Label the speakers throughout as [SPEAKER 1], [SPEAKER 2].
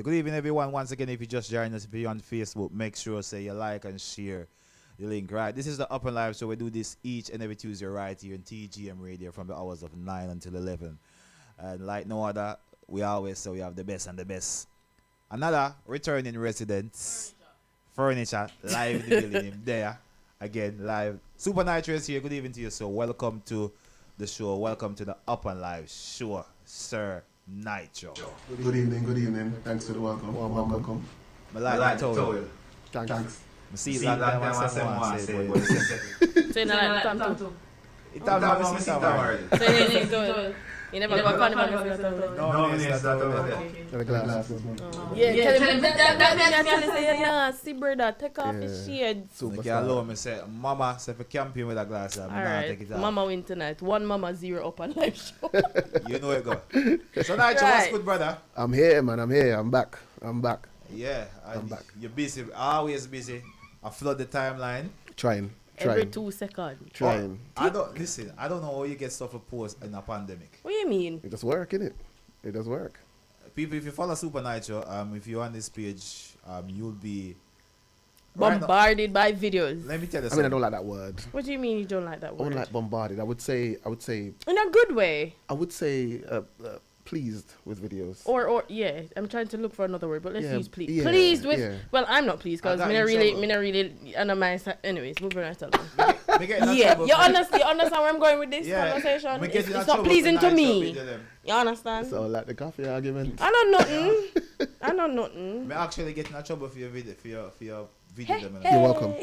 [SPEAKER 1] Good evening, everyone. Once again, if you just joined us, if you're on Facebook, make sure say you like and share the link. Right, this is the Upnlive, so we do this each and every Tuesday right here in TGM Radio from the hours of 9 until 11. And like no other, we always say we have the best and the best. Another returning residents, furniture live in the building there again live. Supa Nytro is here. Good evening to you. So welcome to the show. Welcome to the Upnlive show, Sir Nitro.
[SPEAKER 2] Good evening, good evening. Thanks for the welcome. Welcome.
[SPEAKER 1] I like the towel.
[SPEAKER 2] Thanks.
[SPEAKER 1] I see that time I said one.
[SPEAKER 3] So you know like time too.
[SPEAKER 1] It time I see already.
[SPEAKER 3] So you need to you never go carnival before that.
[SPEAKER 1] No, it's not
[SPEAKER 2] The glasses.
[SPEAKER 3] Yeah, tell him that say nah, see brother, take off his shades.
[SPEAKER 1] I can't allow me say, Mama, say if you camping with a glass, I'm not take it off.
[SPEAKER 3] Mama win tonight. 1 mama 0 up on live show.
[SPEAKER 1] You know it go. So Nitro, what's good, brother?
[SPEAKER 2] I'm here, man. I'm back.
[SPEAKER 1] Yeah,
[SPEAKER 2] I'm back.
[SPEAKER 1] You're busy, always busy. I flood the timeline.
[SPEAKER 2] Trying.
[SPEAKER 3] Every 2 seconds.
[SPEAKER 2] Trying.
[SPEAKER 1] I don't know how you get stuff for post in a pandemic.
[SPEAKER 3] What do you mean?
[SPEAKER 2] It does work, innit? It does work.
[SPEAKER 1] People, if you follow Supa Nytro, if you're on this page, you'll be
[SPEAKER 3] Bombarded by videos.
[SPEAKER 1] Let me tell you
[SPEAKER 2] I
[SPEAKER 1] something.
[SPEAKER 2] mean, I don't like that word.
[SPEAKER 3] What do you mean you don't like that
[SPEAKER 2] I
[SPEAKER 3] word?
[SPEAKER 2] don't like bombarded. I would say,
[SPEAKER 3] In a good way.
[SPEAKER 2] pleased with videos.
[SPEAKER 3] Or yeah, I'm trying to look for another word, but let's use pleased.
[SPEAKER 2] yeah,
[SPEAKER 3] Pleased with.
[SPEAKER 2] yeah.
[SPEAKER 3] Well, I'm not pleased because
[SPEAKER 1] I got
[SPEAKER 3] me not
[SPEAKER 1] in
[SPEAKER 3] really, and I'm anyways. Moving on.
[SPEAKER 1] Me get in
[SPEAKER 3] Yeah,
[SPEAKER 1] trouble
[SPEAKER 3] you
[SPEAKER 1] for-
[SPEAKER 3] understand where I'm going with this
[SPEAKER 1] Yeah,
[SPEAKER 3] conversation?
[SPEAKER 1] me get in
[SPEAKER 3] It's not
[SPEAKER 1] trouble
[SPEAKER 3] pleasing
[SPEAKER 1] for
[SPEAKER 3] to
[SPEAKER 1] Nitro
[SPEAKER 3] me.
[SPEAKER 1] video them.
[SPEAKER 3] You understand?
[SPEAKER 2] So like the coffee argument.
[SPEAKER 3] I know nothing. I know nothing.
[SPEAKER 1] Me actually get in trouble for your video, for your video them.
[SPEAKER 2] You're welcome.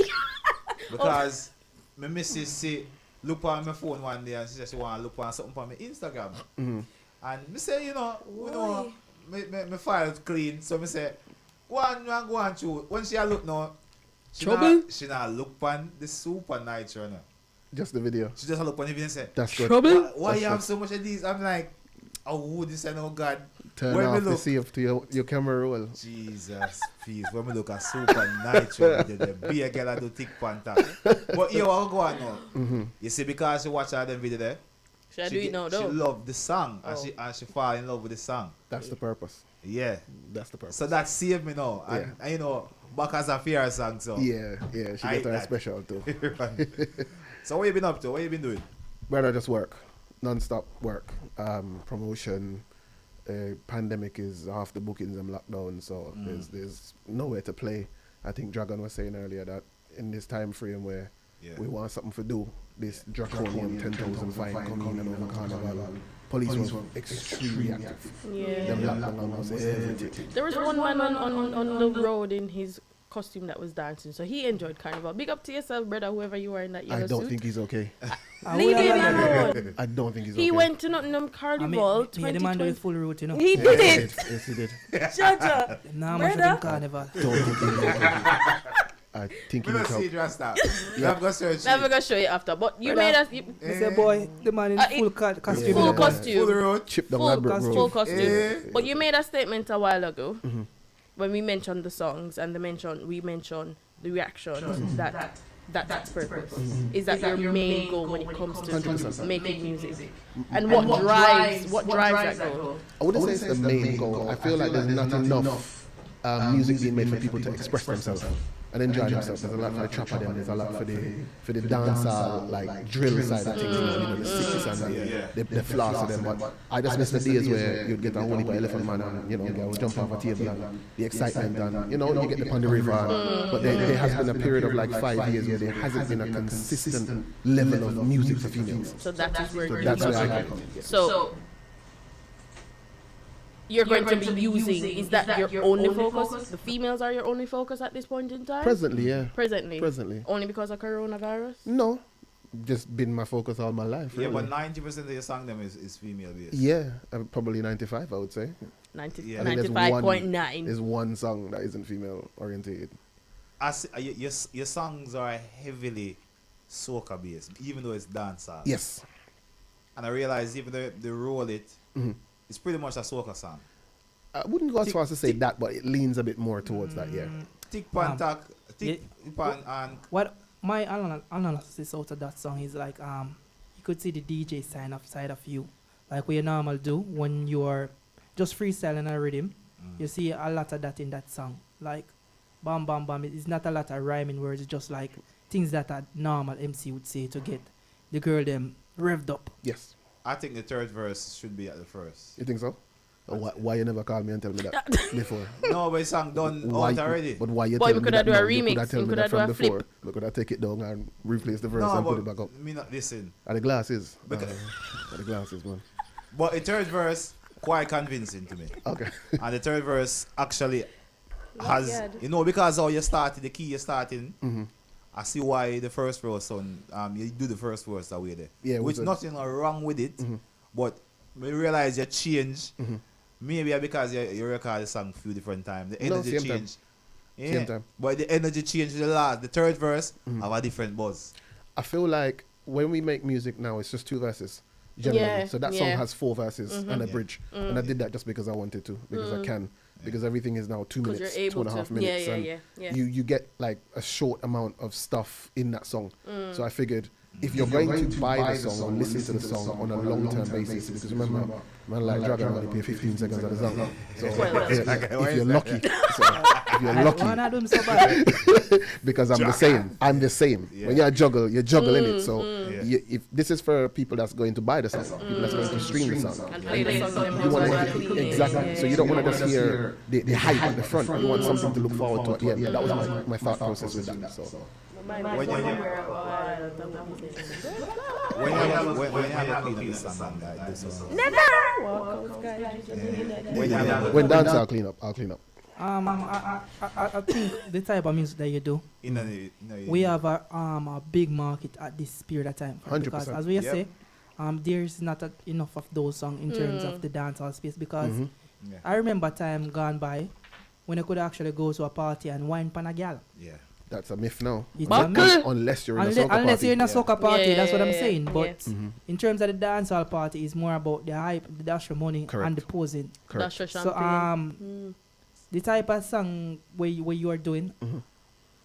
[SPEAKER 1] Because my missus say look on my phone one day and she said she want to look on something on my Instagram.
[SPEAKER 2] Mm-hmm.
[SPEAKER 1] And me say, my file clean. So me say, go on through. When she a look now, she not look on the Supa Nytro now.
[SPEAKER 2] Just the video.
[SPEAKER 1] She just look on the video and say,
[SPEAKER 2] That's good.
[SPEAKER 1] why
[SPEAKER 2] That's
[SPEAKER 1] you have
[SPEAKER 2] good.
[SPEAKER 1] so much of these? I'm like, oh, this and oh God.
[SPEAKER 2] Turn
[SPEAKER 1] When me
[SPEAKER 2] off the
[SPEAKER 1] look-
[SPEAKER 2] see if your camera roll.
[SPEAKER 1] Jesus, please. When we look at Supa Nytro, the be a girl that do thick panta. But you want to go on now.
[SPEAKER 2] Mm-hmm.
[SPEAKER 1] You see, because she watch all them video there,
[SPEAKER 3] Should I do it now,
[SPEAKER 1] she
[SPEAKER 3] though?
[SPEAKER 1] love the song
[SPEAKER 3] Oh.
[SPEAKER 1] and she fall in love with the song.
[SPEAKER 2] That's the purpose.
[SPEAKER 1] Yeah.
[SPEAKER 2] That's the purpose.
[SPEAKER 1] So that saved me now. And back as a fear song. So
[SPEAKER 2] Yeah, she
[SPEAKER 1] I
[SPEAKER 2] got her
[SPEAKER 1] that.
[SPEAKER 2] special too.
[SPEAKER 1] So what you been up to? What you been doing?
[SPEAKER 2] Brother, just work, non-stop work. Promotion. Pandemic is half the bookings and lockdown, so there's nowhere to play. I think Dragon was saying earlier that in this time frame where we want something to do, this draconian 10,000 fine coming in over Carnival. Police were extremely active.
[SPEAKER 3] Yeah.
[SPEAKER 2] Them lockdown almost everything.
[SPEAKER 3] There was one man on the road in his costume that was dancing, so he enjoyed carnival. Big up to yourself, brother, whoever you are in that yellow
[SPEAKER 2] I don't
[SPEAKER 3] suit.
[SPEAKER 2] think he's okay.
[SPEAKER 3] Leave him alone.
[SPEAKER 2] I don't think he's
[SPEAKER 3] He
[SPEAKER 2] okay.
[SPEAKER 3] went to Nottingham Carnival
[SPEAKER 4] Me and the man do the
[SPEAKER 3] 2020.
[SPEAKER 4] full route, you know.
[SPEAKER 3] He did it.
[SPEAKER 2] Yes, he did.
[SPEAKER 3] Jaja.
[SPEAKER 4] Nah, man,
[SPEAKER 3] Brother.
[SPEAKER 4] for carnival.
[SPEAKER 2] Don't think he's okay. I think
[SPEAKER 1] We
[SPEAKER 2] he
[SPEAKER 1] don't see
[SPEAKER 2] needs help.
[SPEAKER 1] Rasta. You have to search
[SPEAKER 3] Never
[SPEAKER 1] it.
[SPEAKER 3] gonna show you after, but you
[SPEAKER 4] Brother.
[SPEAKER 3] made us
[SPEAKER 4] I say, boy, the man in full costume.
[SPEAKER 3] full
[SPEAKER 4] you know.
[SPEAKER 1] Full
[SPEAKER 3] costume.
[SPEAKER 1] road.
[SPEAKER 2] Chip down
[SPEAKER 3] Full
[SPEAKER 2] Ladbroke
[SPEAKER 3] costume.
[SPEAKER 2] Road.
[SPEAKER 3] Full costume.
[SPEAKER 1] Eh.
[SPEAKER 3] But you made a statement a while ago when we mentioned the songs and we mentioned the reaction that's purpose. Is that your main goal when it comes to
[SPEAKER 2] 100%.
[SPEAKER 3] making music? And what drives that goal?
[SPEAKER 2] I wouldn't say it's the main goal. I feel like there's not enough music being made for people to express themselves and enjoy themselves. There's a lot for the trapper, then there's a lot for the dancehall, like drill side of things, the six and the floss of them. But I just miss the days where you'd get a whole heap of elephant man and girl jump off a table and the excitement and you get the Pond River. But there has been a period of like 5 years where there hasn't been a consistent level of music for females.
[SPEAKER 3] So that is where
[SPEAKER 2] So
[SPEAKER 3] you're
[SPEAKER 2] that's where I
[SPEAKER 3] going.
[SPEAKER 2] come in.
[SPEAKER 3] So you're going to be using, is that your only focus? The females are your only focus at this point in time?
[SPEAKER 2] Presently, yeah.
[SPEAKER 3] Presently. Only because of coronavirus?
[SPEAKER 2] No, just been my focus all my life.
[SPEAKER 1] Yeah,
[SPEAKER 2] Really.
[SPEAKER 1] but 90% of your song them is female based.
[SPEAKER 2] Yeah, probably 95, I would say.
[SPEAKER 3] 90,
[SPEAKER 1] Yeah.
[SPEAKER 2] I think there's
[SPEAKER 3] 95.9.
[SPEAKER 2] There's one song that isn't female orientated.
[SPEAKER 1] Your songs are heavily soca based, even though it's dancehall.
[SPEAKER 2] Yes.
[SPEAKER 1] And I realize even though they roll it, it's pretty much a soca song.
[SPEAKER 2] I wouldn't go as far as to say that, but it leans a bit more towards that, yeah.
[SPEAKER 1] Tick pan tack, tick pan and
[SPEAKER 4] What my analysis out of that song is like, you could see the DJ side of you, like what you normally do when you are just freestyling a rhythm, You see a lot of that in that song. Like, bam, bam, bam. It's not a lot of rhyming words. It's just like things that a normal MC would say to get the girl them revved up.
[SPEAKER 2] Yes.
[SPEAKER 1] I think the third verse should be at the first.
[SPEAKER 2] You think so? Or why you never called me and tell me that before?
[SPEAKER 1] No, but the song done out already.
[SPEAKER 2] But why you
[SPEAKER 3] Boy,
[SPEAKER 2] tell
[SPEAKER 3] we
[SPEAKER 2] me
[SPEAKER 3] could
[SPEAKER 2] that
[SPEAKER 3] have do a
[SPEAKER 2] now? You
[SPEAKER 3] remix.
[SPEAKER 2] could have tell
[SPEAKER 3] We
[SPEAKER 2] me
[SPEAKER 3] could
[SPEAKER 2] that
[SPEAKER 3] have do
[SPEAKER 2] from
[SPEAKER 3] a flip.
[SPEAKER 2] before. We could have take it down and replace the verse
[SPEAKER 1] No,
[SPEAKER 2] and put
[SPEAKER 1] but
[SPEAKER 2] it back up.
[SPEAKER 1] me not listen.
[SPEAKER 2] And the glasses.
[SPEAKER 1] Because-
[SPEAKER 2] The glasses, man.
[SPEAKER 1] But the third verse, quite convincing to me.
[SPEAKER 2] Okay.
[SPEAKER 1] And the third verse actually has,
[SPEAKER 3] God.
[SPEAKER 1] you know, because how you started, the key you're starting,
[SPEAKER 2] Mm-hmm.
[SPEAKER 1] I see why the first verse, you do the first verse that way there.
[SPEAKER 2] Yeah,
[SPEAKER 1] Which
[SPEAKER 2] with
[SPEAKER 1] nothing wrong with it,
[SPEAKER 2] Mhm.
[SPEAKER 1] but we realize you change.
[SPEAKER 2] Mhm.
[SPEAKER 1] Maybe because you record the song a few different times. The
[SPEAKER 2] No,
[SPEAKER 1] energy
[SPEAKER 2] same time.
[SPEAKER 1] change. Yeah.
[SPEAKER 2] Same time.
[SPEAKER 1] But the energy change the third verse have a different buzz.
[SPEAKER 2] I feel like when we make music now, it's just 2 verses. Generally.
[SPEAKER 3] Yeah,
[SPEAKER 2] So that song
[SPEAKER 3] yeah.
[SPEAKER 2] has 4 verses and a
[SPEAKER 1] Yeah.
[SPEAKER 2] bridge. And I did that just because I wanted to, because I can. Because everything is now 2
[SPEAKER 3] 'Cause
[SPEAKER 2] minutes,
[SPEAKER 3] you're able
[SPEAKER 2] 2.5
[SPEAKER 3] to.
[SPEAKER 2] minutes.
[SPEAKER 3] Yeah,
[SPEAKER 2] and
[SPEAKER 3] yeah, yeah.
[SPEAKER 2] You get like a short amount of stuff in that song. So I figured if you're going to buy the song or listen to the song on a long-term basis, because remember, man like Dragon only pay 15 seconds of the song. So if you're lucky, if you're
[SPEAKER 4] One
[SPEAKER 2] lucky,
[SPEAKER 4] of them so bad.
[SPEAKER 2] because I'm the same.
[SPEAKER 1] Yeah.
[SPEAKER 2] When you're juggling it. So
[SPEAKER 1] Yeah.
[SPEAKER 2] if this is for people that's going to buy the song, people that's going to stream the song.
[SPEAKER 3] And play the song
[SPEAKER 2] You want
[SPEAKER 3] while
[SPEAKER 2] to
[SPEAKER 3] cleaning.
[SPEAKER 2] exactly.
[SPEAKER 3] Yeah,
[SPEAKER 2] So you don't want to just hear the hype at the front. You want something to look forward to at the end. That was my thought process with that. So
[SPEAKER 3] When
[SPEAKER 1] When you have a clean up this song, like this one.
[SPEAKER 2] when dancehall clean up, I'll clean up.
[SPEAKER 4] I think the type of music that you do, we have a big market at this period of time.
[SPEAKER 2] 100%.
[SPEAKER 4] Because as we
[SPEAKER 1] Yep.
[SPEAKER 4] say, there's not enough of those songs in terms of the dancehall space. Because
[SPEAKER 1] Yeah.
[SPEAKER 4] I remember time gone by when you could actually go to a party and wine pan a gal.
[SPEAKER 1] Yeah.
[SPEAKER 2] That's a myth now.
[SPEAKER 4] It's
[SPEAKER 3] Buckle.
[SPEAKER 4] a myth.
[SPEAKER 2] Unless you're in a
[SPEAKER 4] Unless,
[SPEAKER 2] soca
[SPEAKER 4] unless
[SPEAKER 2] party.
[SPEAKER 4] you're in a
[SPEAKER 1] Yeah.
[SPEAKER 4] soccer party,
[SPEAKER 3] Yeah,
[SPEAKER 4] that's what I'm
[SPEAKER 3] yeah,
[SPEAKER 4] saying.
[SPEAKER 3] yeah.
[SPEAKER 4] But
[SPEAKER 2] Mhm.
[SPEAKER 4] in terms of the dancehall party, it's more about the hype, the dash of money,
[SPEAKER 2] Correct.
[SPEAKER 4] and the posing.
[SPEAKER 2] Correct.
[SPEAKER 3] Dash your
[SPEAKER 4] So
[SPEAKER 3] champagne.
[SPEAKER 4] the type of song where you are doing,
[SPEAKER 2] Mhm.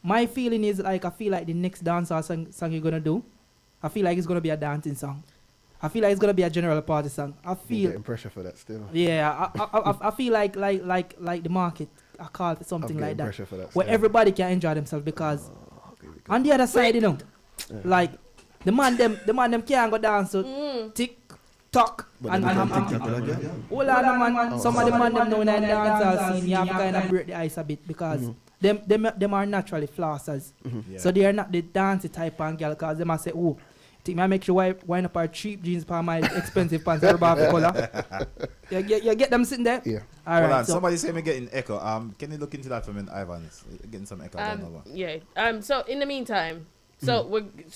[SPEAKER 4] my feeling is like I feel like the next dancehall song you're gonna do, I feel like it's gonna be a dancing song. I feel like it's gonna be a general party song. I
[SPEAKER 2] You're
[SPEAKER 4] feel
[SPEAKER 2] getting pressure for that still.
[SPEAKER 4] I feel like the market I call it something
[SPEAKER 2] I'm
[SPEAKER 4] like
[SPEAKER 2] getting
[SPEAKER 4] that,
[SPEAKER 2] pressure for that
[SPEAKER 4] where
[SPEAKER 2] still.
[SPEAKER 4] everybody can enjoy themselves because
[SPEAKER 2] Okay,
[SPEAKER 4] on the other side, like the man them can't go dance to tick tock
[SPEAKER 2] But
[SPEAKER 4] and
[SPEAKER 2] then we can take that again.
[SPEAKER 4] hold on, man. Some of the man them know in the dancehall scene, you have to kind of break the ice a bit because them are naturally flossers.
[SPEAKER 1] Yeah.
[SPEAKER 4] So they are not the dancey type of girl because they must say, oh, think I make sure wind up our cheap jeans for my expensive pants everybody have color. You get them sitting there?
[SPEAKER 2] Yeah.
[SPEAKER 4] All
[SPEAKER 1] Hold
[SPEAKER 4] right.
[SPEAKER 1] on,
[SPEAKER 4] So
[SPEAKER 1] somebody say me getting echo. Can you look into that for me, Ivan? It's getting some echo. I don't know what.
[SPEAKER 3] Yeah. So in the meantime, so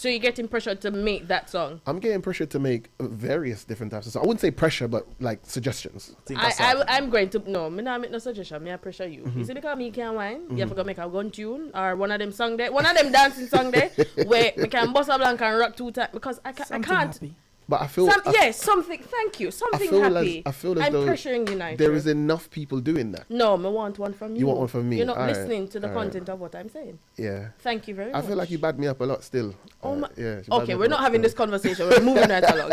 [SPEAKER 3] you're getting pressure to make that song.
[SPEAKER 2] I'm getting pressure to make various different types of songs. I wouldn't say pressure, but like suggestions.
[SPEAKER 1] Think of something.
[SPEAKER 3] I'm going to me not make no suggestion. Me I pressure you. You see because me can't whine. You have to go make a gun tune or one of them song there, one of them dancing song there where we can bust a blank and rock 2 times because I
[SPEAKER 4] something
[SPEAKER 3] can't.
[SPEAKER 4] happy.
[SPEAKER 2] But I feel
[SPEAKER 3] Something. Thank you. Something
[SPEAKER 2] feel as-
[SPEAKER 3] happy.
[SPEAKER 2] I feel as
[SPEAKER 3] I'm
[SPEAKER 2] though
[SPEAKER 3] pressuring you now.
[SPEAKER 2] there is enough people doing that.
[SPEAKER 3] No, I want one from you.
[SPEAKER 2] You want one from me?
[SPEAKER 3] You're not
[SPEAKER 2] Alright,
[SPEAKER 3] listening to the
[SPEAKER 2] alright.
[SPEAKER 3] content of what I'm saying.
[SPEAKER 2] Yeah.
[SPEAKER 3] Thank you very much.
[SPEAKER 2] I feel like you bad me up a lot still.
[SPEAKER 3] Oh my.
[SPEAKER 2] Yeah. she bad me
[SPEAKER 3] Okay,
[SPEAKER 2] up
[SPEAKER 3] we're
[SPEAKER 2] a
[SPEAKER 3] not
[SPEAKER 2] lot
[SPEAKER 3] having this
[SPEAKER 2] still.
[SPEAKER 3] conversation. We're moving right along.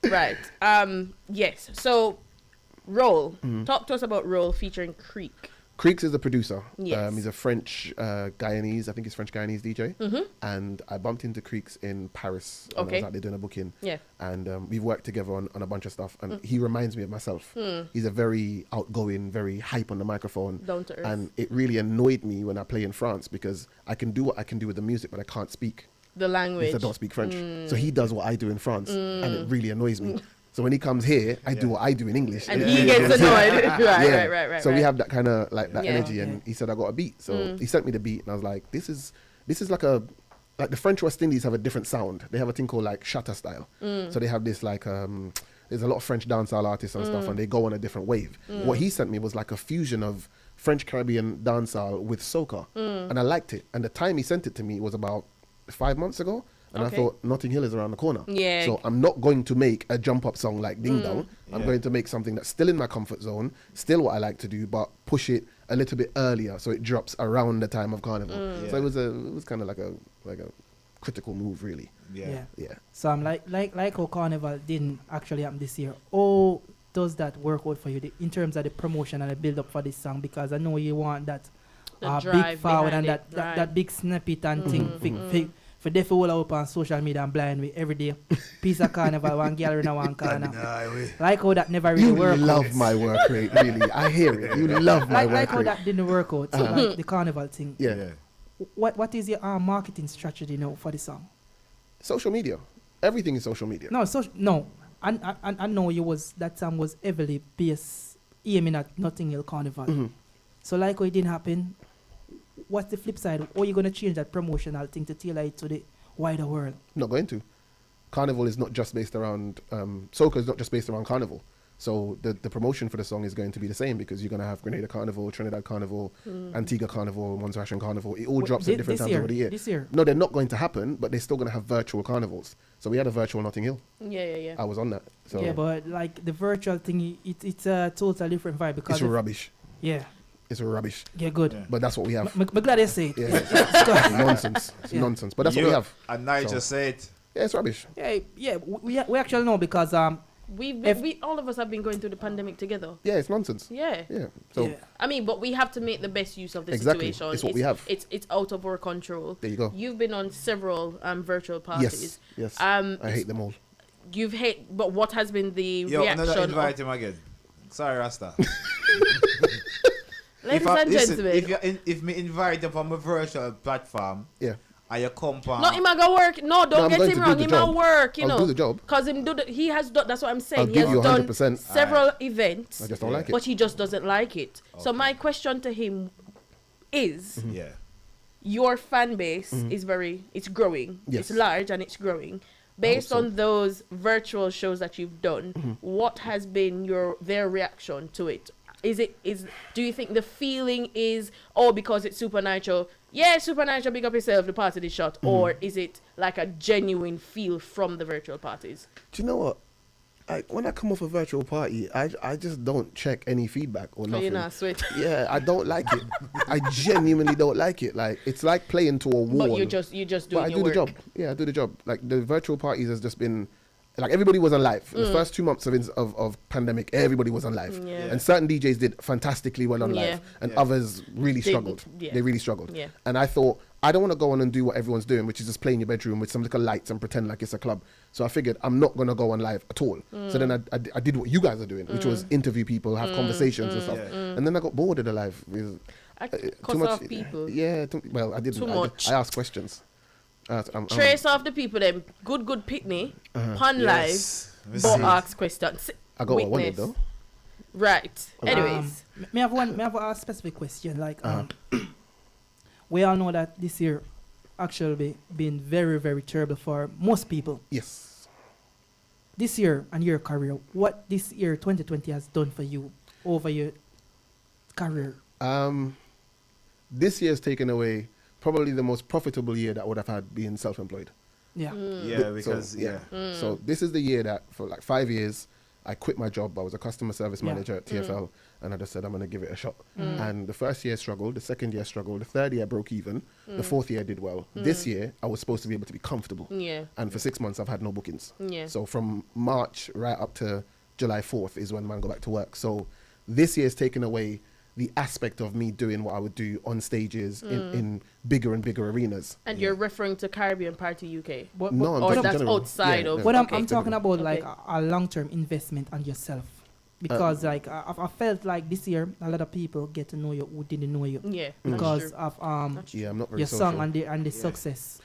[SPEAKER 3] Right. Yes. So, Roll. Talk to us about Roll featuring Creek.
[SPEAKER 2] Creeks is the producer.
[SPEAKER 3] Yes.
[SPEAKER 2] He's a French Guyanese. I think he's French Guyanese DJ.
[SPEAKER 3] Mm-hmm.
[SPEAKER 2] And I bumped into Creeks in Paris when I
[SPEAKER 3] Okay.
[SPEAKER 2] was out there doing a booking.
[SPEAKER 3] Yeah.
[SPEAKER 2] And we've worked together on a bunch of stuff. And he reminds me of myself. He's a very outgoing, very hype on the microphone.
[SPEAKER 3] Down to earth.
[SPEAKER 2] And it really annoyed me when I play in France because I can do what I can do with the music, but I can't speak.
[SPEAKER 3] The language.
[SPEAKER 2] Because I don't speak French. So he does what I do in France, and it really annoys me. So when he comes here, I do what I do in English.
[SPEAKER 3] And
[SPEAKER 2] it
[SPEAKER 3] he
[SPEAKER 2] really
[SPEAKER 3] gets
[SPEAKER 2] annoys me.
[SPEAKER 3] annoyed.
[SPEAKER 2] Yeah.
[SPEAKER 3] Right.
[SPEAKER 2] So we have that kind of like that
[SPEAKER 3] Yeah.
[SPEAKER 2] energy, and he said I got a beat. So he sent me the beat, and I was like, this is like the French West Indies have a different sound. They have a thing called like shatter style. So they have this like there's a lot of French dancehall artists and stuff, and they go on a different wave. What he sent me was like a fusion of French Caribbean dancehall with soca, and I liked it. And the time he sent it to me was about 5 months ago. And
[SPEAKER 3] Okay.
[SPEAKER 2] I thought Notting Hill is around the corner.
[SPEAKER 3] Yeah.
[SPEAKER 2] So I'm not going to make a jump up song like Ding Dong. I'm
[SPEAKER 1] Yeah.
[SPEAKER 2] going to make something that's still in my comfort zone, still what I like to do, but push it a little bit earlier so it drops around the time of Carnival. So
[SPEAKER 1] Yeah.
[SPEAKER 2] it was kind of like a critical move, really.
[SPEAKER 1] Yeah.
[SPEAKER 2] Yeah.
[SPEAKER 4] So I'm like how Carnival didn't actually happen this year. Oh, does that work out for you in terms of the promotion and the build up for this song? Because I know you want that
[SPEAKER 3] The
[SPEAKER 4] big
[SPEAKER 3] drive
[SPEAKER 4] forward
[SPEAKER 3] behind
[SPEAKER 4] and
[SPEAKER 3] it,
[SPEAKER 4] that big snippet and thing. For deaf all up on social media and blind me every day. Piece of carnival, one girl in one corner. Like how that never really
[SPEAKER 2] You
[SPEAKER 4] worked out.
[SPEAKER 2] love my work rate, really. I hear it. You love my
[SPEAKER 4] Like
[SPEAKER 2] work
[SPEAKER 4] how
[SPEAKER 2] rate.
[SPEAKER 4] that didn't work out. So like the carnival thing.
[SPEAKER 2] Yeah.
[SPEAKER 4] What is your marketing strategy now for the song?
[SPEAKER 2] Social media. Everything is social media.
[SPEAKER 4] No. I know that song was heavily based aiming at Notting Hill Carnival. So like how it didn't happen, what's the flip side? Or are you gonna change that promotional thing to tailor it to the wider world?
[SPEAKER 2] Not going to. Carnival is not just based around soca is not just based around carnival. So the promotion for the song is going to be the same because you're going to have Grenada Carnival, Trinidad Carnival, Antigua Carnival, Montserrat Carnival. It all drops at different times of the year.
[SPEAKER 4] This year.
[SPEAKER 2] No, they're not going to happen, but they're still going to have virtual carnivals. So we had a virtual Notting Hill.
[SPEAKER 3] Yeah.
[SPEAKER 2] I was on that. So
[SPEAKER 4] Yeah, but like the virtual thing, it's a totally different vibe because
[SPEAKER 2] it's rubbish.
[SPEAKER 4] Yeah.
[SPEAKER 2] It's rubbish.
[SPEAKER 4] Yeah, good.
[SPEAKER 1] Yeah.
[SPEAKER 2] But that's what we have.
[SPEAKER 4] I'm glad they say it.
[SPEAKER 2] Yeah. It's nonsense. It's nonsense. But that's what we have.
[SPEAKER 1] And I
[SPEAKER 2] So-
[SPEAKER 1] just say it.
[SPEAKER 2] Yeah, it's rubbish.
[SPEAKER 4] Yeah. We actually know because
[SPEAKER 3] We all of us have been going through the pandemic together.
[SPEAKER 2] Yeah, it's nonsense.
[SPEAKER 3] Yeah.
[SPEAKER 2] Yeah. So
[SPEAKER 4] yeah.
[SPEAKER 3] I mean, but we have to make the best use of the
[SPEAKER 2] Exactly.
[SPEAKER 3] situation.
[SPEAKER 2] It's what we have.
[SPEAKER 3] It's out of our control.
[SPEAKER 2] there you go.
[SPEAKER 3] You've been on several virtual parties.
[SPEAKER 2] Yes.
[SPEAKER 3] Um,
[SPEAKER 2] I hate them all.
[SPEAKER 3] But what has been the
[SPEAKER 1] Yo,
[SPEAKER 3] reaction?
[SPEAKER 1] another
[SPEAKER 3] Of,
[SPEAKER 1] invite him again. Sorry, Rasta.
[SPEAKER 3] ladies
[SPEAKER 1] I-
[SPEAKER 3] and
[SPEAKER 1] listen,
[SPEAKER 3] gentlemen,
[SPEAKER 1] if me invite you from a virtual platform,
[SPEAKER 2] Yeah.
[SPEAKER 1] and you come on,
[SPEAKER 3] not him a go work. No, don't
[SPEAKER 2] I'm
[SPEAKER 3] get
[SPEAKER 2] going
[SPEAKER 3] him
[SPEAKER 2] to do
[SPEAKER 3] wrong.
[SPEAKER 2] the
[SPEAKER 3] Him
[SPEAKER 2] job.
[SPEAKER 3] a work. You
[SPEAKER 2] I'll
[SPEAKER 3] know,
[SPEAKER 2] do the job.
[SPEAKER 3] because he has done. That's what I'm saying.
[SPEAKER 2] I'll
[SPEAKER 3] He
[SPEAKER 2] give
[SPEAKER 3] has
[SPEAKER 2] you
[SPEAKER 3] done
[SPEAKER 2] 100%.
[SPEAKER 3] several events,
[SPEAKER 2] I just don't
[SPEAKER 1] Yeah.
[SPEAKER 2] like it.
[SPEAKER 3] but he just doesn't like it. So
[SPEAKER 1] Okay.
[SPEAKER 3] my question to him is:
[SPEAKER 1] yeah,
[SPEAKER 3] your fan base is it's growing.
[SPEAKER 2] Yes.
[SPEAKER 3] It's large and it's growing. Based
[SPEAKER 2] so.
[SPEAKER 3] on those virtual shows that you've done, what has been their reaction to it? Do you think the feeling is, because it's Supa Nytro, yeah, Supa Nytro, big up yourself, the party is shot, or is it like a genuine feel from the virtual parties?
[SPEAKER 2] Do you know what? When I come off a virtual party, I just don't check any feedback or
[SPEAKER 3] So
[SPEAKER 2] nothing.
[SPEAKER 3] you're not sweet.
[SPEAKER 2] Yeah, I don't like it. I genuinely don't like it. Like it's like playing to a wall.
[SPEAKER 3] But you just
[SPEAKER 2] But
[SPEAKER 3] doing
[SPEAKER 2] I
[SPEAKER 3] your
[SPEAKER 2] do the
[SPEAKER 3] work.
[SPEAKER 2] job. Yeah, I do the job. Like the virtual parties has just been, like everybody was on live. The first 2 months of pandemic, everybody was on live,
[SPEAKER 3] Yeah.
[SPEAKER 2] and certain DJs did fantastically well on
[SPEAKER 3] Yeah.
[SPEAKER 2] live, and
[SPEAKER 1] Yeah.
[SPEAKER 2] others really
[SPEAKER 3] They-
[SPEAKER 2] struggled.
[SPEAKER 3] yeah.
[SPEAKER 2] They really struggled.
[SPEAKER 3] Yeah.
[SPEAKER 2] And I thought, I don't want to go on and do what everyone's doing, which is just play in your bedroom with some little lights and pretend like it's a club. So I figured I'm not going to go on live at all. So then I did what you guys are doing, which was interview people, have conversations and stuff.
[SPEAKER 1] Yeah.
[SPEAKER 2] And then I got bored of the live. With,
[SPEAKER 3] I
[SPEAKER 2] too
[SPEAKER 3] cuss
[SPEAKER 2] much-
[SPEAKER 3] off people.
[SPEAKER 2] Yeah, well, I didn't.
[SPEAKER 3] Too much.
[SPEAKER 2] I asked questions.
[SPEAKER 3] Trace off the people them. Good pitney. Pun
[SPEAKER 1] Yes.
[SPEAKER 3] live.
[SPEAKER 1] We
[SPEAKER 3] But
[SPEAKER 1] see.
[SPEAKER 3] ask questions.
[SPEAKER 2] I got what I wanted
[SPEAKER 3] Witness.
[SPEAKER 2] though.
[SPEAKER 3] Right. Anyways.
[SPEAKER 4] May I have a specific question? Like, we all know that this year actually been very, very terrible for most people.
[SPEAKER 2] Yes.
[SPEAKER 4] This year and your career, what this year 2020 has done for you over your career?
[SPEAKER 2] This year's taken away probably the most profitable year that I would have had being self-employed.
[SPEAKER 4] Yeah.
[SPEAKER 1] yeah, because
[SPEAKER 2] So, So this is the year that for like 5 years, I quit my job. I was a customer service
[SPEAKER 4] Yeah.
[SPEAKER 2] manager at TFL, and I just said I'm going to give it a shot. And the first year struggled, the second year struggled, the third year broke even, the fourth year did well. This year, I was supposed to be able to be comfortable.
[SPEAKER 3] Yeah.
[SPEAKER 2] And for 6 months, I've had no bookings.
[SPEAKER 3] Yeah.
[SPEAKER 2] So from March right up to July 4th is when man go back to work. So this year's taken away the aspect of me doing what I would do on stages in bigger and bigger arenas.
[SPEAKER 3] And you're referring to Caribbean Party UK.
[SPEAKER 4] But,
[SPEAKER 2] No, I'm
[SPEAKER 3] Or
[SPEAKER 2] talking
[SPEAKER 3] that's
[SPEAKER 2] general.
[SPEAKER 3] outside
[SPEAKER 2] Yeah,
[SPEAKER 3] of.
[SPEAKER 2] no.
[SPEAKER 4] But
[SPEAKER 3] okay.
[SPEAKER 4] I'm talking about like
[SPEAKER 3] Okay.
[SPEAKER 4] a long-term investment on yourself. Because like I felt like this year a lot of people get to know you who didn't know you
[SPEAKER 3] Yeah.
[SPEAKER 4] because
[SPEAKER 3] That's true.
[SPEAKER 4] of
[SPEAKER 3] That's true.
[SPEAKER 2] Yeah, I'm not very
[SPEAKER 4] your
[SPEAKER 2] social.
[SPEAKER 4] song and the success.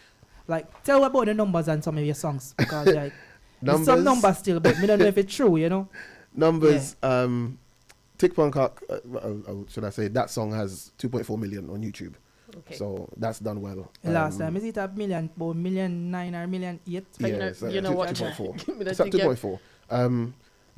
[SPEAKER 4] Like tell about the numbers and some of your songs because like there's some numbers still, but me don't know if it's true, you know.
[SPEAKER 2] Numbers, Tick Punkak, should I say, that song has 2.4 million on YouTube.
[SPEAKER 3] Okay.
[SPEAKER 2] So that's done well.
[SPEAKER 4] Last time is it a million, about 1,000,009 or 1,000,008?
[SPEAKER 3] Yeah,
[SPEAKER 2] so
[SPEAKER 3] you know what?
[SPEAKER 2] 2.4.
[SPEAKER 3] Give me the
[SPEAKER 2] It's at
[SPEAKER 3] ticket.
[SPEAKER 2] 2.4.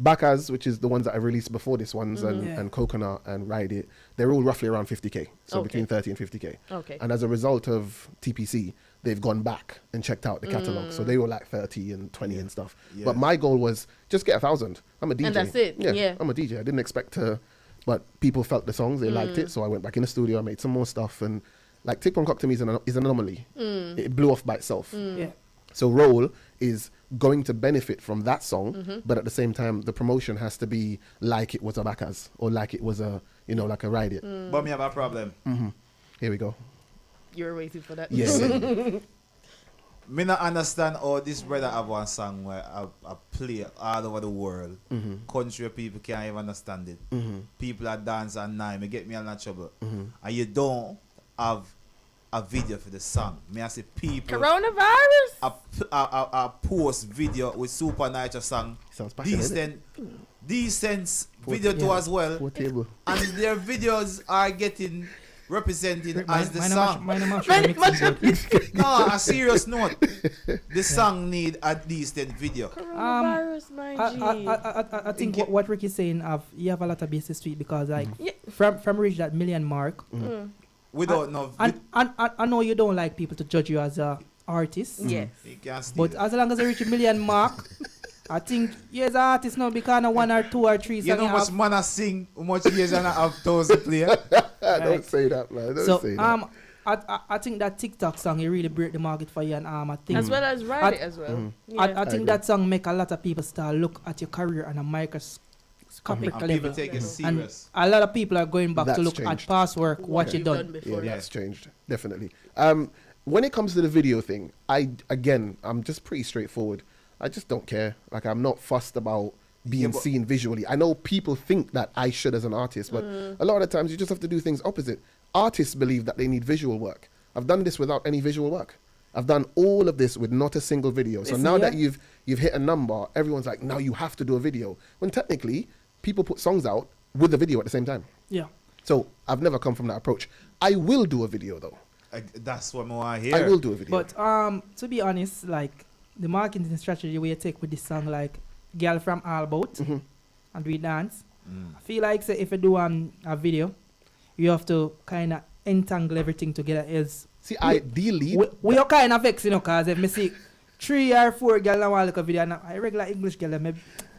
[SPEAKER 2] Backas, which is the ones that I released before this ones,
[SPEAKER 4] Yeah.
[SPEAKER 2] and Coconut and Ride It, they're all roughly around 50k. So
[SPEAKER 3] Okay.
[SPEAKER 2] between 30 and 50k.
[SPEAKER 3] Okay.
[SPEAKER 2] And as a result of TPC, they've gone back and checked out the catalog. So they were like 30 and 20 and stuff.
[SPEAKER 1] Yeah.
[SPEAKER 2] But my goal was just get 1,000. I'm a DJ.
[SPEAKER 3] that's it, yeah.
[SPEAKER 2] I'm a DJ. I didn't expect to, but people felt the songs, they liked it. So I went back in the studio, I made some more stuff. And like Tick Punkak to me is an anomaly. It blew off by itself.
[SPEAKER 4] Yeah.
[SPEAKER 2] So Roll is going to benefit from that song, but at the same time, the promotion has to be like it was a Backers or like it was a, like a Ride It.
[SPEAKER 1] But me have a problem.
[SPEAKER 2] Here we go.
[SPEAKER 3] You're waiting for that.
[SPEAKER 2] Yeah.
[SPEAKER 1] Me not understand how this brother have one song where I play all over the world. Country people can't even understand it. People are dance and nine. Me get me in trouble. And you don't have a video for the song. Me I say people
[SPEAKER 3] Coronavirus.
[SPEAKER 1] a post video with Supa Nytro song.
[SPEAKER 2] Sounds passionate.
[SPEAKER 1] Decent video too as well.
[SPEAKER 2] What table?
[SPEAKER 1] And their videos are getting represented as the song. No, a serious note. The song need a decent video.
[SPEAKER 3] Coronavirus, my
[SPEAKER 4] I think what Ricky's saying, you have a lot of basis to it because like from reach that million mark.
[SPEAKER 1] We don't know.
[SPEAKER 4] And I know you don't like people to judge you as a artist.
[SPEAKER 3] Yes.
[SPEAKER 1] You can't steal
[SPEAKER 4] But
[SPEAKER 1] it.
[SPEAKER 4] as long as you reach a million mark, I think you as an artist now because of 1 or 2 or 3
[SPEAKER 1] You know how much man I sing, how much years and I have 1,000 players.
[SPEAKER 2] Don't say that, man. Don't say that.
[SPEAKER 4] I think that TikTok song it really break the market for you and I think
[SPEAKER 3] As well as Ride It as well.
[SPEAKER 4] I think that song make a lot of people start look at your career on a microscopic
[SPEAKER 1] And
[SPEAKER 4] level.
[SPEAKER 1] people take it
[SPEAKER 4] And
[SPEAKER 1] serious.
[SPEAKER 4] a lot of people are going back
[SPEAKER 2] That's
[SPEAKER 4] to look
[SPEAKER 2] changed.
[SPEAKER 4] at past work, what you
[SPEAKER 3] you've
[SPEAKER 4] done.
[SPEAKER 3] before.
[SPEAKER 2] Yeah, that's changed, definitely. When it comes to the video thing, I'm just pretty straightforward. I just don't care. Like, I'm not fussed about being seen visually. I know people think that I should as an artist, but a lot of the times you just have to do things opposite. Artists believe that they need visual work. I've done this without any visual work. I've done all of this with not a single video. So now that you've hit a number, everyone's like, now you have to do a video. When technically, people put songs out with a video at the same time.
[SPEAKER 4] Yeah.
[SPEAKER 2] So I've never come from that approach. I will do a video though.
[SPEAKER 1] That's what I want to hear.
[SPEAKER 2] I will do a video.
[SPEAKER 4] But to be honest, like the marketing strategy we take with this song, like "Girl from All About" and "We Dance," I feel like say if you do a video, you have to kind of entangle everything together.
[SPEAKER 2] See, ideally,
[SPEAKER 4] we are kind of vexed, cause if me see 3 or 4 girls now want to look a video, and I regular English girl, me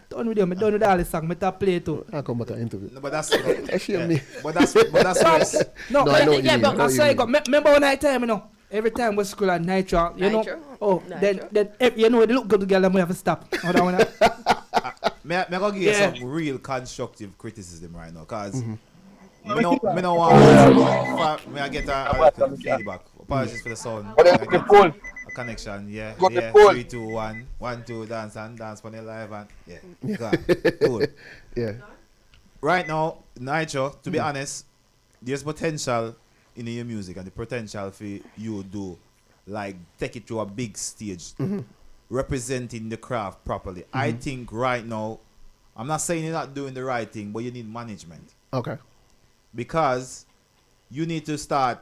[SPEAKER 4] done with them, me done with all the song, me top play too.
[SPEAKER 2] I come back to interview.
[SPEAKER 1] No, but that's
[SPEAKER 2] Me.
[SPEAKER 1] but that's where
[SPEAKER 4] No,
[SPEAKER 2] No, I know what you mean.
[SPEAKER 4] but
[SPEAKER 2] I know
[SPEAKER 4] I
[SPEAKER 2] what you
[SPEAKER 4] say,
[SPEAKER 2] mean.
[SPEAKER 4] remember when I tell you, every time we school at Nitro,
[SPEAKER 3] Nitro?
[SPEAKER 4] oh,
[SPEAKER 3] Nitro.
[SPEAKER 4] then they look good together, we have to stop. Hold on,
[SPEAKER 1] May I go give you
[SPEAKER 4] Yeah.
[SPEAKER 1] some real constructive criticism right now, cause me no want. May I get a feedback? Apologies for the sound. A connection, yeah. 3, 2, 1, 1, 2, dance for the live and yeah. Cool.
[SPEAKER 2] Yeah.
[SPEAKER 1] Right now, Nitro, to be honest, there's potential in your music and the potential for you do like take it to a big stage, representing the craft properly. I think right now, I'm not saying you're not doing the right thing, but you need management
[SPEAKER 2] Okay.
[SPEAKER 1] because you need to start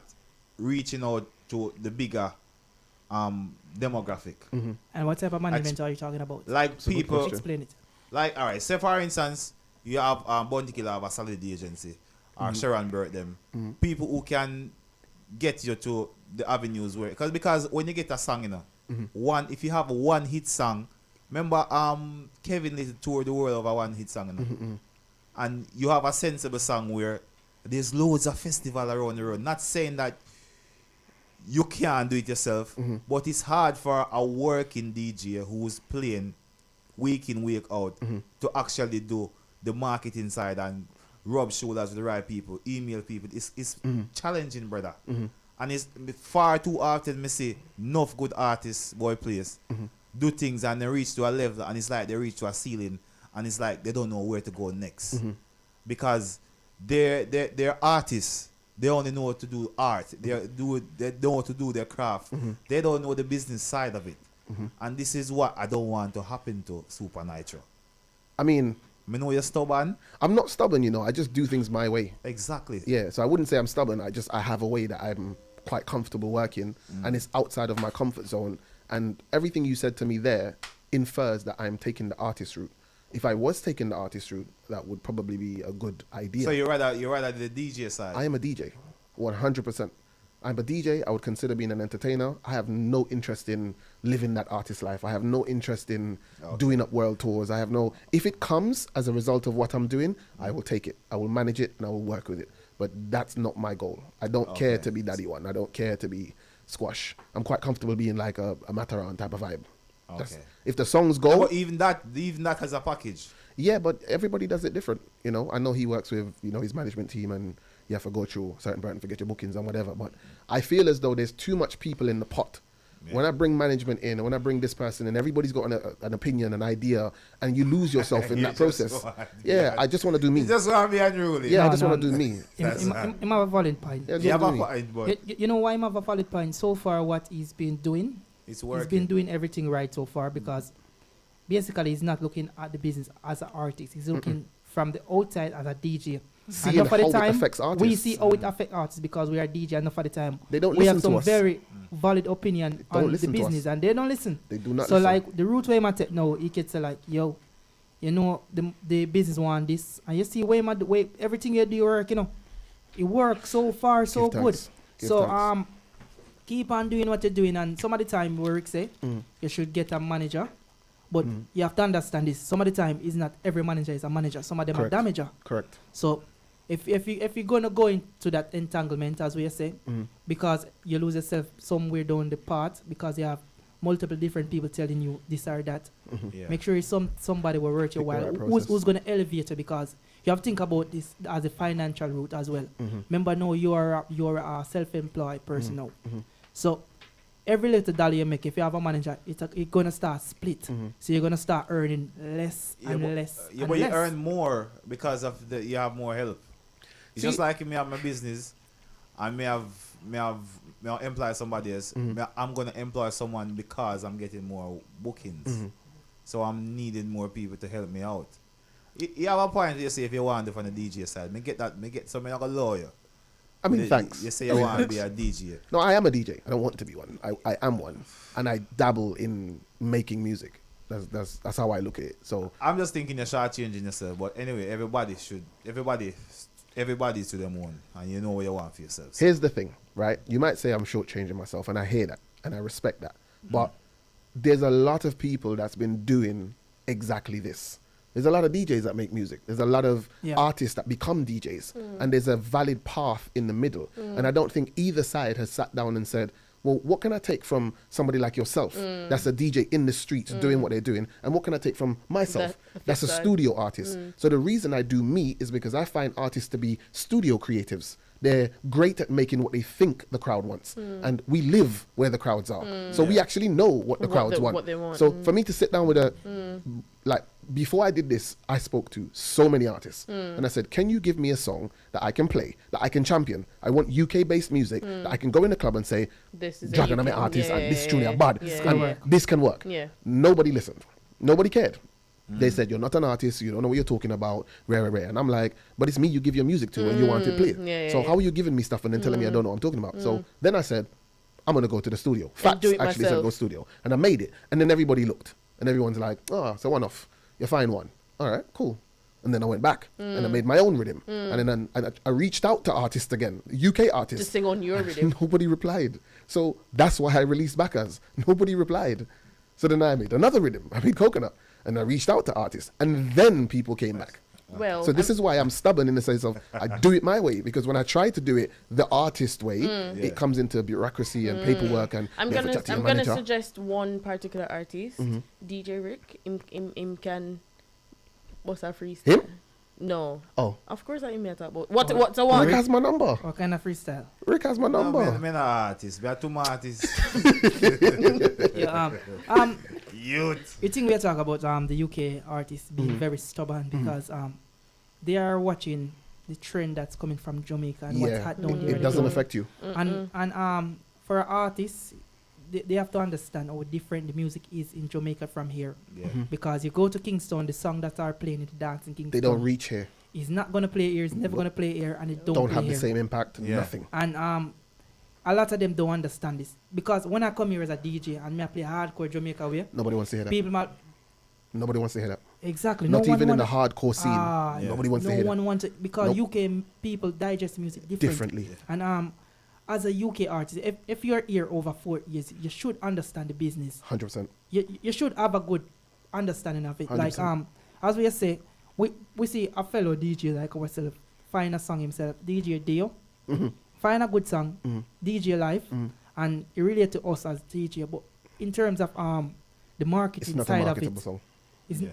[SPEAKER 1] reaching out to the bigger demographic.
[SPEAKER 4] And what type of management are you talking about?
[SPEAKER 1] Like
[SPEAKER 2] a good
[SPEAKER 1] people,
[SPEAKER 2] question.
[SPEAKER 4] Explain it.
[SPEAKER 1] like, all right, say for instance, you have Bounty Killer have a salad agency or Sharon Burt them. People who can get you to the avenues where, because when you get a song, one, if you have a one hit song, remember Kevin Little toured the world of a one hit song, and you have a sensible song where there's loads of festival around the road. Not saying that you can't do it yourself, but it's hard for a working DJ who's playing week in, week out to actually do the marketing side and rub shoulders with the right people, email people. It's challenging, brother. And it's far too often me see enough good artists, boy players, do things and they reach to a level and it's like they reach to a ceiling and it's like they don't know where to go next. Because they're artists. They only know how to do art. They know how to do their craft. They don't know the business side of it. And this is what I don't want to happen to Supa Nytro.
[SPEAKER 2] I mean,
[SPEAKER 1] I know you're stubborn.
[SPEAKER 2] I'm not stubborn, I just do things my way.
[SPEAKER 1] Exactly.
[SPEAKER 2] Yeah, so I wouldn't say I'm stubborn. I have a way that I'm quite comfortable working, and it's outside of my comfort zone. And everything you said to me there infers that I'm taking the artist route. If I was taking the artist route, that would probably be a good idea.
[SPEAKER 1] So you're rather the DJ side.
[SPEAKER 2] I am a DJ, 100%. I'm a DJ. I would consider being an entertainer. I have no interest in living that artist life. I have no interest in doing up world tours. I have no. If it comes as a result of what I'm doing, I will take it. I will manage it and I will work with it. But that's not my goal. I don't care to be daddy one. I don't care to be squash. I'm quite comfortable being like a Mataran type of vibe.
[SPEAKER 1] Okay.
[SPEAKER 2] If the songs
[SPEAKER 1] Yeah,
[SPEAKER 2] go,
[SPEAKER 1] but even that has a package.
[SPEAKER 2] yeah, but everybody does it different. You know, I know he works with, you know, his management team, and you have to go through certain brands to get your bookings and whatever. But I feel as though there's too much people in the pot.
[SPEAKER 1] Yeah.
[SPEAKER 2] When I bring management in, and when I bring this person in, everybody's got an opinion, an idea, and you lose yourself in
[SPEAKER 1] You
[SPEAKER 2] that
[SPEAKER 1] just
[SPEAKER 2] process.
[SPEAKER 1] want-
[SPEAKER 2] Yeah, I just want to do me.
[SPEAKER 1] You just want to be unruly.
[SPEAKER 2] Yeah, I
[SPEAKER 4] No,
[SPEAKER 2] just
[SPEAKER 4] no,
[SPEAKER 2] want to do me.
[SPEAKER 1] That's
[SPEAKER 4] Him
[SPEAKER 1] right.
[SPEAKER 4] have a valid point.
[SPEAKER 2] Yeah, I just
[SPEAKER 1] You have
[SPEAKER 2] wanna
[SPEAKER 1] a
[SPEAKER 2] do me.
[SPEAKER 1] point, but
[SPEAKER 4] You know why him have a valid point? So far, what he's been doing,
[SPEAKER 1] it's
[SPEAKER 4] he's
[SPEAKER 1] working.
[SPEAKER 4] been doing everything right so far, because basically he's not looking at the business as an artist. He's looking from the outside as a DJ.
[SPEAKER 2] Seeing
[SPEAKER 4] Enough of
[SPEAKER 2] how
[SPEAKER 4] the
[SPEAKER 2] it
[SPEAKER 4] time,
[SPEAKER 2] affects artists.
[SPEAKER 4] we see how it affects artists because we are DJ. Enough of the time,
[SPEAKER 2] They don't
[SPEAKER 4] we
[SPEAKER 2] listen
[SPEAKER 4] have some
[SPEAKER 2] to us.
[SPEAKER 4] very valid opinion
[SPEAKER 2] don't
[SPEAKER 4] on the
[SPEAKER 2] listen to us.
[SPEAKER 4] business, and they don't listen.
[SPEAKER 2] They do not
[SPEAKER 4] So
[SPEAKER 2] listen.
[SPEAKER 4] like the route where I take now, he can say like, yo, you know, the business want this, and you see the way everything you do work, you know, it works so far so
[SPEAKER 2] Give
[SPEAKER 4] good.
[SPEAKER 2] thanks. Give
[SPEAKER 4] So
[SPEAKER 2] thanks.
[SPEAKER 4] keep on doing what you're doing, and some of the time work say
[SPEAKER 2] Mm.
[SPEAKER 4] you should get a manager, but
[SPEAKER 2] Mm.
[SPEAKER 4] you have to understand this. Some of the time is not every manager is a manager. Some of them
[SPEAKER 2] Correct.
[SPEAKER 4] are damager.
[SPEAKER 2] Correct.
[SPEAKER 4] So if you're gonna go into that entanglement, as we say,
[SPEAKER 2] Mm.
[SPEAKER 4] because you lose yourself somewhere down the path because you have multiple different people telling you this or that.
[SPEAKER 1] Yeah.
[SPEAKER 4] Make sure it's somebody will worth your
[SPEAKER 2] Pick the
[SPEAKER 4] while.
[SPEAKER 2] right
[SPEAKER 4] Who's
[SPEAKER 2] process.
[SPEAKER 4] going to elevate you, because you have to think about this as a financial route as well.
[SPEAKER 2] Mhm.
[SPEAKER 4] Remember, now you're a self-employed person now.
[SPEAKER 2] Mhm.
[SPEAKER 4] So every little dollar you make, if you have a manager, it's gonna start split.
[SPEAKER 2] Mhm.
[SPEAKER 4] So you're gonna start earning less
[SPEAKER 1] Yeah,
[SPEAKER 4] and
[SPEAKER 1] but,
[SPEAKER 4] less
[SPEAKER 1] yeah,
[SPEAKER 4] and
[SPEAKER 1] but
[SPEAKER 4] less.
[SPEAKER 1] you earn more because of you have more help. It's
[SPEAKER 2] See-
[SPEAKER 1] just like me have my business, and me employ somebody else.
[SPEAKER 2] Mhm.
[SPEAKER 1] I'm gonna employ someone because I'm getting more bookings.
[SPEAKER 2] Mhm.
[SPEAKER 1] So I'm needing more people to help me out. You have a point. You say if you want to from the DJ side, me get something like a lawyer.
[SPEAKER 2] I mean, thanks.
[SPEAKER 1] You say
[SPEAKER 2] I
[SPEAKER 1] you
[SPEAKER 2] mean,
[SPEAKER 1] want to
[SPEAKER 2] thanks.
[SPEAKER 1] be a DJ.
[SPEAKER 2] No, I am a DJ. I don't want to be one. I am one, and I dabble in making music. That's how I look at it. So
[SPEAKER 1] I'm just thinking you're shortchanging yourself. But anyway, everybody's to them own, and you know what you want for yourselves.
[SPEAKER 2] here's the thing, right? You might say I'm shortchanging myself, and I hear that, and I respect that. But there's a lot of people that's been doing exactly this. There's a lot of DJs that make music. There's a lot of
[SPEAKER 4] Yeah.
[SPEAKER 2] artists that become DJs, and there's a valid path in the middle. And I don't think either side has sat down and said, well, what can I take from somebody like yourself that's a DJ in the streets doing what they're doing, and what can I take from myself that's a
[SPEAKER 3] side.
[SPEAKER 2] studio artist? So the reason I do me is because I find artists to be studio creatives. They're great at making what they think the crowd wants, and we live where the crowds are. So we actually know what the
[SPEAKER 3] What
[SPEAKER 2] crowds
[SPEAKER 3] the-
[SPEAKER 2] want.
[SPEAKER 3] what they want.
[SPEAKER 2] So for me to sit down with like, before I did this, I spoke to so many artists, and I said, can you give me a song that I can play, that I can champion? I want UK-based music that I can go in the club and say,
[SPEAKER 3] This is
[SPEAKER 2] Dragon, I'm an artist, and this is truly a bad,
[SPEAKER 3] Yeah,
[SPEAKER 2] and
[SPEAKER 3] yeah.
[SPEAKER 2] this can work.
[SPEAKER 3] Yeah.
[SPEAKER 2] Nobody listened. Nobody cared. They said, you're not an artist, you don't know what you're talking about, rare. And I'm like, but it's me you give your music to and you want it played.
[SPEAKER 3] Yeah,
[SPEAKER 2] So
[SPEAKER 3] yeah,
[SPEAKER 2] how are you giving me stuff and then telling me I don't know what I'm talking about? So then I said, I'm going to go to the studio. Facts
[SPEAKER 3] do it
[SPEAKER 2] actually said
[SPEAKER 3] myself.
[SPEAKER 2] go studio. And I made it. And then everybody looked. And everyone's like, oh, it's a one-off. You find one. All right, cool. And then I went back and I made my own rhythm. And then I reached out to artists again, UK artists.
[SPEAKER 3] Just sing on your rhythm.
[SPEAKER 2] Nobody replied. So that's why I released Backers. Nobody replied. So then I made another rhythm. I made Coconut. And I reached out to artists. And then people came back.
[SPEAKER 3] Well,
[SPEAKER 2] So this is why I'm stubborn in the sense of I do it my way. Because when I try to do it the artist way, it comes into bureaucracy and paperwork. And
[SPEAKER 3] I'm
[SPEAKER 2] you have to
[SPEAKER 3] gonna
[SPEAKER 2] chat to your
[SPEAKER 3] I'm gonna
[SPEAKER 2] manager.
[SPEAKER 3] suggest one particular artist, DJ Rick. Him can what's our freestyle?
[SPEAKER 2] Him?
[SPEAKER 3] No,
[SPEAKER 2] Oh,
[SPEAKER 3] of course I may talk about what's the one?
[SPEAKER 2] Rick has my number.
[SPEAKER 4] What kind of freestyle?
[SPEAKER 2] Rick has my
[SPEAKER 1] No,
[SPEAKER 2] number.
[SPEAKER 1] I'm an artist. We are two more artists.
[SPEAKER 4] Yeah,
[SPEAKER 1] Youth.
[SPEAKER 4] you think we are talking about the UK artists being very stubborn because they are watching the trend that's coming from Jamaica and what's
[SPEAKER 2] Yeah,
[SPEAKER 4] hot down there.
[SPEAKER 2] it doesn't affect you.
[SPEAKER 4] And for artists, they have to understand how different the music is in Jamaica from here.
[SPEAKER 1] Yeah.
[SPEAKER 4] Because you go to Kingston, the song that are playing in the dance in Kingston,
[SPEAKER 2] They don't reach here.
[SPEAKER 4] it's not gonna play here. It's never gonna play here, and it don't
[SPEAKER 2] Don't
[SPEAKER 4] play
[SPEAKER 2] have the
[SPEAKER 4] here.
[SPEAKER 2] same impact.
[SPEAKER 1] Yeah.
[SPEAKER 2] Nothing.
[SPEAKER 4] And a lot of them don't understand this because when I come here as a DJ and me I play hardcore Jamaica way,
[SPEAKER 2] Nobody wants to hear that.
[SPEAKER 4] people might
[SPEAKER 2] Nobody wants to hear that.
[SPEAKER 4] exactly
[SPEAKER 2] Not
[SPEAKER 4] no one
[SPEAKER 2] even in the
[SPEAKER 4] wanna-
[SPEAKER 2] hardcore scene.
[SPEAKER 1] Yeah.
[SPEAKER 2] Nobody wants
[SPEAKER 4] no
[SPEAKER 2] to hear
[SPEAKER 4] one
[SPEAKER 2] that.
[SPEAKER 4] wants it because
[SPEAKER 2] Nope.
[SPEAKER 4] UK people digest music
[SPEAKER 2] Differently.
[SPEAKER 4] And as a UK artist, if you're here over 4 years, you should understand the business.
[SPEAKER 2] 100%.
[SPEAKER 4] You should have a good understanding of it.
[SPEAKER 2] 100%.
[SPEAKER 4] Like as we say, we see a fellow DJ like ourselves find a song himself, DJ Dio, find a good song, DJ live, and it relate to us as DJ. But in terms of the marketing
[SPEAKER 2] It's not a
[SPEAKER 4] side of
[SPEAKER 2] marketable
[SPEAKER 4] it.
[SPEAKER 2] song.
[SPEAKER 4] Is
[SPEAKER 1] Yeah.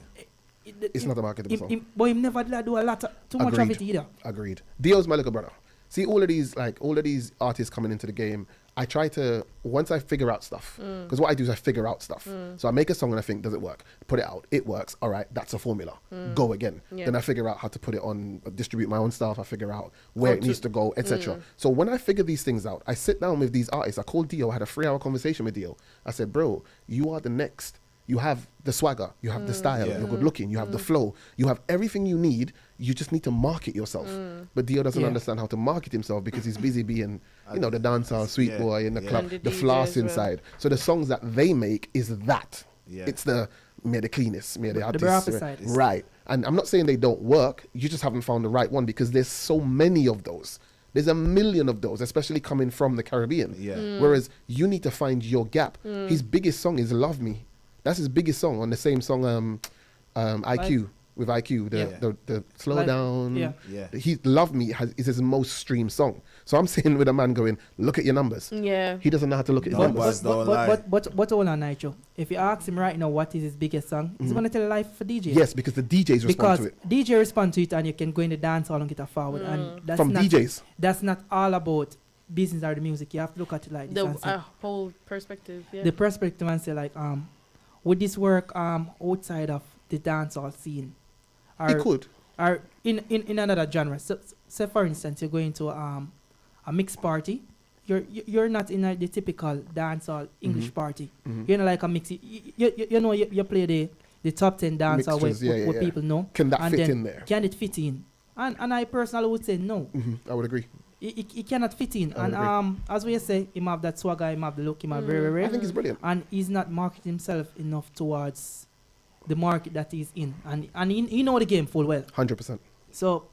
[SPEAKER 2] It's not a marketable song.
[SPEAKER 4] But him never did do a lot, too much of
[SPEAKER 2] Agreed.
[SPEAKER 4] it either.
[SPEAKER 2] Agreed. Dio's my little brother. See, all of these artists coming into the game, I try to, once I figure out stuff, because what I do is I figure out stuff. So I make a song and I think, does it work? Put it out. It works. All right, that's a formula. Go again.
[SPEAKER 3] Yeah.
[SPEAKER 2] Then I figure out how to put it on, distribute my own stuff. I figure out where it needs to go, etc. So when I figure these things out, I sit down with these artists. I called Dio. I had a 3-hour conversation with Dio. I said, bro, you are the next. You have the swagger, you have the style,
[SPEAKER 1] Yeah.
[SPEAKER 2] you're good looking, you have the flow, you have everything you need. You just need to market yourself. But Dio doesn't
[SPEAKER 4] Yeah.
[SPEAKER 2] understand how to market himself because he's busy being, the dancehall sweet
[SPEAKER 1] Yeah.
[SPEAKER 2] boy in the
[SPEAKER 1] Yeah.
[SPEAKER 2] club,
[SPEAKER 3] And the
[SPEAKER 2] the
[SPEAKER 3] DJ
[SPEAKER 2] floss
[SPEAKER 3] as well.
[SPEAKER 2] inside. So the songs that they make is that.
[SPEAKER 1] Yeah.
[SPEAKER 2] It's the cleanest, the
[SPEAKER 4] The
[SPEAKER 2] artist.
[SPEAKER 4] rapper side.
[SPEAKER 2] Right. And I'm not saying they don't work. You just haven't found the right one because there's so many of those. There's a million of those, especially coming from the Caribbean.
[SPEAKER 1] Yeah.
[SPEAKER 2] Whereas you need to find your gap. His biggest song is Love Me. That's his biggest song on the same song, IQ, with IQ, the slow
[SPEAKER 4] Like,
[SPEAKER 2] down.
[SPEAKER 4] yeah.
[SPEAKER 1] Yeah.
[SPEAKER 2] He Love Me is his most streamed song. So I'm saying with a man going, look at your numbers.
[SPEAKER 3] Yeah.
[SPEAKER 2] He doesn't know how to look at his
[SPEAKER 1] No,
[SPEAKER 2] numbers.
[SPEAKER 1] don't lie.
[SPEAKER 4] But hold on, Nitro. If you ask him right now what is his biggest song, he's gonna tell a lie for DJ.
[SPEAKER 2] Yes, because the DJs respond
[SPEAKER 4] Because
[SPEAKER 2] to it.
[SPEAKER 4] DJ respond to it and you can go in the dance hall and get a forward. And that's
[SPEAKER 2] From
[SPEAKER 4] not,
[SPEAKER 2] DJs.
[SPEAKER 4] That's not all about business or the music. You have to look at it like this
[SPEAKER 3] The
[SPEAKER 4] and say,
[SPEAKER 3] whole perspective. Yeah.
[SPEAKER 4] the perspective and say like, would this work outside of the dancehall scene?
[SPEAKER 2] It could.
[SPEAKER 4] Or in another genre. So, say for instance, you're going to a mixed party. You're not in the typical dancehall English party. You're not like a mix. You play the top 10 dancehall where people know.
[SPEAKER 2] Can that
[SPEAKER 4] and
[SPEAKER 2] fit
[SPEAKER 4] then
[SPEAKER 2] in there?
[SPEAKER 4] Can it fit in? And I personally would say no.
[SPEAKER 2] I would agree.
[SPEAKER 4] It cannot fit in.
[SPEAKER 2] I would
[SPEAKER 4] And as we say, him have that swagger, him have the look, him have very
[SPEAKER 2] I think it's brilliant.
[SPEAKER 4] and he's not marketing himself enough towards the market that he's in, and he know the game full well.
[SPEAKER 2] 100%.
[SPEAKER 4] So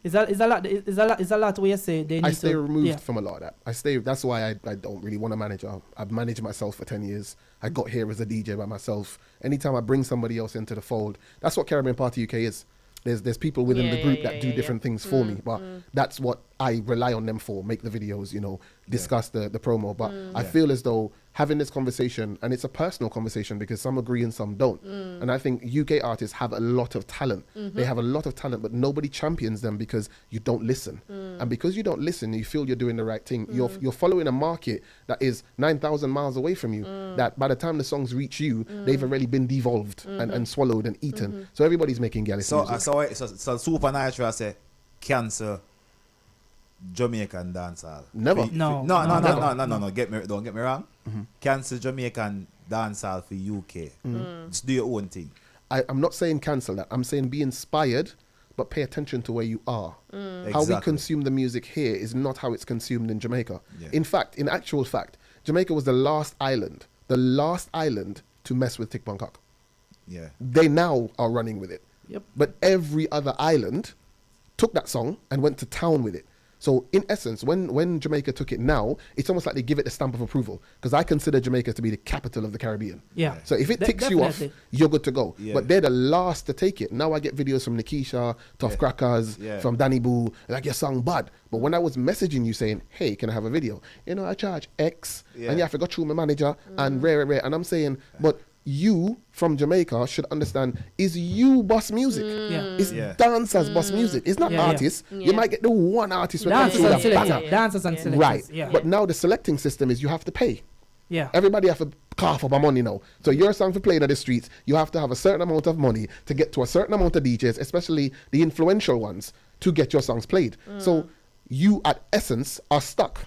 [SPEAKER 4] it's a lot where you say they need
[SPEAKER 2] I stay
[SPEAKER 4] to,
[SPEAKER 2] removed
[SPEAKER 4] yeah.
[SPEAKER 2] from a lot of that. That's why I don't really want to manage. I've managed myself for 10 years. I got here as a DJ by myself. Anytime I bring somebody else into the fold, that's what Caribbean Party UK is. There's people within the group that do different things for me, but that's what I rely on them for. Make the videos, discuss the promo. But I feel as though having this conversation, and it's a personal conversation because some agree and some don't. And I think UK artists have a lot of talent. They have a lot of talent, but nobody champions them because you don't listen. And because you don't listen, you feel you're doing the right thing. You're following a market that is 9,000 miles away from you. That by the time the songs reach you, they've already been devolved and swallowed and eaten. So everybody's making Gallus music.
[SPEAKER 1] So Supa Nytro say cancel Jamaican dancehall.
[SPEAKER 2] Never.
[SPEAKER 4] No.
[SPEAKER 1] No. Don't get me wrong. Cancel Jamaican dancehall for UK. Just do your own thing.
[SPEAKER 2] I'm not saying cancel that. I'm saying be inspired, but pay attention to where you are. How we
[SPEAKER 1] Exactly.
[SPEAKER 2] consume the music here is not how it's consumed in Jamaica.
[SPEAKER 1] Yeah.
[SPEAKER 2] In actual fact, Jamaica was the last island to mess with Tick Bangkok.
[SPEAKER 1] Yeah.
[SPEAKER 2] They now are running with it.
[SPEAKER 4] Yep.
[SPEAKER 2] But every other island took that song and went to town with it. So in essence, when Jamaica took it now, it's almost like they give it the stamp of approval because I consider Jamaica to be the capital of the Caribbean.
[SPEAKER 4] Yeah.
[SPEAKER 2] So if it ticks you off,
[SPEAKER 4] Definitely.
[SPEAKER 2] you're good to go.
[SPEAKER 1] Yeah.
[SPEAKER 2] But they're the last to take it. Now I get videos from Nikisha, Tough Crackers, from Danny Boo, like your song bad. But when I was messaging you saying, hey, can I have a video? I charge X and you have to go through my manager and rare. And I'm saying, but you from Jamaica should understand is you boss music.
[SPEAKER 4] Yeah.
[SPEAKER 2] It's
[SPEAKER 1] Yeah.
[SPEAKER 2] dancers boss music. It's not
[SPEAKER 4] Yeah, yeah.
[SPEAKER 2] artists. You might get the one artist with
[SPEAKER 4] Dancers and
[SPEAKER 2] a banger.
[SPEAKER 4] selectors. Dancers and selectors.
[SPEAKER 2] Right.
[SPEAKER 4] Yeah.
[SPEAKER 2] But now the selecting system is you have to pay.
[SPEAKER 4] Yeah.
[SPEAKER 2] Everybody have to cough up a money now. So your song for playing on the streets, you have to have a certain amount of money to get to a certain amount of DJs, especially the influential ones, to get your songs played. So you at essence are stuck.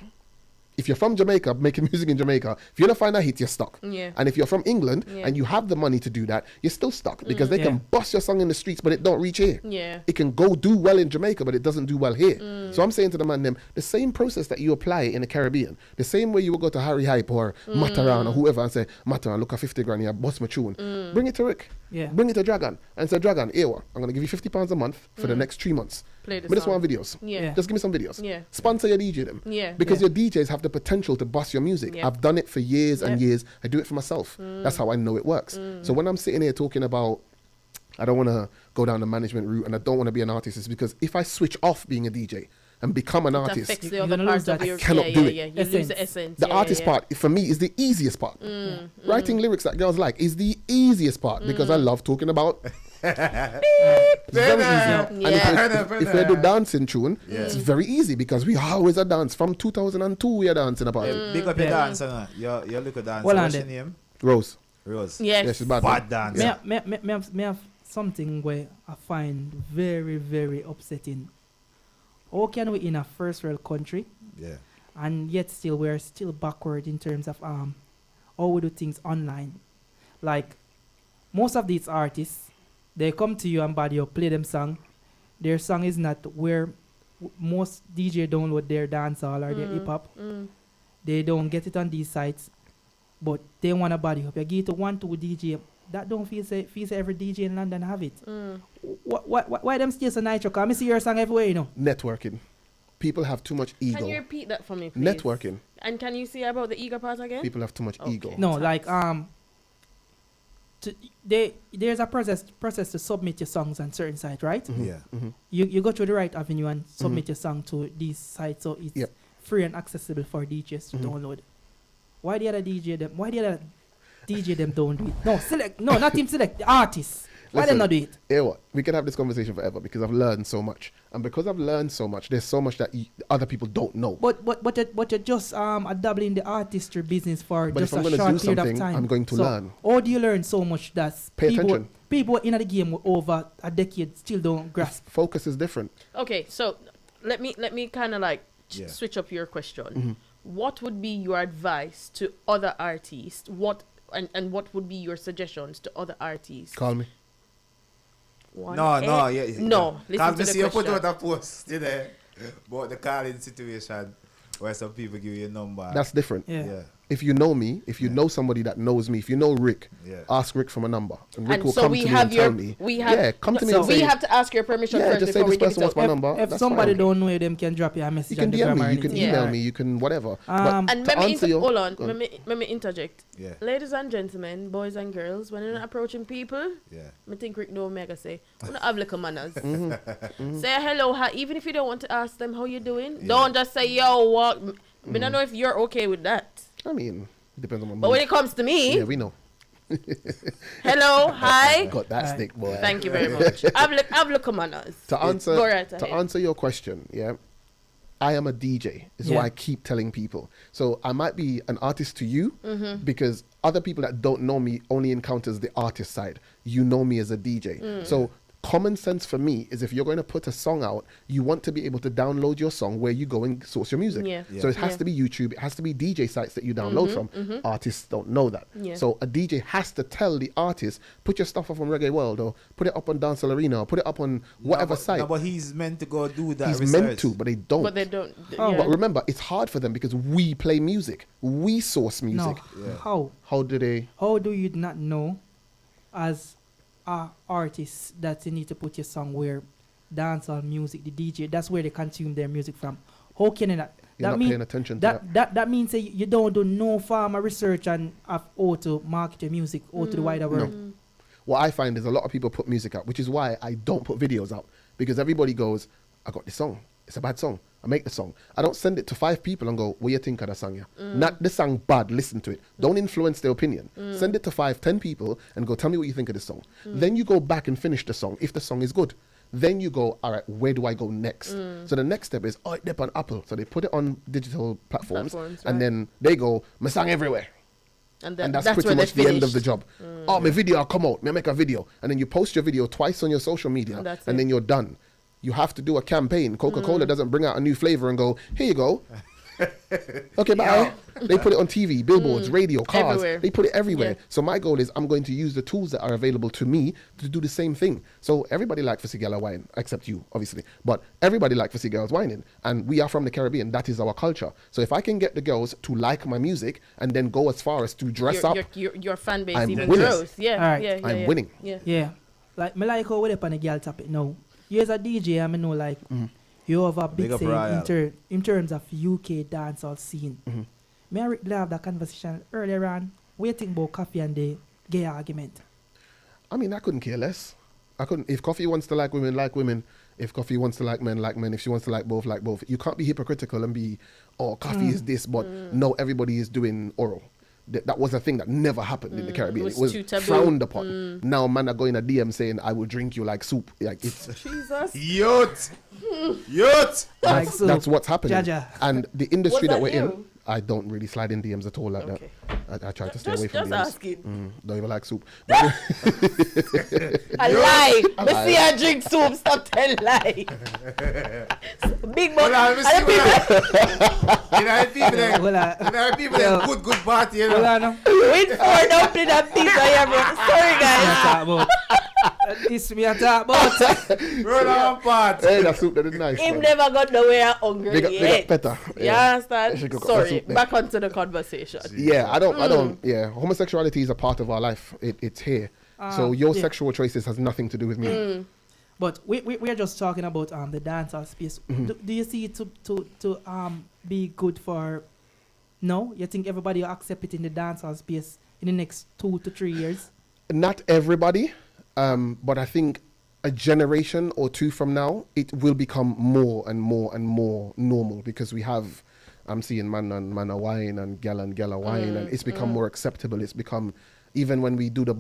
[SPEAKER 2] If you're from Jamaica, making music in Jamaica, if you don't find a hit, you're stuck.
[SPEAKER 3] Yeah.
[SPEAKER 2] And if you're from England and you have the money to do that, you're still stuck because they can bust your song in the streets, but it don't reach here.
[SPEAKER 3] Yeah.
[SPEAKER 2] It can go do well in Jamaica, but it doesn't do well here. So I'm saying to the man, them, the same process that you apply in the Caribbean, the same way you will go to Harry Hype or Mataran or whoever and say, Mataran, look at 50 grand here, bust my tune. Bring it to Rick.
[SPEAKER 4] Yeah.
[SPEAKER 2] Bring it to Dragon. And say, Dragon, here, I'm going to give you £50 a month for the next 3 months.
[SPEAKER 3] Play the
[SPEAKER 2] But just
[SPEAKER 3] song.
[SPEAKER 2] want videos.
[SPEAKER 3] Yeah.
[SPEAKER 2] Just give me some videos.
[SPEAKER 3] Yeah.
[SPEAKER 2] Sponsor your DJ them.
[SPEAKER 3] Yeah.
[SPEAKER 2] Because
[SPEAKER 4] Yeah.
[SPEAKER 2] your DJs have the potential to bust your music.
[SPEAKER 3] Yeah.
[SPEAKER 2] I've done it for years and
[SPEAKER 3] Yeah.
[SPEAKER 2] years. I do it for myself. That's how I know it works. So when I'm sitting here talking about, I don't want to go down the management route and I don't want to be an artist, it's because if I switch off being a DJ and become an
[SPEAKER 3] It
[SPEAKER 2] artist.
[SPEAKER 3] affects the
[SPEAKER 4] You're
[SPEAKER 3] other
[SPEAKER 4] gonna
[SPEAKER 3] parts
[SPEAKER 4] lose
[SPEAKER 3] of
[SPEAKER 4] that.
[SPEAKER 3] your...
[SPEAKER 2] Cannot do it.
[SPEAKER 3] You lose the
[SPEAKER 4] Essence.
[SPEAKER 3] essence.
[SPEAKER 2] The artist part, for me, is the easiest part. Writing lyrics that girls like is the easiest part because I love talking about. It's very easy.
[SPEAKER 3] Yeah.
[SPEAKER 2] And if we do dancing tune, it's very easy because we always a dance. From 2002, we are dancing about it.
[SPEAKER 1] Big up your dancer, no? Your little dancer.
[SPEAKER 4] Well,
[SPEAKER 1] What's
[SPEAKER 4] and
[SPEAKER 1] your name?
[SPEAKER 2] Rose.
[SPEAKER 1] Rose.
[SPEAKER 3] Yes.
[SPEAKER 2] Yeah, she's bad.
[SPEAKER 1] Bad dancer.
[SPEAKER 4] Me have something where I find very, very upsetting. How can we in a first world country
[SPEAKER 1] Yeah.
[SPEAKER 4] and yet still we're still backward in terms of how we do things online? Like most of these artists, they come to you and body you play them song. Their song is not where most DJ download their dancehall or their hip hop. They don't get it on these sites, but they want a body up. You give it to 1-2 DJ. That don't feel say every DJ in London have it. Why them still so Nitro? Cause I see your song everywhere, you know.
[SPEAKER 2] Networking. People have too much ego.
[SPEAKER 3] Can you repeat that for me, please?
[SPEAKER 2] Networking.
[SPEAKER 3] And can you say about the ego part again?
[SPEAKER 2] People have too much ego.
[SPEAKER 4] No, like there's a process to submit your songs on certain sites, right?
[SPEAKER 1] Yeah.
[SPEAKER 4] You go through the right avenue and submit your song to these sites, so it's
[SPEAKER 2] Yep.
[SPEAKER 4] free and accessible for DJs to download. Why the other DJ them? Why the other DJ them don't do it? No, select. No, not him select. The artists. Why them
[SPEAKER 2] Listen,
[SPEAKER 4] not do it?
[SPEAKER 2] You know what? We can have this conversation forever because I've learned so much, and because I've learned so much, there's so much that other people don't know.
[SPEAKER 4] But you're just a dabble in the artistry business for
[SPEAKER 2] But
[SPEAKER 4] just
[SPEAKER 2] if I'm
[SPEAKER 4] a
[SPEAKER 2] gonna
[SPEAKER 4] short
[SPEAKER 2] do
[SPEAKER 4] period of
[SPEAKER 2] something,
[SPEAKER 4] time.
[SPEAKER 2] I'm going to
[SPEAKER 4] So,
[SPEAKER 2] learn.
[SPEAKER 4] How do you learn so much that
[SPEAKER 2] Pay
[SPEAKER 4] people
[SPEAKER 2] attention.
[SPEAKER 4] people in the game over a decade still don't grasp?
[SPEAKER 2] Focus is different.
[SPEAKER 3] Okay, so let me kind of like
[SPEAKER 1] Yeah.
[SPEAKER 3] switch up your question. What would be your advice to other artists? What would be your suggestions to other artists?
[SPEAKER 2] Call me.
[SPEAKER 3] One,
[SPEAKER 1] No,
[SPEAKER 3] eh,
[SPEAKER 1] yeah.
[SPEAKER 3] no. Listen
[SPEAKER 1] Can't
[SPEAKER 3] to
[SPEAKER 1] see
[SPEAKER 3] the
[SPEAKER 1] you put
[SPEAKER 3] question.
[SPEAKER 1] out a post today about the calling situation where some people give you a number.
[SPEAKER 2] That's different.
[SPEAKER 4] Yeah.
[SPEAKER 2] If you know me, if you know somebody that knows me, if you know Rick,
[SPEAKER 1] Yeah.
[SPEAKER 2] ask Rick for my number, and Rick
[SPEAKER 3] And
[SPEAKER 2] will
[SPEAKER 3] so
[SPEAKER 2] come
[SPEAKER 3] we
[SPEAKER 2] to me
[SPEAKER 3] have
[SPEAKER 2] and tell
[SPEAKER 3] your
[SPEAKER 2] me.
[SPEAKER 3] we have
[SPEAKER 2] Yeah, come to me
[SPEAKER 3] so
[SPEAKER 2] and
[SPEAKER 3] we
[SPEAKER 2] say,
[SPEAKER 3] have to ask your permission
[SPEAKER 2] yeah,
[SPEAKER 3] first
[SPEAKER 2] just say
[SPEAKER 3] before we
[SPEAKER 2] this
[SPEAKER 3] give
[SPEAKER 2] person
[SPEAKER 3] it
[SPEAKER 2] wants
[SPEAKER 3] out.
[SPEAKER 2] my number.
[SPEAKER 4] If
[SPEAKER 2] That's
[SPEAKER 4] somebody
[SPEAKER 2] fine.
[SPEAKER 4] don't know you, them can drop you a message
[SPEAKER 2] You can
[SPEAKER 4] on the
[SPEAKER 2] DM
[SPEAKER 4] gram
[SPEAKER 2] me,
[SPEAKER 4] or
[SPEAKER 2] you can
[SPEAKER 4] anything.
[SPEAKER 2] email
[SPEAKER 3] Yeah.
[SPEAKER 2] me, you can whatever.
[SPEAKER 4] Um,
[SPEAKER 3] And
[SPEAKER 2] to
[SPEAKER 3] let me
[SPEAKER 2] answer your-
[SPEAKER 3] hold on.
[SPEAKER 2] go on.
[SPEAKER 3] Let me interject.
[SPEAKER 1] Yeah.
[SPEAKER 3] Ladies and gentlemen, boys and girls, when you're approaching people,
[SPEAKER 1] Yeah.
[SPEAKER 3] I think Rick know mega say, you know, have little manners.
[SPEAKER 2] Mm-hmm.
[SPEAKER 3] Say hello, hi, even if you don't want to ask them how you doing. Don't just say yo, what. I don't know if you're okay with that.
[SPEAKER 2] I mean, it depends on my
[SPEAKER 3] But when
[SPEAKER 2] mood.
[SPEAKER 3] it comes to me,
[SPEAKER 2] Yeah, we know.
[SPEAKER 3] hello, hi.
[SPEAKER 2] Got that
[SPEAKER 4] Aye.
[SPEAKER 2] stick, boy.
[SPEAKER 3] Thank you very much. Have little manners.
[SPEAKER 2] To answer
[SPEAKER 3] Go right
[SPEAKER 2] to
[SPEAKER 3] ahead.
[SPEAKER 2] answer your question, yeah, I am a DJ. Is
[SPEAKER 4] Yeah.
[SPEAKER 2] what I keep telling people. So I might be an artist to you
[SPEAKER 3] Mm-hmm.
[SPEAKER 2] because other people that don't know me only encounters the artist side. You know me as a DJ.
[SPEAKER 3] Mm.
[SPEAKER 2] So common sense for me is if you're going to put a song out, you want to be able to download your song where you go and source your music.
[SPEAKER 3] Yeah.
[SPEAKER 2] So it has
[SPEAKER 3] Yeah.
[SPEAKER 2] to be YouTube, it has to be DJ sites that you download from. Artists don't know that.
[SPEAKER 3] Yeah.
[SPEAKER 2] So a DJ has to tell the artist, put your stuff up on Reggae World or put it up on Dancehall Arena or put it up on whatever site.
[SPEAKER 1] No, but he's meant to go do that
[SPEAKER 2] He's
[SPEAKER 1] research.
[SPEAKER 2] meant to, but they don't.
[SPEAKER 3] But they don't.
[SPEAKER 4] Oh,
[SPEAKER 3] yeah.
[SPEAKER 2] But remember, it's hard for them because we play music. We source music.
[SPEAKER 4] No.
[SPEAKER 1] Yeah.
[SPEAKER 2] How do they?
[SPEAKER 4] How do you not know as a artist that you need to put your song where dancehall music, the DJ, that's where they consume their music from? How can you not?
[SPEAKER 2] You're not
[SPEAKER 4] mean-
[SPEAKER 2] paying attention to that.
[SPEAKER 4] that means that you don't do no farmer research and have how to market your music out to the wider world.
[SPEAKER 2] What I find is a lot of people put music out, which is why I don't put videos out because everybody goes, "I got this song. It's a bad song. I make the song. I don't send it to 5 people and go, what do you think of the song? Yeah? Not the song bad, listen to it. Don't influence their opinion. Send it to 5, 10 people and go, tell me what you think of this song. Then you go back and finish the song if the song is good. Then you go, all right, where do I go next? So the next step is, oh, it's on Apple. So they put it on digital platforms,
[SPEAKER 3] Platforms,
[SPEAKER 2] and
[SPEAKER 3] right.
[SPEAKER 2] then they go, my song everywhere.
[SPEAKER 3] And
[SPEAKER 2] And that's
[SPEAKER 3] where
[SPEAKER 2] pretty
[SPEAKER 3] they
[SPEAKER 2] much the end of the
[SPEAKER 3] finished.
[SPEAKER 2] job. Oh, my video, I'll come out. Me make a video. And then you post your video twice on your social media.
[SPEAKER 3] And that's
[SPEAKER 2] And
[SPEAKER 3] it.
[SPEAKER 2] then you're done. You have to do a campaign. Coca-Cola doesn't bring out a new flavor and go, here you go. Okay, bye. They put it on TV, billboards, radio, cars.
[SPEAKER 3] Everywhere.
[SPEAKER 2] They put it everywhere.
[SPEAKER 3] Yeah.
[SPEAKER 2] So my goal is I'm going to use the tools that are available to me to do the same thing. So everybody like for Sigala wine, except you, obviously. But everybody like for girls whining. And we are from the Caribbean. That is our culture. So if I can get the girls to like my music and then go as far as to dress up,
[SPEAKER 3] Your fan base
[SPEAKER 2] I'm
[SPEAKER 3] even
[SPEAKER 2] winning.
[SPEAKER 3] grows. Yeah,
[SPEAKER 4] Alright.
[SPEAKER 3] yeah, yeah.
[SPEAKER 2] I'm
[SPEAKER 3] yeah.
[SPEAKER 2] winning.
[SPEAKER 3] Yeah.
[SPEAKER 4] Yeah. Like me like how we up on the girl topic now. You as a DJ, I know like you have a big
[SPEAKER 1] Big up
[SPEAKER 4] say
[SPEAKER 1] Royal.
[SPEAKER 4] in terms of UK dancehall scene. Me and Rick have that conversation earlier on. What do you think about Coffee and the gay argument?
[SPEAKER 2] I mean, I couldn't care less. I couldn't. If Coffee wants to like women, If Coffee wants to like men, like men. If she wants to like both, like both. You can't be hypocritical and be, oh, Coffee is this, but no, everybody is doing oral. That was a thing that never happened in the Caribbean. It was
[SPEAKER 3] too taboo.
[SPEAKER 2] frowned upon. Now man are going a DM saying, I will drink you like soup. Like it's
[SPEAKER 3] Jesus.
[SPEAKER 1] Youth.
[SPEAKER 4] Like soup.
[SPEAKER 2] that's what's happening.
[SPEAKER 4] Jaja.
[SPEAKER 2] And the industry
[SPEAKER 3] Was
[SPEAKER 2] that we're
[SPEAKER 3] that
[SPEAKER 2] in,
[SPEAKER 3] you?
[SPEAKER 2] I don't really slide in DMs at all like
[SPEAKER 3] Okay.
[SPEAKER 2] that. I try to stay away from
[SPEAKER 3] Just
[SPEAKER 2] DMs.
[SPEAKER 3] asking.
[SPEAKER 2] Don't even like soup.
[SPEAKER 3] A lie. Me see her drink soup. Stop telling lie. Big
[SPEAKER 1] Hold
[SPEAKER 3] mouth.
[SPEAKER 1] on, let me see
[SPEAKER 3] And the people-
[SPEAKER 1] You know, people there.
[SPEAKER 4] Hold on.
[SPEAKER 1] You know, people
[SPEAKER 4] Yo.
[SPEAKER 1] there. Good party, you
[SPEAKER 4] Hold
[SPEAKER 1] know.
[SPEAKER 4] on now.
[SPEAKER 3] Wait for dumpling and pizza here, bro. Sorry, guys.
[SPEAKER 4] Talk about. This me a talk about.
[SPEAKER 1] Roll on part.
[SPEAKER 2] Hey, that soup that is nice.
[SPEAKER 3] Him
[SPEAKER 2] man.
[SPEAKER 3] never got nowhere hungry
[SPEAKER 2] Big up
[SPEAKER 3] yet.
[SPEAKER 2] Petter.
[SPEAKER 3] You understand?
[SPEAKER 2] She could cut
[SPEAKER 3] Sorry,
[SPEAKER 2] soup there.
[SPEAKER 3] back onto the conversation.
[SPEAKER 2] Yeah, I don't, yeah. Homosexuality is a part of our life. It's here. So your
[SPEAKER 4] yeah.
[SPEAKER 2] sexual choices has nothing to do with me.
[SPEAKER 4] But we are just talking about the dancehall space. Do you see it to be good for? No, you think everybody will accept it in the dancehall space in the next 2 to 3 years?
[SPEAKER 2] Not everybody, but I think a generation or two from now, it will become more and more and more normal because we have, I'm seeing man a wine and gal a wine, and it's become more acceptable. It's become, even when we do the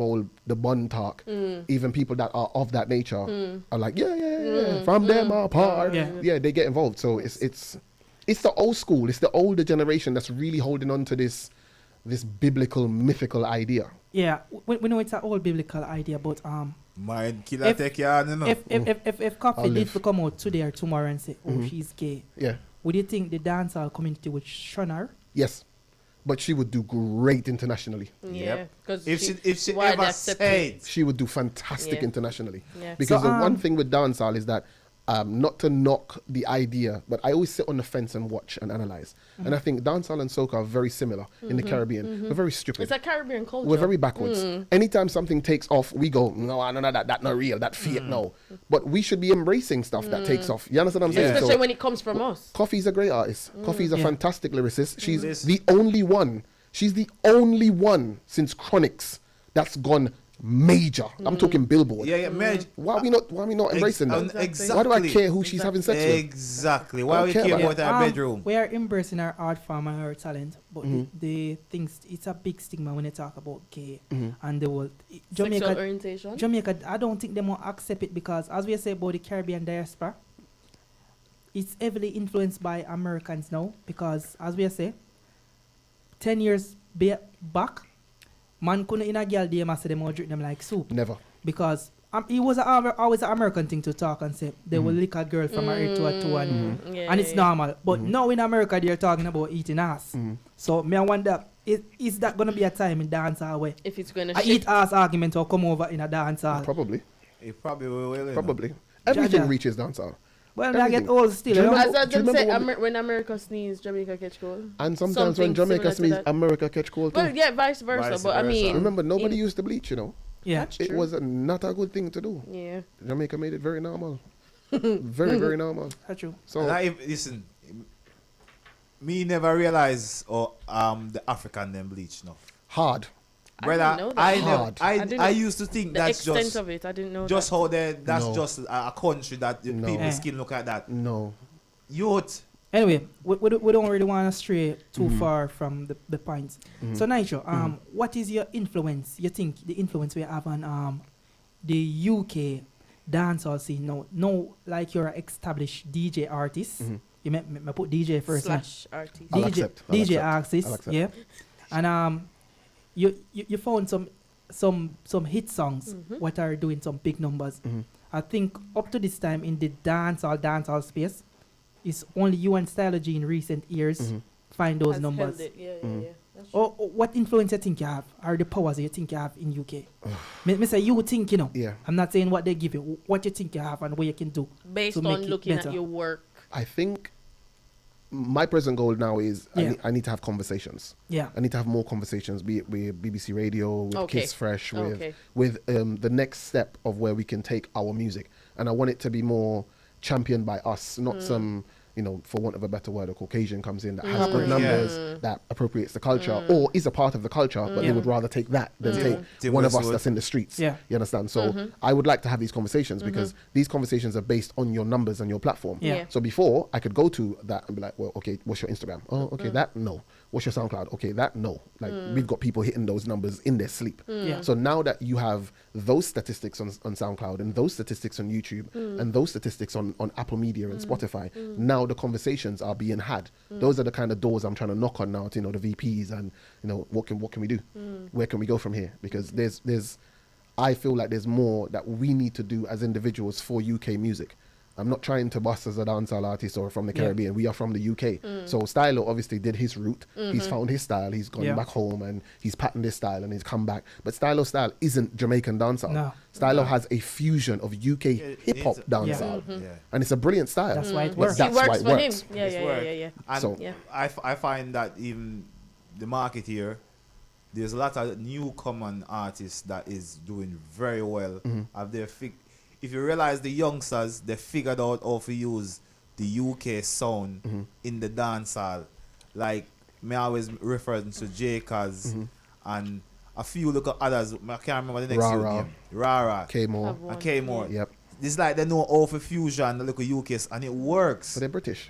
[SPEAKER 2] bun talk, even people that are of that nature are like, yeah, from them apart. Yeah, they get involved. So it's the old school. It's the older generation that's really holding on to this biblical, mythical idea.
[SPEAKER 4] Yeah, we know it's an old biblical idea, but
[SPEAKER 1] Mind killer
[SPEAKER 4] If-
[SPEAKER 1] take you on, you know.
[SPEAKER 4] if Coffee
[SPEAKER 2] I'll
[SPEAKER 4] did
[SPEAKER 2] live.
[SPEAKER 4] to come out today or tomorrow and say, oh, she's gay,
[SPEAKER 2] Yeah.
[SPEAKER 4] would you think the dancehall community would shun her?
[SPEAKER 2] Yes. But she would do great internationally.
[SPEAKER 3] Yeah, because
[SPEAKER 1] If she
[SPEAKER 3] why
[SPEAKER 1] ever
[SPEAKER 3] they accept it.
[SPEAKER 1] said,
[SPEAKER 2] She would do fantastic
[SPEAKER 3] Yeah.
[SPEAKER 2] internationally.
[SPEAKER 3] Yeah.
[SPEAKER 2] Because
[SPEAKER 4] So,
[SPEAKER 2] the one thing with dancehall is that, not to knock the idea, but I always sit on the fence and watch and analyze. And I think dancehall and soca are very similar in the Caribbean. We're very stupid.
[SPEAKER 3] It's a Caribbean culture.
[SPEAKER 2] We're very backwards. Anytime something takes off, we go, no, that not real, that fake, no. But we should be embracing stuff that takes off. You understand what I'm saying?
[SPEAKER 3] Especially
[SPEAKER 2] So,
[SPEAKER 3] when it comes from us.
[SPEAKER 2] Coffee's a great artist. Coffee's a
[SPEAKER 4] Yeah.
[SPEAKER 2] fantastic lyricist. She's
[SPEAKER 1] Listen.
[SPEAKER 2] the only one. She's the only one since Chronics that's gone major. I'm talking Billboard.
[SPEAKER 1] yeah, man.
[SPEAKER 2] Why are we not embracing that?
[SPEAKER 1] Exactly.
[SPEAKER 2] Why do I care who she's having sex with?
[SPEAKER 1] Exactly. Why
[SPEAKER 2] don't
[SPEAKER 1] we
[SPEAKER 2] care
[SPEAKER 1] care
[SPEAKER 2] about
[SPEAKER 1] about our bedroom?
[SPEAKER 4] We are embracing our art form and our talent, but the things, it's a big stigma when they talk about gay and the world.
[SPEAKER 3] Sexual
[SPEAKER 4] Jamaica,
[SPEAKER 3] orientation.
[SPEAKER 4] Jamaica, I don't think they will accept it because, as we say about the Caribbean diaspora, it's heavily influenced by Americans now because, as we say, 10 years back, man couldn't in a girl DM and say them or drink them like soup
[SPEAKER 2] Never.
[SPEAKER 4] because it was always an American thing to talk and say they will lick a girl from her head to her toe and it's normal. But now in America they're talking about eating ass. So me I wonder, is that gonna be a time in dancehall where
[SPEAKER 3] If it's going to
[SPEAKER 4] I eat ass argument will come over in a dancehall?
[SPEAKER 2] Probably.
[SPEAKER 1] It probably will. You know.
[SPEAKER 2] Probably. Everything
[SPEAKER 4] Jaja.
[SPEAKER 2] reaches dancehall.
[SPEAKER 4] Well, I get
[SPEAKER 2] everything.
[SPEAKER 4] old still.
[SPEAKER 2] Do you
[SPEAKER 4] you know?
[SPEAKER 2] remember-
[SPEAKER 3] As I
[SPEAKER 2] do you
[SPEAKER 3] done say,
[SPEAKER 2] remember
[SPEAKER 3] when America sneeze, Jamaica catch cold.
[SPEAKER 2] And sometimes
[SPEAKER 3] Something
[SPEAKER 2] when Jamaica
[SPEAKER 3] similar to
[SPEAKER 2] sneeze,
[SPEAKER 3] that.
[SPEAKER 2] America catch cold too.
[SPEAKER 3] Well, yeah, vice versa.
[SPEAKER 1] Vice
[SPEAKER 3] but I
[SPEAKER 1] versa.
[SPEAKER 3] mean,
[SPEAKER 2] Remember, nobody
[SPEAKER 3] in-
[SPEAKER 2] used to bleach, you know.
[SPEAKER 4] Yeah.
[SPEAKER 3] That's
[SPEAKER 2] It
[SPEAKER 3] true.
[SPEAKER 2] was not a good thing to do.
[SPEAKER 3] Yeah.
[SPEAKER 2] Jamaica made it very normal. Very, very normal.
[SPEAKER 4] That's true.
[SPEAKER 2] So,
[SPEAKER 1] And listen, me never realize the African them bleach no.
[SPEAKER 2] hard.
[SPEAKER 3] I didn't know that.
[SPEAKER 2] Hard.
[SPEAKER 3] I didn't
[SPEAKER 1] I
[SPEAKER 3] know
[SPEAKER 1] used to think
[SPEAKER 3] the
[SPEAKER 1] that's
[SPEAKER 3] extent
[SPEAKER 1] just
[SPEAKER 3] of it. I didn't know
[SPEAKER 1] just
[SPEAKER 3] that.
[SPEAKER 1] how that's
[SPEAKER 2] No.
[SPEAKER 1] just a country that the
[SPEAKER 2] No.
[SPEAKER 1] people's
[SPEAKER 4] Yeah.
[SPEAKER 1] skin look like that.
[SPEAKER 2] No.
[SPEAKER 1] Youth.
[SPEAKER 4] Anyway, we don't really want to stray too far from the points. So Nitro, what is your influence? You think the influence we have on the UK dancehall scene now? No, like you're an established DJ artist. You may put DJ first.
[SPEAKER 3] Slash artist.
[SPEAKER 2] I'll
[SPEAKER 4] DJ
[SPEAKER 2] accept. I'll
[SPEAKER 4] DJ
[SPEAKER 2] accept.
[SPEAKER 4] artist,
[SPEAKER 2] I'll accept.
[SPEAKER 4] yeah. And you found some hit songs what are doing some big numbers. I think up to this time in the dancehall space, it's only you and Stylogy in recent years find those
[SPEAKER 3] Has
[SPEAKER 4] numbers.
[SPEAKER 3] held it. Yeah, yeah, yeah. That's true.
[SPEAKER 4] Or what influence you think you have, or the powers you think you have in UK? me say you think, you know.
[SPEAKER 2] Yeah.
[SPEAKER 4] I'm not saying what they give you. What you think you have and what you can do.
[SPEAKER 3] Based
[SPEAKER 4] to make
[SPEAKER 3] on
[SPEAKER 4] it
[SPEAKER 3] looking
[SPEAKER 4] better.
[SPEAKER 3] at your work.
[SPEAKER 2] I think my present goal now is
[SPEAKER 4] Yeah.
[SPEAKER 2] I need to have conversations.
[SPEAKER 4] Yeah.
[SPEAKER 2] I need to have more conversations, be it with BBC Radio, with
[SPEAKER 3] Okay.
[SPEAKER 2] Kiss Fresh,
[SPEAKER 3] Okay.
[SPEAKER 2] with the next step of where we can take our music. And I want it to be more championed by us, not some for want of a better word, a Caucasian comes in that has good numbers, that appropriates the culture, or is a part of the culture, but they would rather take that than take one of us that's in the streets.
[SPEAKER 4] Yeah.
[SPEAKER 2] You understand? So I would like to have these conversations because these conversations are based on your numbers and your platform.
[SPEAKER 4] Yeah.
[SPEAKER 2] So before, I could go to that and be like, well, okay, what's your Instagram? Oh, okay, that, no. What's your SoundCloud? Okay, that, no. Like, we've got people hitting those numbers in their sleep.
[SPEAKER 4] Yeah.
[SPEAKER 2] So now that you have those statistics on SoundCloud and those statistics on YouTube and those statistics on Apple Media and Spotify, now the conversations are being had. Those are the kind of doors I'm trying to knock on now to, the VPs and, what can we do? Where can we go from here? Because I feel like there's more that we need to do as individuals for UK music. I'm not trying to bust as a dancehall artist or from the Caribbean. We are from the UK. So Stylo obviously did his route. He's found his style. He's gone back home and he's patterned his style and he's come back. But Stylo's style isn't Jamaican dancehall.
[SPEAKER 4] No.
[SPEAKER 2] Stylo has a fusion of UK hip-hop dancehall. And it's a brilliant style.
[SPEAKER 4] That's why it
[SPEAKER 2] But
[SPEAKER 4] works.
[SPEAKER 2] that's
[SPEAKER 3] It works
[SPEAKER 2] why it
[SPEAKER 3] for
[SPEAKER 2] works.
[SPEAKER 3] him. Yeah.
[SPEAKER 1] And
[SPEAKER 2] So-
[SPEAKER 1] I find that even the market here, there's a lot of newcomer artists that is doing very well. Have their if you realize the youngsters, they figured out how to use the UK sound in the dancehall. Like, me always referring to Jakers and a few look at others. I can't remember the next name. Rara.
[SPEAKER 2] K-More.
[SPEAKER 1] And K-More.
[SPEAKER 2] Yep.
[SPEAKER 1] It's like they know how to fusion the little UK and it works.
[SPEAKER 2] But they're British.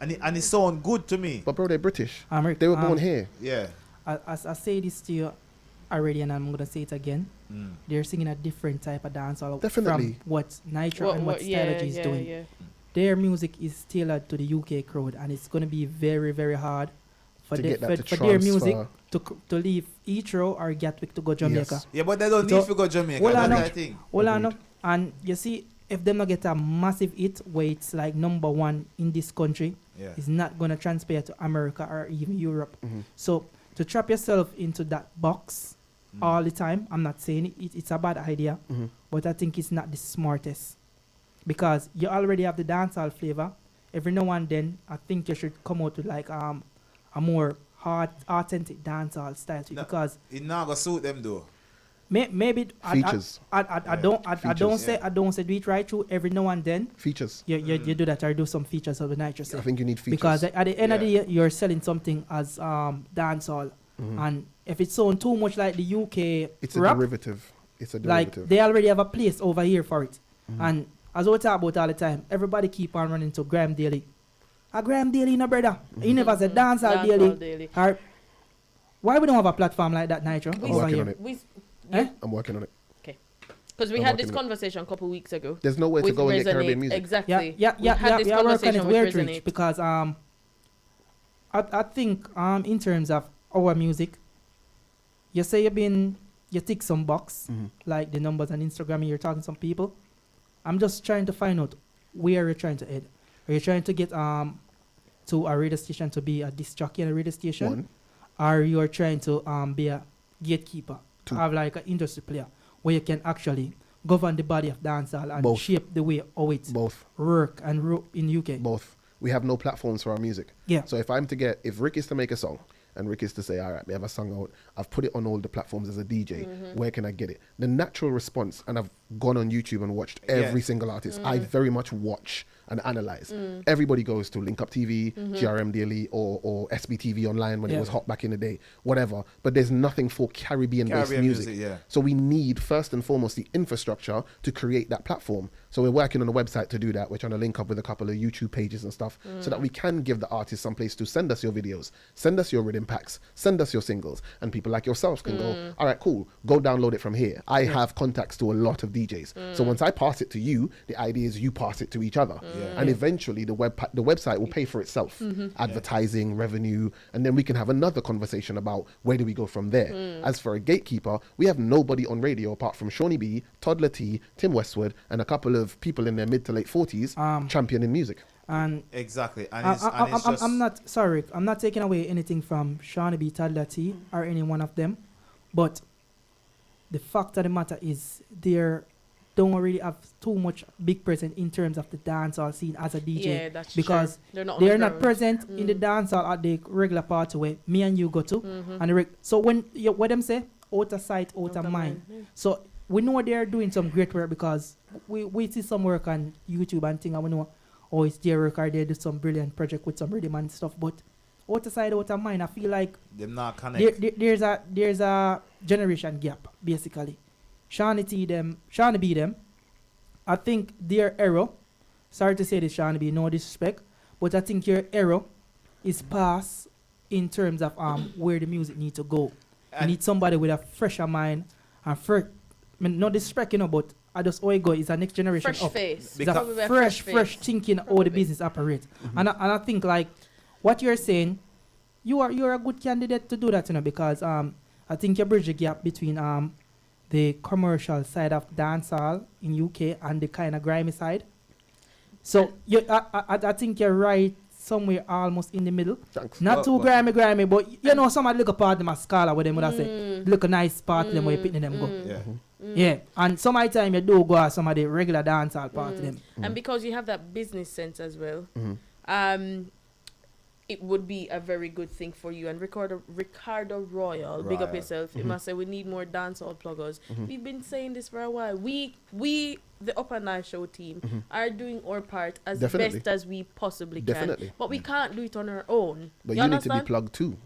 [SPEAKER 1] And it sounds good to me.
[SPEAKER 2] But bro, they're British.
[SPEAKER 4] America,
[SPEAKER 2] They were born here.
[SPEAKER 1] Yeah.
[SPEAKER 4] I say this to you already, and I'm gonna say it again. They're singing a different type of dancehall
[SPEAKER 2] Definitely.
[SPEAKER 4] from what Nitro and what Stylogy is doing.
[SPEAKER 3] Yeah.
[SPEAKER 4] Their music is tailored to the UK crowd, and it's gonna be very, very hard for
[SPEAKER 2] To
[SPEAKER 4] the-
[SPEAKER 2] get that
[SPEAKER 4] for,
[SPEAKER 2] to
[SPEAKER 4] for their music
[SPEAKER 2] transfer.
[SPEAKER 4] to leave Heathrow or Gatwick to go Jamaica.
[SPEAKER 2] Yes.
[SPEAKER 1] Yeah, but they don't
[SPEAKER 4] So-
[SPEAKER 1] need to go Jamaica.
[SPEAKER 4] Hold on
[SPEAKER 1] That's
[SPEAKER 4] now.
[SPEAKER 1] the thing.
[SPEAKER 4] Hold on,
[SPEAKER 2] Agreed.
[SPEAKER 4] now. And you see, if them not get a massive hit where it's like number one in this country,
[SPEAKER 1] Yeah.
[SPEAKER 4] it's not gonna transpire to America or even Europe. So to trap yourself into that box all the time, I'm not saying it's a bad idea, but I think it's not the smartest because you already have the dancehall flavor. Every now and then, I think you should come out with like a more hard, authentic dancehall style to it
[SPEAKER 1] No.
[SPEAKER 4] because
[SPEAKER 1] It not gonna suit them though.
[SPEAKER 4] maybe
[SPEAKER 2] Features.
[SPEAKER 4] I don't say
[SPEAKER 1] yeah.
[SPEAKER 4] do it right through every now and then.
[SPEAKER 2] Features.
[SPEAKER 4] You do that or do some features of the Nitro.
[SPEAKER 2] I think you need features.
[SPEAKER 4] Because at the end of the
[SPEAKER 1] Yeah.
[SPEAKER 4] year, you're selling something as dancehall, and if it's sound too much like the UK
[SPEAKER 2] it's a
[SPEAKER 4] rap,
[SPEAKER 2] derivative. It's a
[SPEAKER 4] like
[SPEAKER 2] derivative.
[SPEAKER 4] they already have a place over here for it. And as we talk about all the time, everybody keep on running to Graham Daly. A Graham Daly, no brother. He never said dancehall
[SPEAKER 3] Dancehall
[SPEAKER 4] Daly.
[SPEAKER 3] Daily.
[SPEAKER 4] Or why we don't have a platform like that, Nitro?
[SPEAKER 2] I'm
[SPEAKER 4] over
[SPEAKER 2] working
[SPEAKER 4] here?
[SPEAKER 2] on it.
[SPEAKER 4] Eh?
[SPEAKER 2] I'm working on it.
[SPEAKER 3] Because we
[SPEAKER 2] I'm
[SPEAKER 3] had this
[SPEAKER 2] working on
[SPEAKER 3] conversation a couple weeks ago.
[SPEAKER 2] There's nowhere to
[SPEAKER 3] with
[SPEAKER 2] go and get
[SPEAKER 3] Resonate.
[SPEAKER 2] Caribbean music.
[SPEAKER 3] Exactly.
[SPEAKER 4] Yeah,
[SPEAKER 3] We had this
[SPEAKER 4] working on
[SPEAKER 3] conversation
[SPEAKER 4] it
[SPEAKER 3] with
[SPEAKER 4] weird
[SPEAKER 3] Resonate.
[SPEAKER 4] reach because I think in terms of our music, you say you tick some box like the numbers on Instagram and you're talking to some people. I'm just trying to find out where you're trying to head. Are you trying to get to a radio station to be a disc jockey on a radio station?
[SPEAKER 2] One.
[SPEAKER 4] Or you're trying to be a gatekeeper,
[SPEAKER 2] Two.
[SPEAKER 4] have like an industry player where you can actually govern the body of dancehall and
[SPEAKER 2] Both.
[SPEAKER 4] shape the way how it
[SPEAKER 2] Both.
[SPEAKER 4] work and in UK.
[SPEAKER 2] Both. We have no platforms for our music.
[SPEAKER 4] Yeah.
[SPEAKER 2] So if Rick is to make a song and Rick is to say, all right, we have a song out, I've put it on all the platforms as a DJ, where can I get it? The natural response, and I've gone on YouTube and watched every single artist. I very much watch and analyze. Everybody goes to Link Up TV, GRM Daily, or SBTV Online when it
[SPEAKER 4] Yeah.
[SPEAKER 2] was hot back in the day, whatever. But there's nothing for Caribbean-based
[SPEAKER 1] Caribbean
[SPEAKER 2] music.
[SPEAKER 1] music, yeah.
[SPEAKER 2] So we need, first and foremost, the infrastructure to create that platform. So we're working on a website to do that. We're trying to link up with a couple of YouTube pages and stuff so that we can give the artists some place to send us your videos, send us your rhythm packs, send us your singles, and people like yourselves can go, all right, cool, go download it from here. I have contacts to a lot of DJs. So once I pass it to you, the idea is you pass it to each other. And eventually the website will pay for itself. Advertising, revenue, and then we can have another conversation about where do we go from there. As for a gatekeeper, we have nobody on radio apart from Shawnee B, Toddler T, Tim Westwood, and a couple of people in their mid to late 40s championing music.
[SPEAKER 4] And
[SPEAKER 1] Exactly. And it's just
[SPEAKER 4] I'm not sorry. I'm not taking away anything from Shawnee B, Toddler T, or any one of them, but the fact of the matter is they don't really have too much big presence in terms of the dancehall scene as a DJ.
[SPEAKER 3] Yeah, that's
[SPEAKER 4] because
[SPEAKER 3] true. They're not, on
[SPEAKER 4] they're
[SPEAKER 3] the
[SPEAKER 4] not
[SPEAKER 3] ground.
[SPEAKER 4] present in the dancehall at the regular party where me and you go to. And so when what them say, out of sight, out of mind. So we know they're doing some great work because we see some work on YouTube and thing, and we know or it's their record, they do some brilliant project with some rhythm and stuff. But outside, out of mind, I feel like
[SPEAKER 1] Them not connect.
[SPEAKER 4] there's a generation gap, basically. Shawnee B them, I think their error, sorry to say this, Shawnee B, no disrespect, but I think your error is past in terms of where the music needs to go. You
[SPEAKER 1] And-
[SPEAKER 4] need somebody with a fresher mind and no disrespect, but I just how it go is a next generation
[SPEAKER 3] Fresh
[SPEAKER 4] up.
[SPEAKER 3] face.
[SPEAKER 4] It's
[SPEAKER 1] Because-
[SPEAKER 3] Probably
[SPEAKER 4] a
[SPEAKER 3] a
[SPEAKER 4] fresh
[SPEAKER 3] face.
[SPEAKER 4] thinking how the
[SPEAKER 3] Probably.
[SPEAKER 4] business operates. And I think like what you're saying, you're a good candidate to do that, because I think you bridge the gap between the commercial side of dancehall in UK and the kind of grimy side. So I think you're right somewhere almost in the middle.
[SPEAKER 2] Thanks.
[SPEAKER 4] Not too
[SPEAKER 1] But-
[SPEAKER 4] grimy, but somebody look a part of them a scholar where them would have say look a nice part of them where you picking them go.
[SPEAKER 1] Yeah.
[SPEAKER 4] Yeah, and some of the time you do go at some of the regular dancehall part of them.
[SPEAKER 3] And because you have that business sense as well,
[SPEAKER 2] Mhm.
[SPEAKER 3] it would be a very good thing for you. And Ricardo Royal, big up
[SPEAKER 1] Royal.
[SPEAKER 3] yourself. He must say we need more dancehall pluggers. We've been saying this for a while. We the Upnlive show team are doing our part as
[SPEAKER 2] Definitely.
[SPEAKER 3] best as we possibly can.
[SPEAKER 2] Definitely.
[SPEAKER 3] But we can't do it on our own.
[SPEAKER 2] But
[SPEAKER 3] you
[SPEAKER 2] you need to be
[SPEAKER 3] understand?
[SPEAKER 2] plugged too.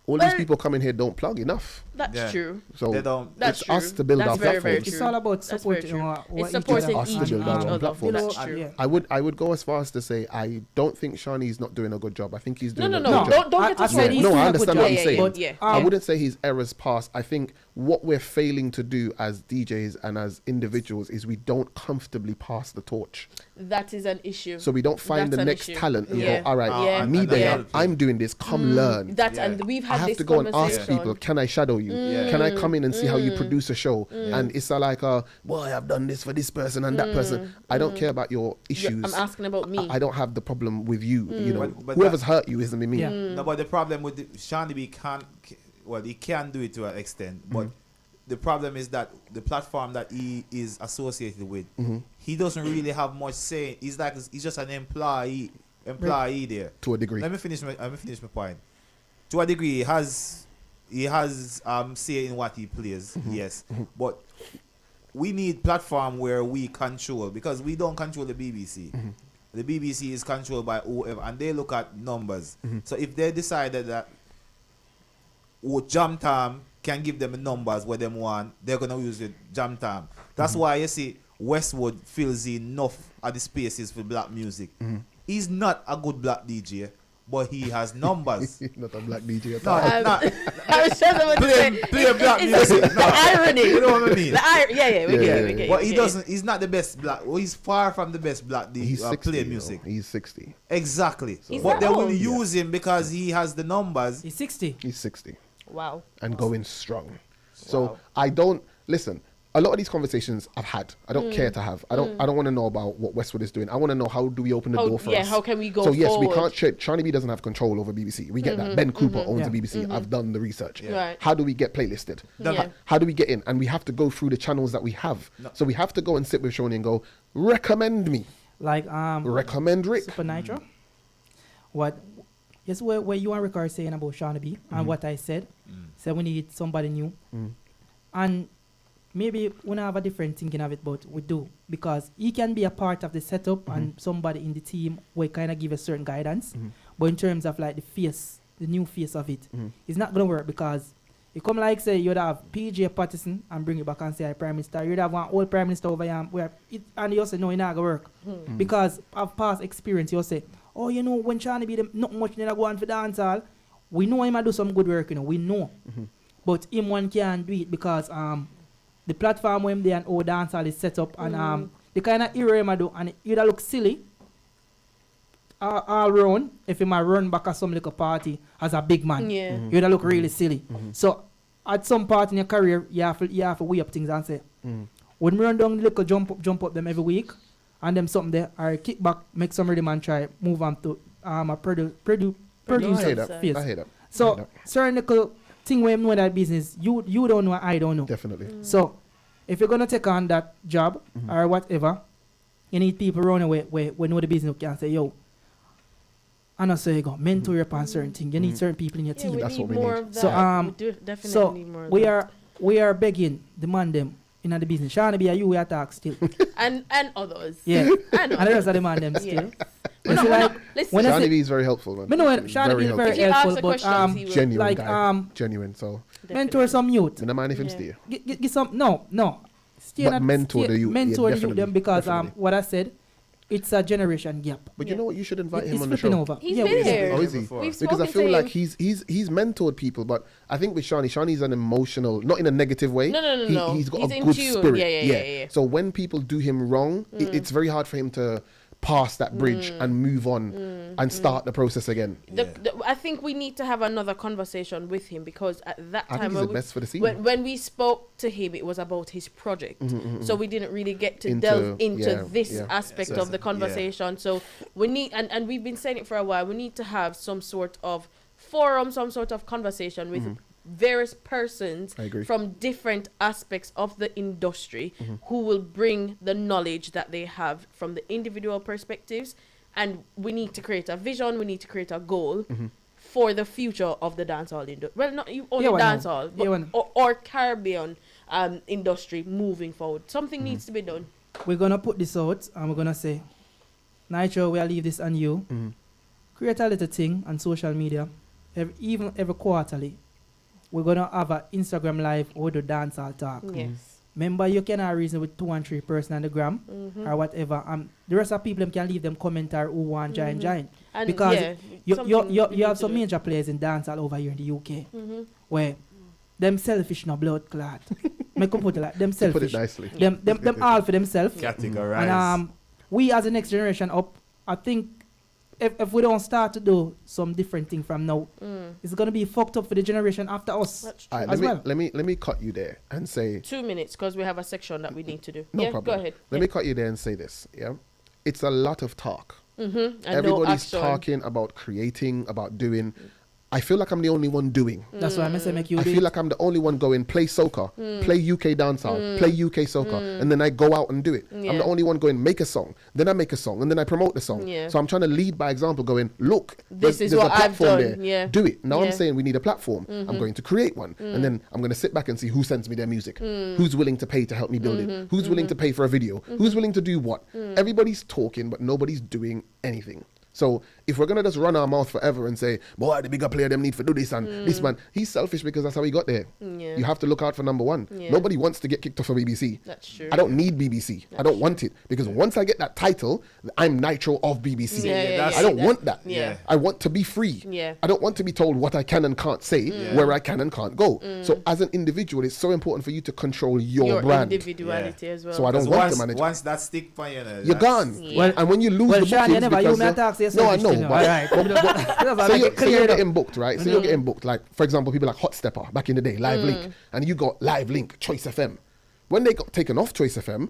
[SPEAKER 2] All
[SPEAKER 3] Well-
[SPEAKER 2] these people coming here don't plug enough.
[SPEAKER 3] That's
[SPEAKER 1] Yeah.
[SPEAKER 3] true.
[SPEAKER 2] So
[SPEAKER 1] They don't.
[SPEAKER 3] That's
[SPEAKER 2] it's us
[SPEAKER 3] true.
[SPEAKER 2] to build
[SPEAKER 3] That's
[SPEAKER 2] our
[SPEAKER 3] very, very
[SPEAKER 2] platforms.
[SPEAKER 3] true.
[SPEAKER 4] It's all about
[SPEAKER 3] That's very
[SPEAKER 4] supporting
[SPEAKER 3] true.
[SPEAKER 4] what
[SPEAKER 3] It's
[SPEAKER 4] each
[SPEAKER 3] supporting
[SPEAKER 4] other
[SPEAKER 2] us to
[SPEAKER 3] each
[SPEAKER 2] build our own
[SPEAKER 3] other.
[SPEAKER 2] platforms.
[SPEAKER 3] That's
[SPEAKER 4] You know,
[SPEAKER 3] true.
[SPEAKER 4] yeah.
[SPEAKER 2] I would go as far as to say I don't think Shawnee's not doing a good job. I think he's
[SPEAKER 3] No,
[SPEAKER 2] doing
[SPEAKER 3] no,
[SPEAKER 2] a
[SPEAKER 3] no.
[SPEAKER 2] good job.
[SPEAKER 3] Don't
[SPEAKER 4] I
[SPEAKER 3] get us
[SPEAKER 4] said
[SPEAKER 3] wrong.
[SPEAKER 4] he's
[SPEAKER 2] No,
[SPEAKER 4] doing
[SPEAKER 2] I
[SPEAKER 4] a
[SPEAKER 2] understand
[SPEAKER 4] good
[SPEAKER 2] what
[SPEAKER 4] job,
[SPEAKER 2] you're saying.
[SPEAKER 3] But yeah.
[SPEAKER 2] I wouldn't say his errors past. I think what we're failing to do as DJs and as individuals is we don't comfortably pass the torch.
[SPEAKER 3] That is an issue.
[SPEAKER 2] So we don't find
[SPEAKER 3] That's
[SPEAKER 2] the
[SPEAKER 3] an
[SPEAKER 2] next
[SPEAKER 3] issue.
[SPEAKER 2] talent and
[SPEAKER 3] Yeah.
[SPEAKER 2] go, all right,
[SPEAKER 3] Yeah.
[SPEAKER 2] me
[SPEAKER 1] And
[SPEAKER 2] there,
[SPEAKER 1] another thing.
[SPEAKER 2] I'm doing this, come learn.
[SPEAKER 3] That
[SPEAKER 1] Yeah.
[SPEAKER 3] and we've
[SPEAKER 2] I
[SPEAKER 3] had
[SPEAKER 2] have
[SPEAKER 3] this
[SPEAKER 2] to go and
[SPEAKER 3] conversation.
[SPEAKER 2] ask people, can I shadow you?
[SPEAKER 1] Yeah.
[SPEAKER 2] Can I come in and see how you produce a show? And it's like, boy, I've done this for this person and that person. I don't care about your issues.
[SPEAKER 3] I'm asking about me.
[SPEAKER 2] I don't have the problem with you. You know,
[SPEAKER 1] But
[SPEAKER 2] whoever's hurt you isn't me.
[SPEAKER 4] Yeah.
[SPEAKER 1] No, but the problem with Shawnee B he can do it to an extent, but the problem is that the platform that he is associated with, he doesn't really have much say. He's just an employee there.
[SPEAKER 2] To a degree.
[SPEAKER 1] Let me finish my point. To a degree, he has say in what he plays, yes, but we need platform where we control, because we don't control the BBC. The BBC is controlled by whoever, and they look at numbers. So if they decided that Jam Time can give them the numbers what them want, they're gonna use the Jam Time. That's why you see Westwood fills enough of the spaces for black music. He's not a good black DJ, but he has numbers.
[SPEAKER 2] Not a black DJ at
[SPEAKER 1] No,
[SPEAKER 2] all.
[SPEAKER 1] it's not.
[SPEAKER 3] I was just about to say,
[SPEAKER 1] Play black
[SPEAKER 3] it's
[SPEAKER 1] music.
[SPEAKER 3] the irony.
[SPEAKER 1] You know what I mean?
[SPEAKER 3] The yeah, we
[SPEAKER 2] Yeah,
[SPEAKER 3] get
[SPEAKER 2] yeah,
[SPEAKER 3] it, we
[SPEAKER 2] yeah.
[SPEAKER 3] get it.
[SPEAKER 1] But he
[SPEAKER 3] we get it.
[SPEAKER 1] doesn't. He's not the best black. Well, he's far from the best black
[SPEAKER 2] He's 60.
[SPEAKER 1] play
[SPEAKER 2] you know.
[SPEAKER 1] music.
[SPEAKER 2] He's 60.
[SPEAKER 1] Exactly.
[SPEAKER 3] He's
[SPEAKER 1] But
[SPEAKER 3] that
[SPEAKER 1] they will
[SPEAKER 3] old?
[SPEAKER 1] use him because he has the numbers.
[SPEAKER 4] He's 60.
[SPEAKER 2] He's 60
[SPEAKER 3] Wow.
[SPEAKER 2] and going strong. So I don't listen. A lot of these conversations I've had, I don't care to have. I don't want to know about what Westwood is doing. I want to know, how do we open the door for us?
[SPEAKER 3] How can we go
[SPEAKER 2] So yes, we
[SPEAKER 3] forward?
[SPEAKER 2] can't trade. Charlie B doesn't have control over BBC. We get that. Ben Cooper owns
[SPEAKER 4] Yeah.
[SPEAKER 2] the BBC. I've done the research.
[SPEAKER 3] Right.
[SPEAKER 2] How do we get playlisted?
[SPEAKER 3] Yeah.
[SPEAKER 2] How do we get in? And we have to go through the channels that we have. So we have to go and sit with Shoni and go, recommend me.
[SPEAKER 4] Like
[SPEAKER 2] Recommend Rick.
[SPEAKER 4] Supa Nytro. Yes, where you and Rick are saying about Shawnee B and what I said. So we need somebody new. And maybe we don't have a different thinking of it, but we do. Because he can be a part of the setup and somebody in the team will kind of give a certain guidance. But in terms of like the new face of it, it's not going to work, because you come like say you'd have PJ Patterson and bring it back and say I'm Prime Minister. You'd have one old Prime Minister over here and you say no, it's not going to work. Because of past experience, you say, oh, when Shawnee B them not much then I go on for dancehall, we know him a do some good work, we know. But him one can't do it because the platform where him there and how dancehall is set up and the kind of era him a do, and it either look silly all round if him a run back at some little party as a big man.
[SPEAKER 3] Yeah.
[SPEAKER 4] You either look really silly. So at some part in your career you have to weigh up things and say, when we run down the little jump up them every week and them something there, or kick back, make some rhythm and try move on to a producer
[SPEAKER 2] I hear that.
[SPEAKER 4] phase.
[SPEAKER 2] I hear that.
[SPEAKER 4] So certain little thing where you know that business, you don't know, I don't know.
[SPEAKER 2] Definitely.
[SPEAKER 4] So if you're gonna take on that job or whatever, you need people around where know the business who can say, yo, I know so you go mentor you upon certain things. You need certain people in your
[SPEAKER 3] Yeah,
[SPEAKER 4] team.
[SPEAKER 3] we
[SPEAKER 2] That's
[SPEAKER 3] need
[SPEAKER 2] what we
[SPEAKER 3] more
[SPEAKER 2] need.
[SPEAKER 3] of that.
[SPEAKER 4] So
[SPEAKER 3] we do definitely
[SPEAKER 4] so
[SPEAKER 3] need more of
[SPEAKER 4] we
[SPEAKER 3] that.
[SPEAKER 4] are begging, demand them in the business. Shawnee B, you we attack still.
[SPEAKER 3] and others.
[SPEAKER 4] Yeah.
[SPEAKER 3] And
[SPEAKER 4] And the rest of them and them still.
[SPEAKER 3] Yes.
[SPEAKER 4] You see, like,
[SPEAKER 3] Listen,
[SPEAKER 4] when I
[SPEAKER 2] Shani
[SPEAKER 4] say,
[SPEAKER 2] B is very helpful, man.
[SPEAKER 4] me know when Shani B is
[SPEAKER 3] if
[SPEAKER 4] very
[SPEAKER 3] you ask
[SPEAKER 4] helpful,
[SPEAKER 3] the
[SPEAKER 4] but
[SPEAKER 3] questions, he will.
[SPEAKER 2] Genuine
[SPEAKER 4] like
[SPEAKER 2] guy. Genuine. So,
[SPEAKER 4] mentor some youth.
[SPEAKER 2] I don't mind if him
[SPEAKER 3] Yeah.
[SPEAKER 2] stay.
[SPEAKER 4] Get some no. Stay
[SPEAKER 2] But
[SPEAKER 4] not-
[SPEAKER 2] mentor
[SPEAKER 4] stay-
[SPEAKER 2] the youth.
[SPEAKER 4] mentor
[SPEAKER 2] Yeah,
[SPEAKER 4] the youth them
[SPEAKER 2] definitely,
[SPEAKER 4] because
[SPEAKER 2] definitely.
[SPEAKER 4] what I said, it's a generation gap.
[SPEAKER 2] But you know what? You should invite him
[SPEAKER 4] It's
[SPEAKER 2] on the
[SPEAKER 4] flipping
[SPEAKER 2] show.
[SPEAKER 4] over.
[SPEAKER 3] He's
[SPEAKER 4] Yeah,
[SPEAKER 3] been
[SPEAKER 4] we-
[SPEAKER 3] here.
[SPEAKER 2] Oh, is he?
[SPEAKER 1] Before.
[SPEAKER 3] We've
[SPEAKER 2] Because I
[SPEAKER 3] spoken
[SPEAKER 2] feel
[SPEAKER 3] to
[SPEAKER 2] like
[SPEAKER 3] him.
[SPEAKER 2] he's mentored people, but I think with Shani's an emotional, not in a negative way.
[SPEAKER 3] No.
[SPEAKER 2] He's got
[SPEAKER 3] He's
[SPEAKER 2] a
[SPEAKER 3] in
[SPEAKER 2] good
[SPEAKER 3] tune.
[SPEAKER 2] spirit.
[SPEAKER 3] Yeah.
[SPEAKER 2] So when people do him wrong, it's very hard for him to pass that bridge and move on and start the process again.
[SPEAKER 3] I think we need to have another conversation with him because at that
[SPEAKER 2] I
[SPEAKER 3] time
[SPEAKER 2] think he's
[SPEAKER 3] when
[SPEAKER 2] the best for the scene.
[SPEAKER 3] when we spoke to him, it was about his project, so we didn't really get to
[SPEAKER 2] Into-
[SPEAKER 3] delve into
[SPEAKER 2] yeah,
[SPEAKER 3] this
[SPEAKER 2] yeah.
[SPEAKER 3] aspect
[SPEAKER 1] So
[SPEAKER 3] of the
[SPEAKER 1] yeah.
[SPEAKER 3] conversation. So we need, and we've been saying it for a while. We need to have some sort of forum, some sort of conversation with various persons
[SPEAKER 2] I agree.
[SPEAKER 3] from different aspects of the industry who will bring the knowledge that they have from the individual perspectives. And we need to create a vision, we need to create a goal for the future of the dancehall industry. Well, not only
[SPEAKER 4] Yeah, why not?
[SPEAKER 3] dancehall,
[SPEAKER 4] Yeah, why
[SPEAKER 3] but
[SPEAKER 4] not?
[SPEAKER 3] or Caribbean industry moving forward. Something needs to be done.
[SPEAKER 4] We're gonna put this out and we're gonna say, Nitro, we'll leave this on you. Create a little thing on social media, even every quarterly. We're gonna have an Instagram live or the dancehall talk.
[SPEAKER 3] Yes.
[SPEAKER 4] Remember, you cannot reason with 2 and 3 person on the gram or whatever. The rest of people them can leave them comment or who want join.
[SPEAKER 3] And
[SPEAKER 4] Because
[SPEAKER 3] yeah,
[SPEAKER 4] You
[SPEAKER 3] something we need
[SPEAKER 4] have
[SPEAKER 3] to
[SPEAKER 4] some
[SPEAKER 3] do.
[SPEAKER 4] major players in dancehall over here in the UK where them selfish no blood clot. Make them put it like them
[SPEAKER 2] To put it
[SPEAKER 4] selfish.
[SPEAKER 2] nicely.
[SPEAKER 4] Them all for themselves.
[SPEAKER 1] Categorize.
[SPEAKER 4] And we as the next generation up, I think if we don't start to do some different thing from now, it's gonna be fucked up for the generation after us.
[SPEAKER 3] That's
[SPEAKER 2] All
[SPEAKER 3] true.
[SPEAKER 2] right,
[SPEAKER 4] As well.
[SPEAKER 2] let me cut you there and say
[SPEAKER 3] 2 minutes because we have a section that we need to do.
[SPEAKER 2] no
[SPEAKER 3] yeah,
[SPEAKER 2] problem.
[SPEAKER 3] Go ahead.
[SPEAKER 2] Let me cut you there and say this. Yeah, it's a lot of talk.
[SPEAKER 3] And no
[SPEAKER 2] Everybody's
[SPEAKER 3] action.
[SPEAKER 2] talking about creating, about doing. I feel like I'm the only one doing.
[SPEAKER 4] That's why I say make you
[SPEAKER 2] I
[SPEAKER 4] do
[SPEAKER 2] feel
[SPEAKER 4] it.
[SPEAKER 2] like I'm the only one going play soca, play UK dancehall, play UK soca, and then I go out and do it. I'm
[SPEAKER 3] Yeah.
[SPEAKER 2] the only one going make a song, then I make a song, and then I promote the song.
[SPEAKER 3] Yeah.
[SPEAKER 2] So I'm trying to lead by example, going, look,
[SPEAKER 3] This is
[SPEAKER 2] there's
[SPEAKER 3] what
[SPEAKER 2] a
[SPEAKER 3] I've
[SPEAKER 2] platform
[SPEAKER 3] done,
[SPEAKER 2] there.
[SPEAKER 3] yeah.
[SPEAKER 2] Do it. Now
[SPEAKER 3] Yeah.
[SPEAKER 2] I'm saying we need a platform. I'm going to create one, and then I'm going to sit back and see who sends me their music, who's willing to pay to help me build it, who's willing to pay for a video, who's willing to do what. Everybody's talking, but nobody's doing anything. So if we're gonna just run our mouth forever and say, boy, the bigger player them need to do this and this man, he's selfish because that's how he got there.
[SPEAKER 3] Yeah.
[SPEAKER 2] You have to look out for number one.
[SPEAKER 3] Yeah.
[SPEAKER 2] Nobody wants to get kicked off of BBC.
[SPEAKER 3] That's true.
[SPEAKER 2] I don't need BBC. I don't want it because once I get that title, I'm Nitro of BBC.
[SPEAKER 3] Yeah,
[SPEAKER 2] I don't want that.
[SPEAKER 3] Yeah.
[SPEAKER 2] I want to be free.
[SPEAKER 3] Yeah.
[SPEAKER 2] I don't want to be told what I can and can't say, where I can and can't go. So as an individual, it's so important for you to control your brand.
[SPEAKER 3] individuality as well.
[SPEAKER 2] So I don't
[SPEAKER 1] Because
[SPEAKER 2] want to manage.
[SPEAKER 1] once that stick for you,
[SPEAKER 2] You're gone.
[SPEAKER 3] Yeah.
[SPEAKER 2] And when you lose
[SPEAKER 4] Well,
[SPEAKER 2] the
[SPEAKER 4] Sean, you
[SPEAKER 2] bookings
[SPEAKER 4] never you
[SPEAKER 2] because
[SPEAKER 4] may
[SPEAKER 2] of-
[SPEAKER 4] talk to
[SPEAKER 2] No, I
[SPEAKER 4] yourself.
[SPEAKER 2] know, but
[SPEAKER 4] Alright.
[SPEAKER 2] so you're getting booked, right? So you're getting booked. Like, for example, people like Hot Stepper back in the day, Live Link, and you got Live Link, Choice FM. When they got taken off Choice FM,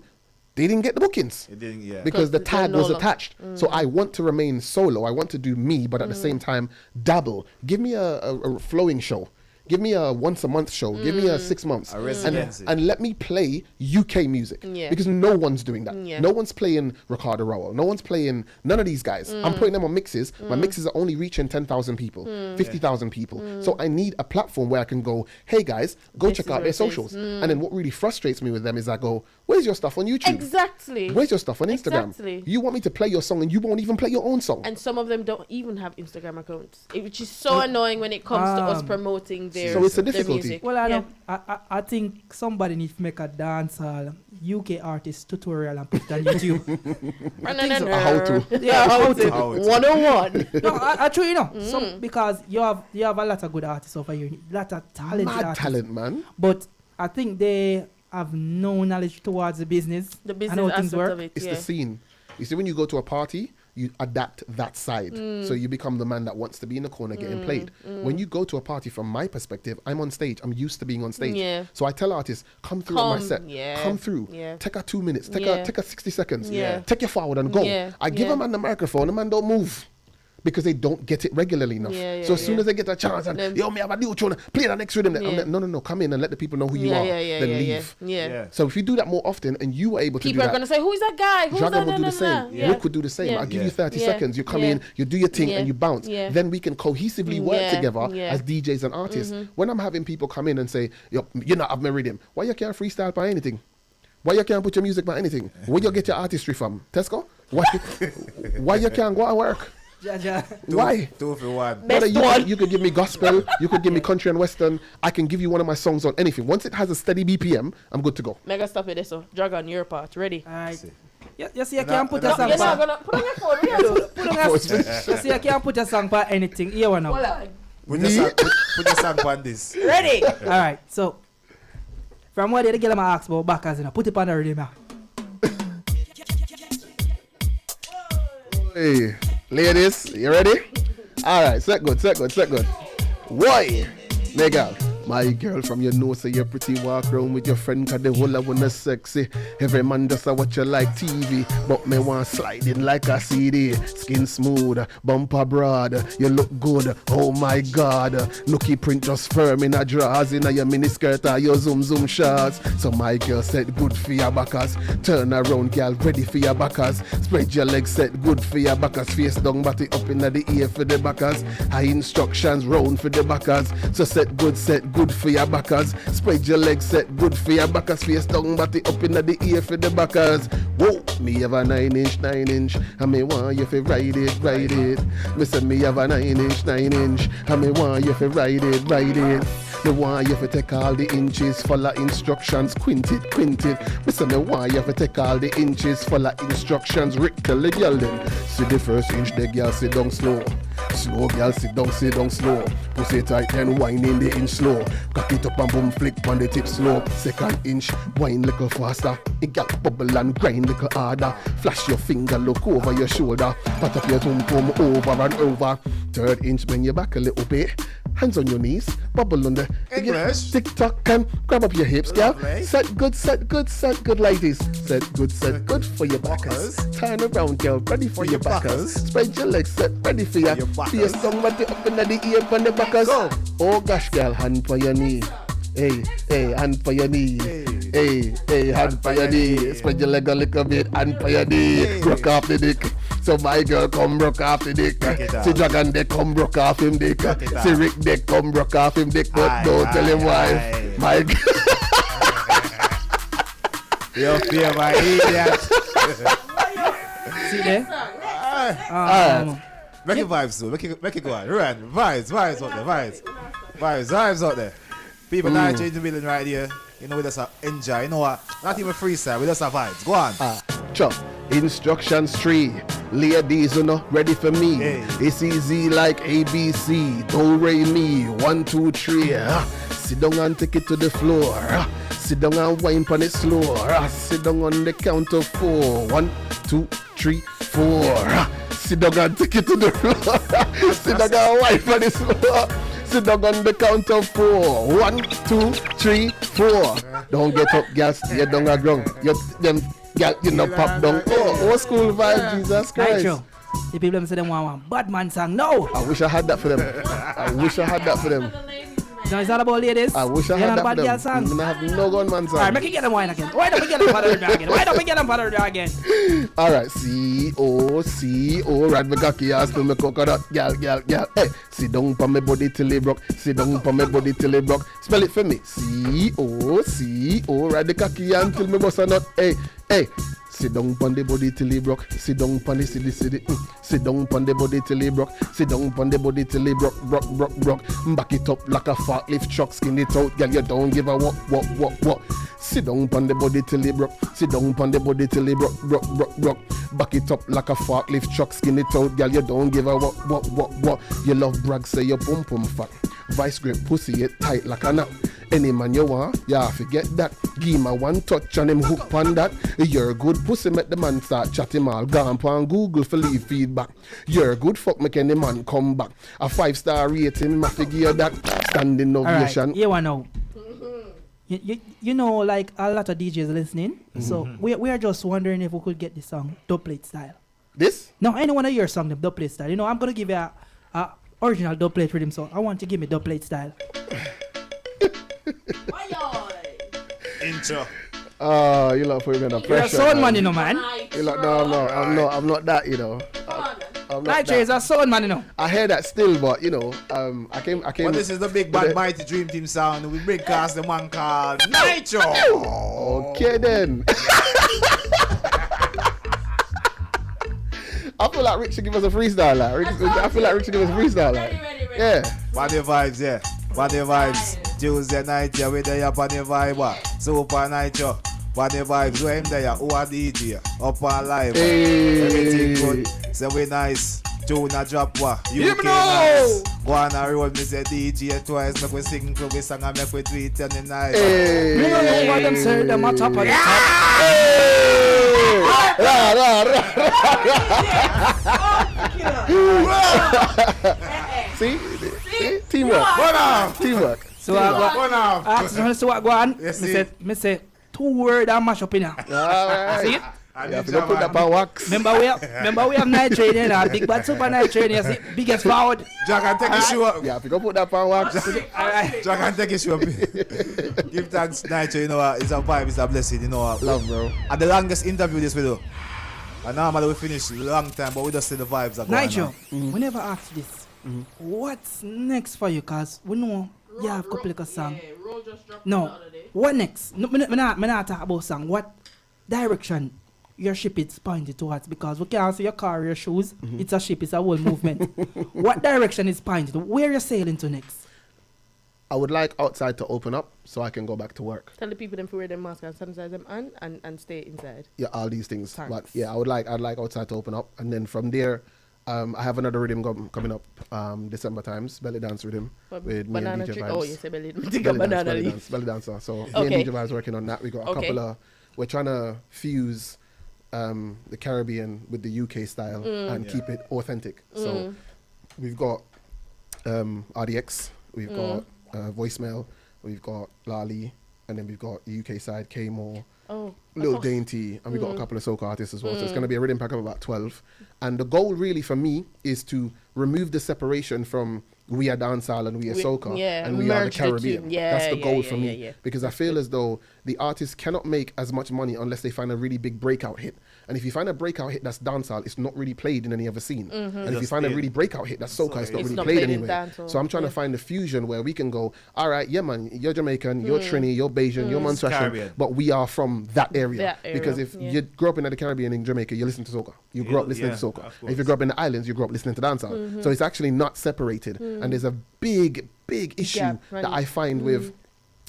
[SPEAKER 2] they didn't get the bookings
[SPEAKER 1] It didn't, yeah.
[SPEAKER 2] because the
[SPEAKER 3] Because
[SPEAKER 2] tag
[SPEAKER 3] they're
[SPEAKER 2] was
[SPEAKER 3] no
[SPEAKER 2] attached. So I want to remain solo. I want to do me, but at the same time, dabble. Give me a flowing show. Give me a once a month show. Give me a 6 months.
[SPEAKER 1] A residency.
[SPEAKER 2] And let me play UK music.
[SPEAKER 3] Yeah.
[SPEAKER 2] Because no one's doing that.
[SPEAKER 3] Yeah.
[SPEAKER 2] No one's playing Ricardo Rowell. No one's playing none of these guys. I'm putting them on mixes. My mixes are only reaching 10,000 people, 50,000 people. So I need a platform where I can go, hey guys, go
[SPEAKER 3] This
[SPEAKER 2] check
[SPEAKER 3] is
[SPEAKER 2] out
[SPEAKER 3] where
[SPEAKER 2] their
[SPEAKER 3] it is.
[SPEAKER 2] socials. And then what really frustrates me with them is I go, where's your stuff on YouTube?
[SPEAKER 3] Exactly.
[SPEAKER 2] Where's your stuff on Instagram?
[SPEAKER 3] Exactly.
[SPEAKER 2] You want me to play your song and you won't even play your own song.
[SPEAKER 3] And some of them don't even have Instagram accounts, which is so annoying when it comes to us promoting their.
[SPEAKER 2] So it's a
[SPEAKER 3] their
[SPEAKER 2] difficulty.
[SPEAKER 3] music.
[SPEAKER 4] Well, I
[SPEAKER 3] Yeah.
[SPEAKER 4] know. I think somebody needs to make a dancehall UK artist tutorial and put it on YouTube.
[SPEAKER 2] How to.
[SPEAKER 4] Yeah, how to.
[SPEAKER 1] How to.
[SPEAKER 3] 101.
[SPEAKER 4] No, I truly know. Some because you have a lot of good artists over here, a lot of talented
[SPEAKER 2] Mad
[SPEAKER 4] artists.
[SPEAKER 2] talent, man.
[SPEAKER 4] But I think they have no knowledge towards the business.
[SPEAKER 3] The
[SPEAKER 4] and
[SPEAKER 3] business
[SPEAKER 4] how things
[SPEAKER 3] aspect
[SPEAKER 4] work.
[SPEAKER 3] of it.
[SPEAKER 2] It's
[SPEAKER 3] Yeah.
[SPEAKER 2] the scene. You see, when you go to a party, you adapt that side. So you become the man that wants to be in the corner getting played. When you go to a party, from my perspective, I'm on stage. I'm used to being on stage.
[SPEAKER 3] Yeah.
[SPEAKER 2] So I tell artists, come through on my
[SPEAKER 3] Come,
[SPEAKER 2] set.
[SPEAKER 3] yeah,
[SPEAKER 2] Come through.
[SPEAKER 3] yeah.
[SPEAKER 2] Take a 2 minutes. Take
[SPEAKER 3] Yeah.
[SPEAKER 2] a 60 seconds.
[SPEAKER 3] Yeah.
[SPEAKER 2] Take your forward and go.
[SPEAKER 3] Yeah,
[SPEAKER 2] I give
[SPEAKER 3] yeah.
[SPEAKER 2] a man the microphone. The man don't move. Because they don't get it regularly enough.
[SPEAKER 3] Yeah,
[SPEAKER 2] so as soon
[SPEAKER 3] yeah.
[SPEAKER 2] as they get a chance and
[SPEAKER 3] Then-
[SPEAKER 2] yo, me have a new tune, play the next rhythm. I'm
[SPEAKER 3] Yeah.
[SPEAKER 2] like, no, come in and let the people know who you
[SPEAKER 3] Yeah,
[SPEAKER 2] are.
[SPEAKER 3] yeah,
[SPEAKER 2] then
[SPEAKER 3] yeah,
[SPEAKER 2] leave.
[SPEAKER 3] yeah.
[SPEAKER 1] Yeah.
[SPEAKER 2] So if you do that more often and you were able to
[SPEAKER 3] People
[SPEAKER 2] do
[SPEAKER 3] are
[SPEAKER 2] that,
[SPEAKER 3] gonna say, "Who's that guy? Who's
[SPEAKER 2] Dragon
[SPEAKER 3] that?"
[SPEAKER 2] will do the same.
[SPEAKER 3] Yeah.
[SPEAKER 2] Rick would do the same.
[SPEAKER 3] Yeah.
[SPEAKER 2] I'll give you
[SPEAKER 1] Yeah.
[SPEAKER 2] 30
[SPEAKER 3] Yeah.
[SPEAKER 2] seconds. You come
[SPEAKER 3] Yeah.
[SPEAKER 2] in, you do your thing,
[SPEAKER 3] Yeah.
[SPEAKER 2] and you bounce.
[SPEAKER 3] Yeah.
[SPEAKER 2] Then we can cohesively work
[SPEAKER 3] Yeah.
[SPEAKER 2] together
[SPEAKER 3] Yeah.
[SPEAKER 2] as DJs and artists. When I'm having people come in and say, "Yo, you're not have my rhythm," why you can't freestyle by anything? Why you can't put your music by anything? Where you get your artistry from? Tesco? Why you can't go to work?
[SPEAKER 4] Jaja.
[SPEAKER 2] Why?
[SPEAKER 1] 2 for 1.
[SPEAKER 3] Best
[SPEAKER 2] You could give me gospel, you could give me country and western. I can give you one of my songs on anything. Once it has a steady BPM, I'm good to go.
[SPEAKER 3] Mega stop it, so Dragon, your part. Ready?
[SPEAKER 4] Alright.
[SPEAKER 1] See.
[SPEAKER 4] You see, I can't put a
[SPEAKER 1] No,
[SPEAKER 4] song
[SPEAKER 3] You're not
[SPEAKER 4] for.
[SPEAKER 3] gonna put on your phone. We have to.
[SPEAKER 4] Put on a, you see, I can't put a song for anything. Here one now.
[SPEAKER 3] Hold on.
[SPEAKER 1] Put your song on this.
[SPEAKER 3] Ready?
[SPEAKER 4] Alright, so from what the girl I ask about backers, you know, put it on the rhythm now.
[SPEAKER 2] Hey, ladies, you ready? All right, set good. Why, nigga? My girl from your nose, say you're pretty, walk around with your friend, cause the whole of wanna sexy. Every man just a watch you like TV, but me want sliding like a CD. Skin smooth, bumper broad, you look good, oh my god. Nookie print just firm in a drawers, in a your miniskirt or your zoom shorts. So my girl said good for your backers. Turn around, girl, ready for your backers. Spread your legs, set good for your backers. Face down, body up in the ear for the backers. High instructions round for the backers. So set good for your backers. Spread your legs, set good for your backers. Face down, body up in the ear for the backers. Whoa, me have a 9-inch, and me want you to ride it. Me say me have a 9-inch, and me want you to ride it. Me want you to take all the inches, follow instructions, quint it. Me say me want you to take all the inches, follow instructions, tell the girl then. See the first inch, the girl sit down slow. Slow, girl, sit down slow. Pussy tight, then wine in the inch slow. Cock it up and boom, flick on the tip slow. Second inch, wine little faster. It got bubble and grind little harder. Flash your finger, look over your shoulder. Pat up your pum over and over. Third inch, bend your back a little bit. Hands on your knees, bubble on the
[SPEAKER 1] English.
[SPEAKER 2] tick tock and grab up your hips, girl.
[SPEAKER 1] Lovely.
[SPEAKER 2] Set good, ladies. Set good for your backers. Turn around, girl, ready for your backers. Spread your legs, set ready for your face down, body up in the ear on the backers.
[SPEAKER 1] Go.
[SPEAKER 2] Oh gosh, girl, hand for your knee. Hey, hand for your knee. Hey, hand for your knee. Spread your leg a little bit, hand for your knee. Rock off the dick. So my girl come rock off the dick. See Dragon they come rock off him dick. See Rick they come rock off him dick. But don't tell him why. My girl.
[SPEAKER 1] You fear my idiot.
[SPEAKER 4] See there?
[SPEAKER 2] Alright.
[SPEAKER 1] Make it vibes, so make it go on. Run. Vibes out there. Vibes out there. People not change the building right here. You know, we just enjoy. You know what? Not even freestyle. We just have vibes. Go on.
[SPEAKER 2] Chop. Instructions 3. Ladies, you know, ready for me.
[SPEAKER 1] Hey.
[SPEAKER 2] It's easy like ABC. Do re mi. 1, 2, 3. Sit down and take it to the floor. Sit down and wine on it slow. Sit down on the count of 4. 1, 2, 3, 4. Sit down and take it to the floor. Sit down and wine on it slow. Sit down on the count of 4. 1, 2, 3, 4. Don't get up, girl. Stay down the ground. Them girl, you know, pop down. Oh, old school vibe, Jesus Christ.
[SPEAKER 4] Nitro. The people say them want one bad man song. No.
[SPEAKER 2] I wish I had that for them.
[SPEAKER 4] No, it's not about ladies.
[SPEAKER 2] I wish I had that
[SPEAKER 4] bad
[SPEAKER 2] for
[SPEAKER 4] girl
[SPEAKER 2] them.
[SPEAKER 4] song.
[SPEAKER 2] I have no gunman song.
[SPEAKER 4] Alright, make it get them wine again. Why don't we get them father again?
[SPEAKER 2] Alright, C-O, ride me cocky ass to me coconut, gal. Hey, sit down pa me body till it broke. Spell it for me. C-O, ride the cocky ass till me bust a nut. Hey. Sit down pon the body till it broke. Sit down pon the city. Sit down pon the body till it broke. Sit down pon the body till it broke. Back it up like a forklift truck. Skin it out, girl. You don't give a what. Sit down pon the body till it broke. Sit down pon the body till it broke. Back it up like a forklift truck. Skin it out, girl. You don't give a what. You love brag, say your pum fat. Vice grip pussy it tight like a knot. Any man you want, yeah, forget that. Give me one touch and him hook on that. You're good pussy, make the man start chatting all. Gone on Google for leave feedback. You're good fuck, make any man come back. A 5-star rating, my figure that. Standing ovation.
[SPEAKER 4] Alright, you know. You know, like a lot of DJs listening. So we are just wondering if we could get the song dubplate style.
[SPEAKER 2] This?
[SPEAKER 4] No, any one of your song, the dubplate style. You know, I'm gonna give you a original dubplate rhythm song. I want you to give me dubplate style.
[SPEAKER 1] Intro.
[SPEAKER 2] Oh, you lot put me under pressure.
[SPEAKER 4] You're a sound man, you know, man.
[SPEAKER 2] You lot, no, I'm not that, you know. I'm not
[SPEAKER 4] Nitro is
[SPEAKER 2] that.
[SPEAKER 4] a sound man, you know.
[SPEAKER 2] I hear that still, but you know, I came.
[SPEAKER 1] Well, this is the big bad mighty dream team sound. We bring cast the one called Nitro.
[SPEAKER 2] Okay then. feel like Rick should give us a freestyle. I feel like Rick should give us a freestyle.
[SPEAKER 3] Ready.
[SPEAKER 2] Yeah.
[SPEAKER 1] What the vibes, yeah. What the vibes. Tuesday night, yeah, we there up on the vibe. Supa Nytro. What the vibes, where him there? Who are DJ? Upnlive.
[SPEAKER 2] Hey.
[SPEAKER 1] Everything good. Say we nice. Tune a drop what? UK
[SPEAKER 2] know.
[SPEAKER 1] nice. Go on a road, me say DJ twice. Make we sing to we song and make we do it in the night.
[SPEAKER 2] Hey.
[SPEAKER 4] Me don't know what them say, them on top of the top.
[SPEAKER 2] Hey. See? Teamwork. Teamwork.
[SPEAKER 4] So I asked him, so what go on? Me say 2 words and mash up in here.
[SPEAKER 2] Alright.
[SPEAKER 4] See it?
[SPEAKER 2] You have to go put that on wax.
[SPEAKER 4] Remember we have Nytro in here, big bad Supa Nytro in here, see? Biggest forward.
[SPEAKER 1] Jack and take his shoe up.
[SPEAKER 2] You have to go put that on wax.
[SPEAKER 1] Jack and take his shoe up. Give thanks, Nytro, you know what? It's a vibe, it's a blessing, you know what?
[SPEAKER 2] Love, bro.
[SPEAKER 1] And the longest interview this we do. And normally we finish a long time, but we just see the vibes are going
[SPEAKER 4] Nytro,
[SPEAKER 1] on.
[SPEAKER 4] we never asked this. What's next for you? Cause we know you have a couple of songs.
[SPEAKER 3] Yeah, Roll just dropped
[SPEAKER 4] No,
[SPEAKER 3] the other day.
[SPEAKER 4] what next? No, me not talk about song. What direction your ship is pointed towards? Because we can't see your car, your shoes. It's a ship, it's a whole movement. What direction is pointed? Where you sailing to next?
[SPEAKER 2] I would like outside to open up so I can go back to work.
[SPEAKER 3] Tell the people them to wear them masks and sanitize them and stay inside.
[SPEAKER 2] Yeah, all these things.
[SPEAKER 3] Thanks.
[SPEAKER 2] But yeah, I'd like outside to open up, and then from there, I have another rhythm coming up December times, belly dance rhythm
[SPEAKER 3] But
[SPEAKER 2] with me
[SPEAKER 3] banana
[SPEAKER 2] and DJ
[SPEAKER 3] trick.
[SPEAKER 2] Vibes.
[SPEAKER 3] Oh, you say belly. Think of banana leaf.
[SPEAKER 2] Belly dancer. So me
[SPEAKER 3] Okay.
[SPEAKER 2] and DJ Vibes working on that. We got a
[SPEAKER 3] Okay.
[SPEAKER 2] couple of. We're trying to fuse the Caribbean with the UK style and keep it authentic. So we've got RDX, we've got voicemail, we've got Lali, and then we've got the UK side K More.
[SPEAKER 3] Oh.
[SPEAKER 2] Little Dainty, and we got a couple of soca artists as well. So it's going to be a rhythm pack of about 12. And the goal really for me is to remove the separation from we are dancehall and we are soca and we are the
[SPEAKER 3] merge the two.
[SPEAKER 2] Caribbean.
[SPEAKER 3] Yeah,
[SPEAKER 2] That's the
[SPEAKER 3] yeah,
[SPEAKER 2] goal
[SPEAKER 3] yeah,
[SPEAKER 2] for me.
[SPEAKER 3] yeah.
[SPEAKER 2] Because I feel as though the artists cannot make as much money unless they find a really big breakout hit. And if you find a breakout hit that's dancehall, it's not really played in any other scene. And if you
[SPEAKER 1] Just
[SPEAKER 2] find a
[SPEAKER 1] in.
[SPEAKER 2] really breakout hit that's soca, it's not
[SPEAKER 3] It's
[SPEAKER 2] really
[SPEAKER 3] not
[SPEAKER 2] played
[SPEAKER 3] played in
[SPEAKER 2] anywhere.
[SPEAKER 3] dancehall.
[SPEAKER 2] So I'm trying to find the fusion where we can go, all right, yeah, man, you're Jamaican, you're Trini, you're Bajan, you're Montreal,
[SPEAKER 1] Caribbean.
[SPEAKER 2] but we are from that area.
[SPEAKER 3] That area,
[SPEAKER 2] Because if
[SPEAKER 3] yeah.
[SPEAKER 2] you grew up in the Caribbean in Jamaica, you listen to soca. You grew up listening to soca.
[SPEAKER 1] of
[SPEAKER 2] If you
[SPEAKER 1] course.
[SPEAKER 2] grew up in the islands, you grew up listening to dancehall. So it's actually not separated. And there's a big issue
[SPEAKER 3] Gap,
[SPEAKER 2] that
[SPEAKER 3] right.
[SPEAKER 2] I find with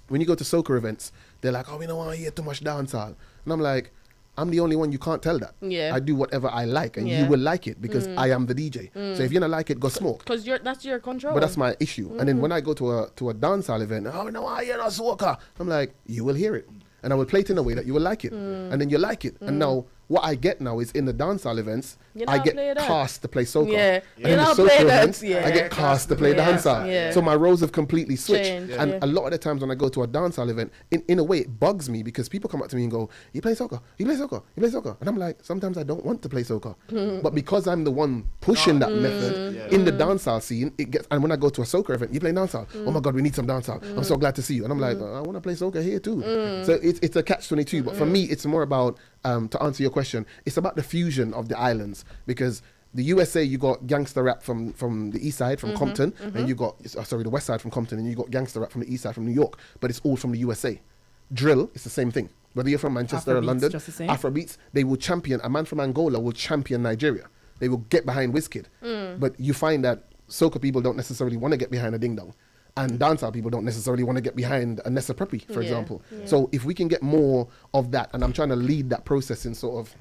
[SPEAKER 2] when you go to soca events, they're like, oh, we don't want to hear too much dancehall. And I'm like, I'm the only one you can't tell that.
[SPEAKER 3] Yeah.
[SPEAKER 2] I do whatever I like, and
[SPEAKER 3] Yeah.
[SPEAKER 2] you will like it because I am the DJ. So if you don't like it, go smoke.
[SPEAKER 3] Because that's your control.
[SPEAKER 2] But that's my issue. And then when I go to a dancehall event, oh no, I hear no soca. I'm like, you will hear it, and I will play it in a way that you will like it, and then you like it. And now what I get now is in the dancehall events,
[SPEAKER 3] You
[SPEAKER 2] I
[SPEAKER 3] not
[SPEAKER 2] get
[SPEAKER 3] play that.
[SPEAKER 2] cast to play soca.
[SPEAKER 3] Yeah.
[SPEAKER 2] And
[SPEAKER 3] You
[SPEAKER 2] in the
[SPEAKER 3] not
[SPEAKER 2] soca
[SPEAKER 3] play that.
[SPEAKER 2] events,
[SPEAKER 3] Yeah.
[SPEAKER 2] I get cast to play
[SPEAKER 3] Yeah.
[SPEAKER 2] dancehall.
[SPEAKER 3] Yeah.
[SPEAKER 2] So my roles have completely switched.
[SPEAKER 3] Changed,
[SPEAKER 2] And
[SPEAKER 3] yeah.
[SPEAKER 2] a lot of the times when I go to a dancehall event, in a way it bugs me because people come up to me and go, you play soca, you play soca, you play soca. And I'm like, sometimes I don't want to play soca. But because I'm the one pushing that method in the dancehall scene, it gets, and when I go to a soca event, you play dancehall. Oh my God, we need some dancehall. I'm so glad to see you. And I'm like, I want to play soca here too. So it's a catch-22. But for me, it's more about, to answer your question, it's about the fusion of the islands, because the USA, you got gangster rap from the east side, from Compton, and you got, the west side from Compton, and you got gangster rap from the east side, from New York, but it's all from the USA. Drill is the same thing. Whether you're from Manchester or
[SPEAKER 4] Afrobeats,
[SPEAKER 2] London,
[SPEAKER 4] just the same.
[SPEAKER 2] Afrobeats, they will champion, a man from Angola will champion Nigeria. They will get behind Wizkid. But you find that soca people don't necessarily want to get behind a ding dong. And dancehall people don't necessarily want to get behind a Nessa Preppy, for
[SPEAKER 3] Yeah,
[SPEAKER 2] example.
[SPEAKER 3] yeah.
[SPEAKER 2] So if we can get more of that, and I'm trying to lead that process in sort of,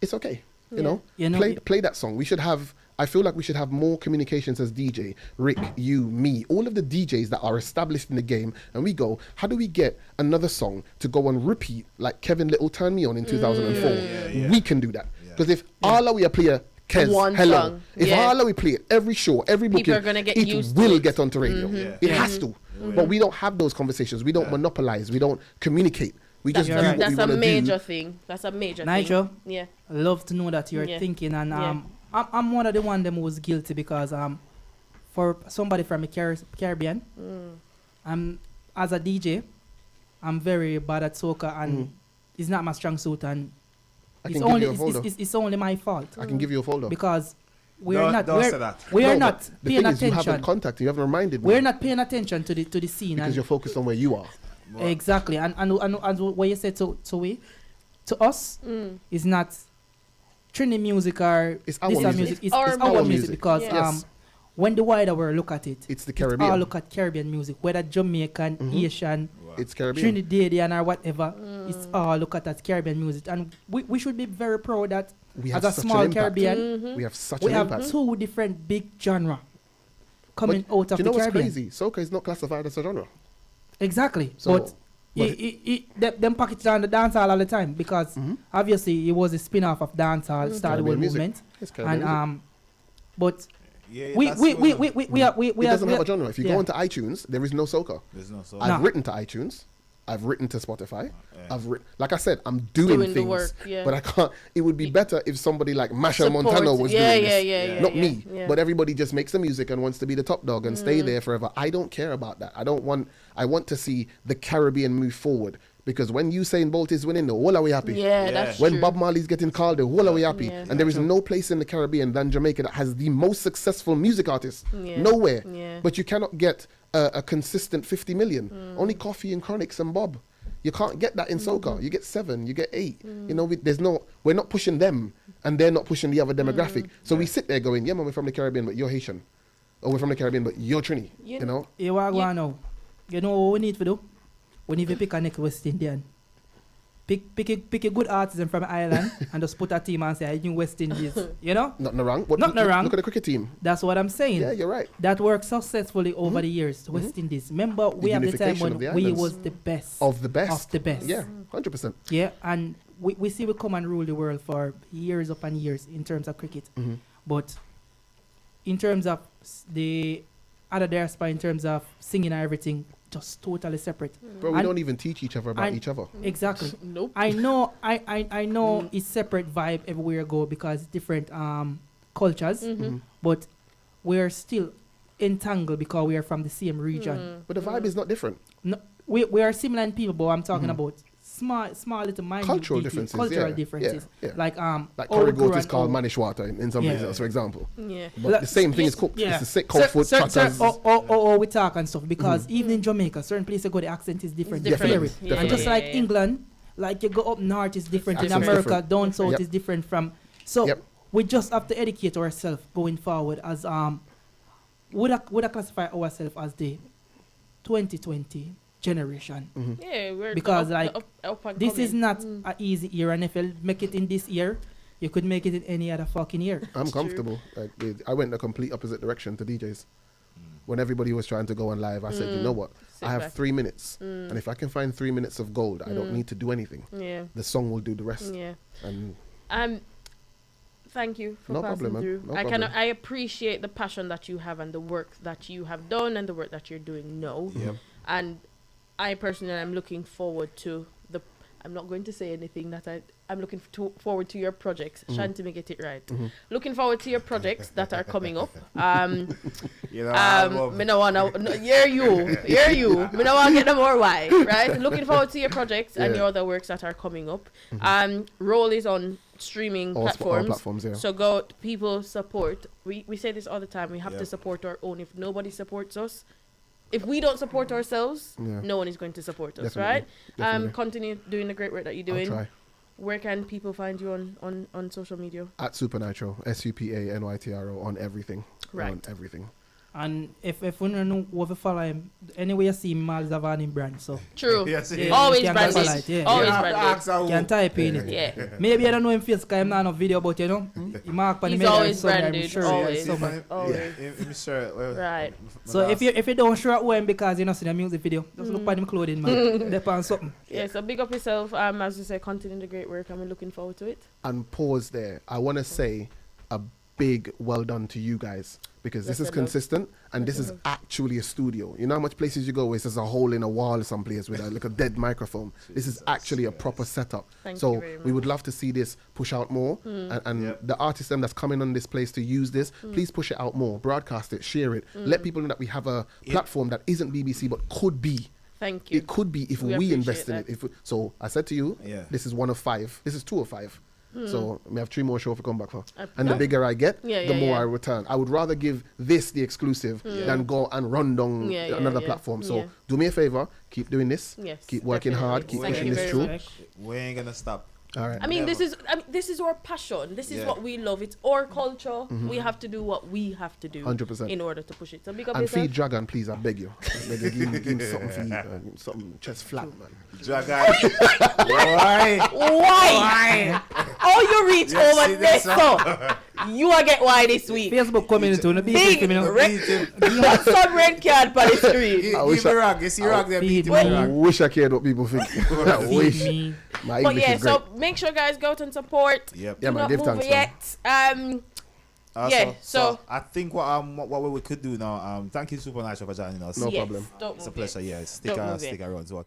[SPEAKER 2] it's okay, you
[SPEAKER 3] Yeah.
[SPEAKER 2] know?
[SPEAKER 4] You know,
[SPEAKER 2] Play that song. We should have, I feel like we should have more communications as DJ, Rick, you, me, all of the DJs that are established in the game, and we go, how do we get another song to go on repeat like Kevin Little Turn Me On in 2004? We can do that. Because if all we play Kez,
[SPEAKER 3] One
[SPEAKER 2] hello.
[SPEAKER 3] song,
[SPEAKER 2] If
[SPEAKER 3] yeah.
[SPEAKER 2] all we play it, every show, every
[SPEAKER 3] People
[SPEAKER 2] booking,
[SPEAKER 3] are gonna get
[SPEAKER 2] it
[SPEAKER 3] used to
[SPEAKER 2] will
[SPEAKER 3] it.
[SPEAKER 2] get onto radio. It has to. But we don't have those conversations. We don't monopolize. We don't communicate. We just do
[SPEAKER 4] You're right.
[SPEAKER 2] what we
[SPEAKER 3] That's a
[SPEAKER 2] want to
[SPEAKER 3] major
[SPEAKER 2] do.
[SPEAKER 3] thing. That's a major
[SPEAKER 4] Nigel,
[SPEAKER 3] thing. Yeah.
[SPEAKER 4] I love to know that you're
[SPEAKER 3] Yeah.
[SPEAKER 4] thinking, and
[SPEAKER 3] Yeah.
[SPEAKER 4] I'm one of the one them who's guilty because for somebody from the Caribbean, I'm as a DJ, I'm very bad at soca, and it's not my strong suit, and
[SPEAKER 2] I
[SPEAKER 4] it's
[SPEAKER 2] can give
[SPEAKER 4] only
[SPEAKER 2] you a folder.
[SPEAKER 4] it's only my fault
[SPEAKER 2] I can give you a folder.
[SPEAKER 4] because
[SPEAKER 1] Don't say that.
[SPEAKER 4] we are
[SPEAKER 2] No,
[SPEAKER 4] not
[SPEAKER 2] but the
[SPEAKER 4] paying
[SPEAKER 2] thing is, you haven't
[SPEAKER 4] attention.
[SPEAKER 2] contacted. You haven't reminded me.
[SPEAKER 4] We're not paying attention to the scene,
[SPEAKER 2] because
[SPEAKER 4] and
[SPEAKER 2] you're focused on where you are.
[SPEAKER 4] exactly, and what you said to us is not Trini music or
[SPEAKER 2] It's our
[SPEAKER 4] this
[SPEAKER 2] music.
[SPEAKER 4] music. It's
[SPEAKER 3] Our
[SPEAKER 4] our
[SPEAKER 2] music.
[SPEAKER 4] music because
[SPEAKER 2] Yes.
[SPEAKER 4] when the wider world look at it,
[SPEAKER 2] It's the
[SPEAKER 4] all
[SPEAKER 2] Caribbean.
[SPEAKER 4] look at Caribbean music, whether Jamaican, Asian,
[SPEAKER 2] It's Caribbean.
[SPEAKER 4] Trinidadian or whatever. It's all look at as Caribbean music, and we should be very proud that
[SPEAKER 2] We
[SPEAKER 4] as
[SPEAKER 2] have
[SPEAKER 4] a
[SPEAKER 2] such
[SPEAKER 4] small
[SPEAKER 2] an impact.
[SPEAKER 4] Caribbean,
[SPEAKER 2] We have such
[SPEAKER 4] we
[SPEAKER 2] an
[SPEAKER 4] have
[SPEAKER 2] impact.
[SPEAKER 4] two different big genre coming
[SPEAKER 2] But
[SPEAKER 4] out
[SPEAKER 2] do
[SPEAKER 4] of
[SPEAKER 2] you know
[SPEAKER 4] the
[SPEAKER 2] what's
[SPEAKER 4] Caribbean.
[SPEAKER 2] crazy? Soca is not classified as a genre.
[SPEAKER 4] Exactly,
[SPEAKER 2] So,
[SPEAKER 4] but them package on the dancehall all the time because obviously it was a spin-off of dancehall, started with
[SPEAKER 2] Caribbean music.
[SPEAKER 4] movement,
[SPEAKER 2] It's Caribbean
[SPEAKER 4] and
[SPEAKER 2] music.
[SPEAKER 4] but
[SPEAKER 1] Yeah,
[SPEAKER 4] we
[SPEAKER 1] that's
[SPEAKER 4] we
[SPEAKER 1] what-
[SPEAKER 4] we we we we are we
[SPEAKER 2] It
[SPEAKER 4] we are
[SPEAKER 2] doesn't
[SPEAKER 4] we
[SPEAKER 2] have
[SPEAKER 4] are-
[SPEAKER 2] a genre. If you
[SPEAKER 4] yeah.
[SPEAKER 2] go onto iTunes, there is no soca.
[SPEAKER 1] There's no soul.
[SPEAKER 2] I've
[SPEAKER 4] Nah.
[SPEAKER 2] written to iTunes. I've written to Spotify. I've written, like I said, I'm doing
[SPEAKER 3] Doing the
[SPEAKER 2] things,
[SPEAKER 3] work, yeah.
[SPEAKER 2] but I can't. It would be better if somebody like Machel
[SPEAKER 3] Support.
[SPEAKER 2] Montano was
[SPEAKER 3] Yeah,
[SPEAKER 2] doing
[SPEAKER 3] yeah,
[SPEAKER 2] this,
[SPEAKER 3] yeah,
[SPEAKER 2] not
[SPEAKER 3] yeah,
[SPEAKER 2] me.
[SPEAKER 3] yeah.
[SPEAKER 2] But everybody just makes the music and wants to be the top dog and stay there forever. I don't care about that. I want to see the Caribbean move forward because when Usain Bolt is winning, the whole are we happy.
[SPEAKER 3] Yeah, that's
[SPEAKER 2] When
[SPEAKER 3] true.
[SPEAKER 2] Bob Marley's getting called, the whole are we happy.
[SPEAKER 3] Yeah.
[SPEAKER 2] And there is no place in the Caribbean than Jamaica that has the most successful music artists.
[SPEAKER 3] Yeah.
[SPEAKER 2] Nowhere.
[SPEAKER 3] Yeah.
[SPEAKER 2] But you cannot get a consistent 50 million. Only Coffee and Chronics and Bob. You can't get that in soca. You get 7, you get 8. You know, we're not pushing them, and they're not pushing the other demographic. So we sit there going, yeah, man, we're from the Caribbean, but you're Haitian, or we're from the Caribbean, but you're Trini. You know,
[SPEAKER 4] You what go on now? You know what we need to do? We need to pick a next West Indian. Pick a good artisan from Ireland and just put a team and say, I think West Indies. You know?
[SPEAKER 2] not wrong.
[SPEAKER 4] Not wrong.
[SPEAKER 2] Look at the cricket team.
[SPEAKER 4] That's what I'm saying.
[SPEAKER 2] Yeah, you're right.
[SPEAKER 4] That worked successfully over the years, West Indies. Remember, we have the time
[SPEAKER 2] unification
[SPEAKER 4] when
[SPEAKER 2] of the
[SPEAKER 4] we
[SPEAKER 2] islands.
[SPEAKER 4] was the best.
[SPEAKER 2] Of the best.
[SPEAKER 4] Of the best.
[SPEAKER 2] Yeah, 100%.
[SPEAKER 4] Yeah, and we see we come and rule the world for years upon years in terms of cricket. But in terms of the other diaspora, in terms of singing and everything, just totally separate.
[SPEAKER 2] But we
[SPEAKER 4] And-
[SPEAKER 2] don't even teach each other about
[SPEAKER 4] and-
[SPEAKER 2] each other.
[SPEAKER 4] Exactly.
[SPEAKER 3] Nope.
[SPEAKER 4] I know it's separate vibe everywhere you go because different cultures, but we're still entangled because we are from the same region.
[SPEAKER 2] But the vibe is not different.
[SPEAKER 4] No, we are similar in people, but I'm talking about small little minute
[SPEAKER 2] Cultural
[SPEAKER 4] details,
[SPEAKER 2] differences,
[SPEAKER 4] cultural
[SPEAKER 2] yeah,
[SPEAKER 4] differences.
[SPEAKER 2] yeah.
[SPEAKER 4] Like
[SPEAKER 2] Like
[SPEAKER 4] old
[SPEAKER 2] curry goat
[SPEAKER 4] Quran,
[SPEAKER 2] is called
[SPEAKER 4] old-
[SPEAKER 2] manish water in some places, for example.
[SPEAKER 3] Yeah.
[SPEAKER 2] But the same thing is cooked.
[SPEAKER 4] Yeah.
[SPEAKER 2] It's the sick cold food, chatters.
[SPEAKER 4] or we talk and stuff because even in Jamaica, certain places you go, the accent is different.
[SPEAKER 3] It's different.
[SPEAKER 4] You hear it.
[SPEAKER 2] Definitely.
[SPEAKER 4] And just like
[SPEAKER 3] Yeah.
[SPEAKER 4] England, like you go up north is different. In
[SPEAKER 2] Accent's
[SPEAKER 4] America,
[SPEAKER 2] different.
[SPEAKER 4] down south
[SPEAKER 2] Yep.
[SPEAKER 4] is different from. So
[SPEAKER 2] Yep.
[SPEAKER 4] we just have to educate ourselves going forward as would I classify ourselves as the 2020 generation.
[SPEAKER 3] Yeah, we're
[SPEAKER 4] Because,
[SPEAKER 3] the
[SPEAKER 4] like,
[SPEAKER 3] up and
[SPEAKER 4] This is
[SPEAKER 3] coming.
[SPEAKER 4] not a easy year, and if you make it in this year, you could make it in any other fucking year.
[SPEAKER 2] I'm comfortable. I went the complete opposite direction to DJs. When everybody was trying to go on live, I said, you know what?
[SPEAKER 3] Sit
[SPEAKER 2] I have
[SPEAKER 3] back.
[SPEAKER 2] 3 minutes. And if I can find 3 minutes of gold, I don't need to do anything.
[SPEAKER 3] Yeah.
[SPEAKER 2] The song will do the rest.
[SPEAKER 3] Yeah.
[SPEAKER 2] And
[SPEAKER 3] Thank you for
[SPEAKER 2] No
[SPEAKER 3] passing
[SPEAKER 2] problem, man.
[SPEAKER 3] through.
[SPEAKER 2] No
[SPEAKER 3] I
[SPEAKER 2] problem.
[SPEAKER 3] I appreciate the passion that you have and the work that you have done and the work that you're doing now.
[SPEAKER 1] Yep.
[SPEAKER 3] And I personally am looking forward to the. I'm not going to say anything that I'm looking forward to your projects. Shanti, me get it right. Looking forward to your projects that are coming up.
[SPEAKER 1] You know,
[SPEAKER 3] Me no wanna hear you. Me no wanna get no more why, right? Looking forward to your projects and
[SPEAKER 2] Yeah.
[SPEAKER 3] your other works that are coming up. Roll is on streaming
[SPEAKER 2] all
[SPEAKER 3] platforms.
[SPEAKER 2] platforms, yeah.
[SPEAKER 3] So go, people support. We say this all the time. We have to
[SPEAKER 1] Yep.
[SPEAKER 3] support our own. If nobody supports us, if we don't support ourselves,
[SPEAKER 2] Yeah.
[SPEAKER 3] no one is going to support us,
[SPEAKER 2] Definitely.
[SPEAKER 3] right?
[SPEAKER 2] Definitely.
[SPEAKER 3] Continue doing the great work that you're
[SPEAKER 2] I'll
[SPEAKER 3] doing.
[SPEAKER 2] try.
[SPEAKER 3] Where can people find you on social media?
[SPEAKER 2] At Supa Nytro, SUPANYTRO on everything.
[SPEAKER 3] Right.
[SPEAKER 2] On everything.
[SPEAKER 4] And if we don't know what to follow him, anyway you see him, Miles have him brand, so
[SPEAKER 3] True.
[SPEAKER 1] Yes,
[SPEAKER 4] Yeah.
[SPEAKER 3] Always
[SPEAKER 4] Can
[SPEAKER 3] branded.
[SPEAKER 4] follow it, yeah.
[SPEAKER 3] Always
[SPEAKER 1] Yeah,
[SPEAKER 3] branded.
[SPEAKER 1] ask her
[SPEAKER 4] can type in it.
[SPEAKER 3] Yeah.
[SPEAKER 4] Maybe I don't know him face because I'm not on video, but you know, he mark on the
[SPEAKER 3] He's
[SPEAKER 4] middle
[SPEAKER 3] always
[SPEAKER 4] somewhere, I'm
[SPEAKER 3] branded,
[SPEAKER 4] sure,
[SPEAKER 3] always.
[SPEAKER 4] somewhere.
[SPEAKER 3] Always. Right.
[SPEAKER 4] So if you don't show up him because you know see the music video, just look at him clothing, man. Depend on something.
[SPEAKER 3] Yeah, so big up yourself. As you say, continue the great work. I'm looking forward to it.
[SPEAKER 2] And pause there. I want to say a big well done to you guys because this is
[SPEAKER 3] Bless your love.
[SPEAKER 2] consistent and this is actually a studio. You know how much places you go where it's just a hole in a wall someplace with like a dead microphone. This is actually a proper setup.
[SPEAKER 3] Thank
[SPEAKER 2] So
[SPEAKER 3] you very
[SPEAKER 2] we would
[SPEAKER 3] much.
[SPEAKER 2] love to see this push out more and
[SPEAKER 1] Yep.
[SPEAKER 2] the artists them that's coming on this place to use this, please push it out more, broadcast it, share it, let people know that we have a platform that isn't BBC but could be.
[SPEAKER 3] Thank you.
[SPEAKER 2] It could be if
[SPEAKER 3] We
[SPEAKER 2] we
[SPEAKER 3] appreciate
[SPEAKER 2] invest in
[SPEAKER 3] that.
[SPEAKER 2] it. So I said to you,
[SPEAKER 1] Yeah.
[SPEAKER 2] this is 1 of 5. This is 2 of 5. So we have 3 more shows to come back for. And
[SPEAKER 3] Hmm. yeah.
[SPEAKER 2] the bigger I get,
[SPEAKER 3] Yeah,
[SPEAKER 2] the
[SPEAKER 3] yeah,
[SPEAKER 2] more
[SPEAKER 3] yeah.
[SPEAKER 2] I return. I would rather give this the exclusive than go and run down
[SPEAKER 3] Yeah, yeah,
[SPEAKER 2] another
[SPEAKER 3] yeah.
[SPEAKER 2] platform. So
[SPEAKER 3] Yeah.
[SPEAKER 2] do me a favor, keep doing this.
[SPEAKER 3] Yes,
[SPEAKER 2] Keep working
[SPEAKER 3] definitely.
[SPEAKER 2] hard, keep
[SPEAKER 3] Thank
[SPEAKER 2] pushing
[SPEAKER 3] you
[SPEAKER 2] this
[SPEAKER 3] very
[SPEAKER 2] through.
[SPEAKER 3] much.
[SPEAKER 1] We ain't gonna stop.
[SPEAKER 2] All right.
[SPEAKER 3] I mean, this is our passion. This is
[SPEAKER 1] Yeah.
[SPEAKER 3] what we love. It's our culture. We have to do what we have to do
[SPEAKER 2] 100%.
[SPEAKER 3] in order to push it. So big up
[SPEAKER 2] And
[SPEAKER 3] yourself.
[SPEAKER 2] feed Dragon, please, I beg you. I beg you, give him something for you, something chest flat, man.
[SPEAKER 1] Dragon. Why?
[SPEAKER 3] Why? Oh, you reach
[SPEAKER 1] Yes,
[SPEAKER 3] over
[SPEAKER 1] see
[SPEAKER 3] this,
[SPEAKER 1] this,
[SPEAKER 3] so you are get why this week.
[SPEAKER 4] Facebook community, no
[SPEAKER 3] Big
[SPEAKER 4] be
[SPEAKER 3] Put some red card for the screen.
[SPEAKER 2] I wish
[SPEAKER 1] Give me
[SPEAKER 2] I-
[SPEAKER 1] rock. You see rock there,
[SPEAKER 4] feed
[SPEAKER 1] beat him
[SPEAKER 4] me.
[SPEAKER 1] with
[SPEAKER 2] I
[SPEAKER 1] rock.
[SPEAKER 2] wish I cared what people think. I wish.
[SPEAKER 4] me.
[SPEAKER 2] My
[SPEAKER 3] But
[SPEAKER 2] English
[SPEAKER 3] yeah,
[SPEAKER 2] is great.
[SPEAKER 3] so make sure guys go out and support.
[SPEAKER 1] Yep.
[SPEAKER 2] Yeah,
[SPEAKER 3] Do
[SPEAKER 2] man,
[SPEAKER 3] not
[SPEAKER 2] give
[SPEAKER 3] move
[SPEAKER 2] thanks, man.
[SPEAKER 3] yet. Yeah, so-
[SPEAKER 1] I think what we could do now. Thank you, Supa Nytro, for joining us.
[SPEAKER 2] No
[SPEAKER 3] Yes,
[SPEAKER 2] problem.
[SPEAKER 3] Don't
[SPEAKER 1] It's a
[SPEAKER 3] move
[SPEAKER 1] pleasure.
[SPEAKER 3] yet.
[SPEAKER 1] Yeah, stick
[SPEAKER 3] Don't move
[SPEAKER 1] around as well.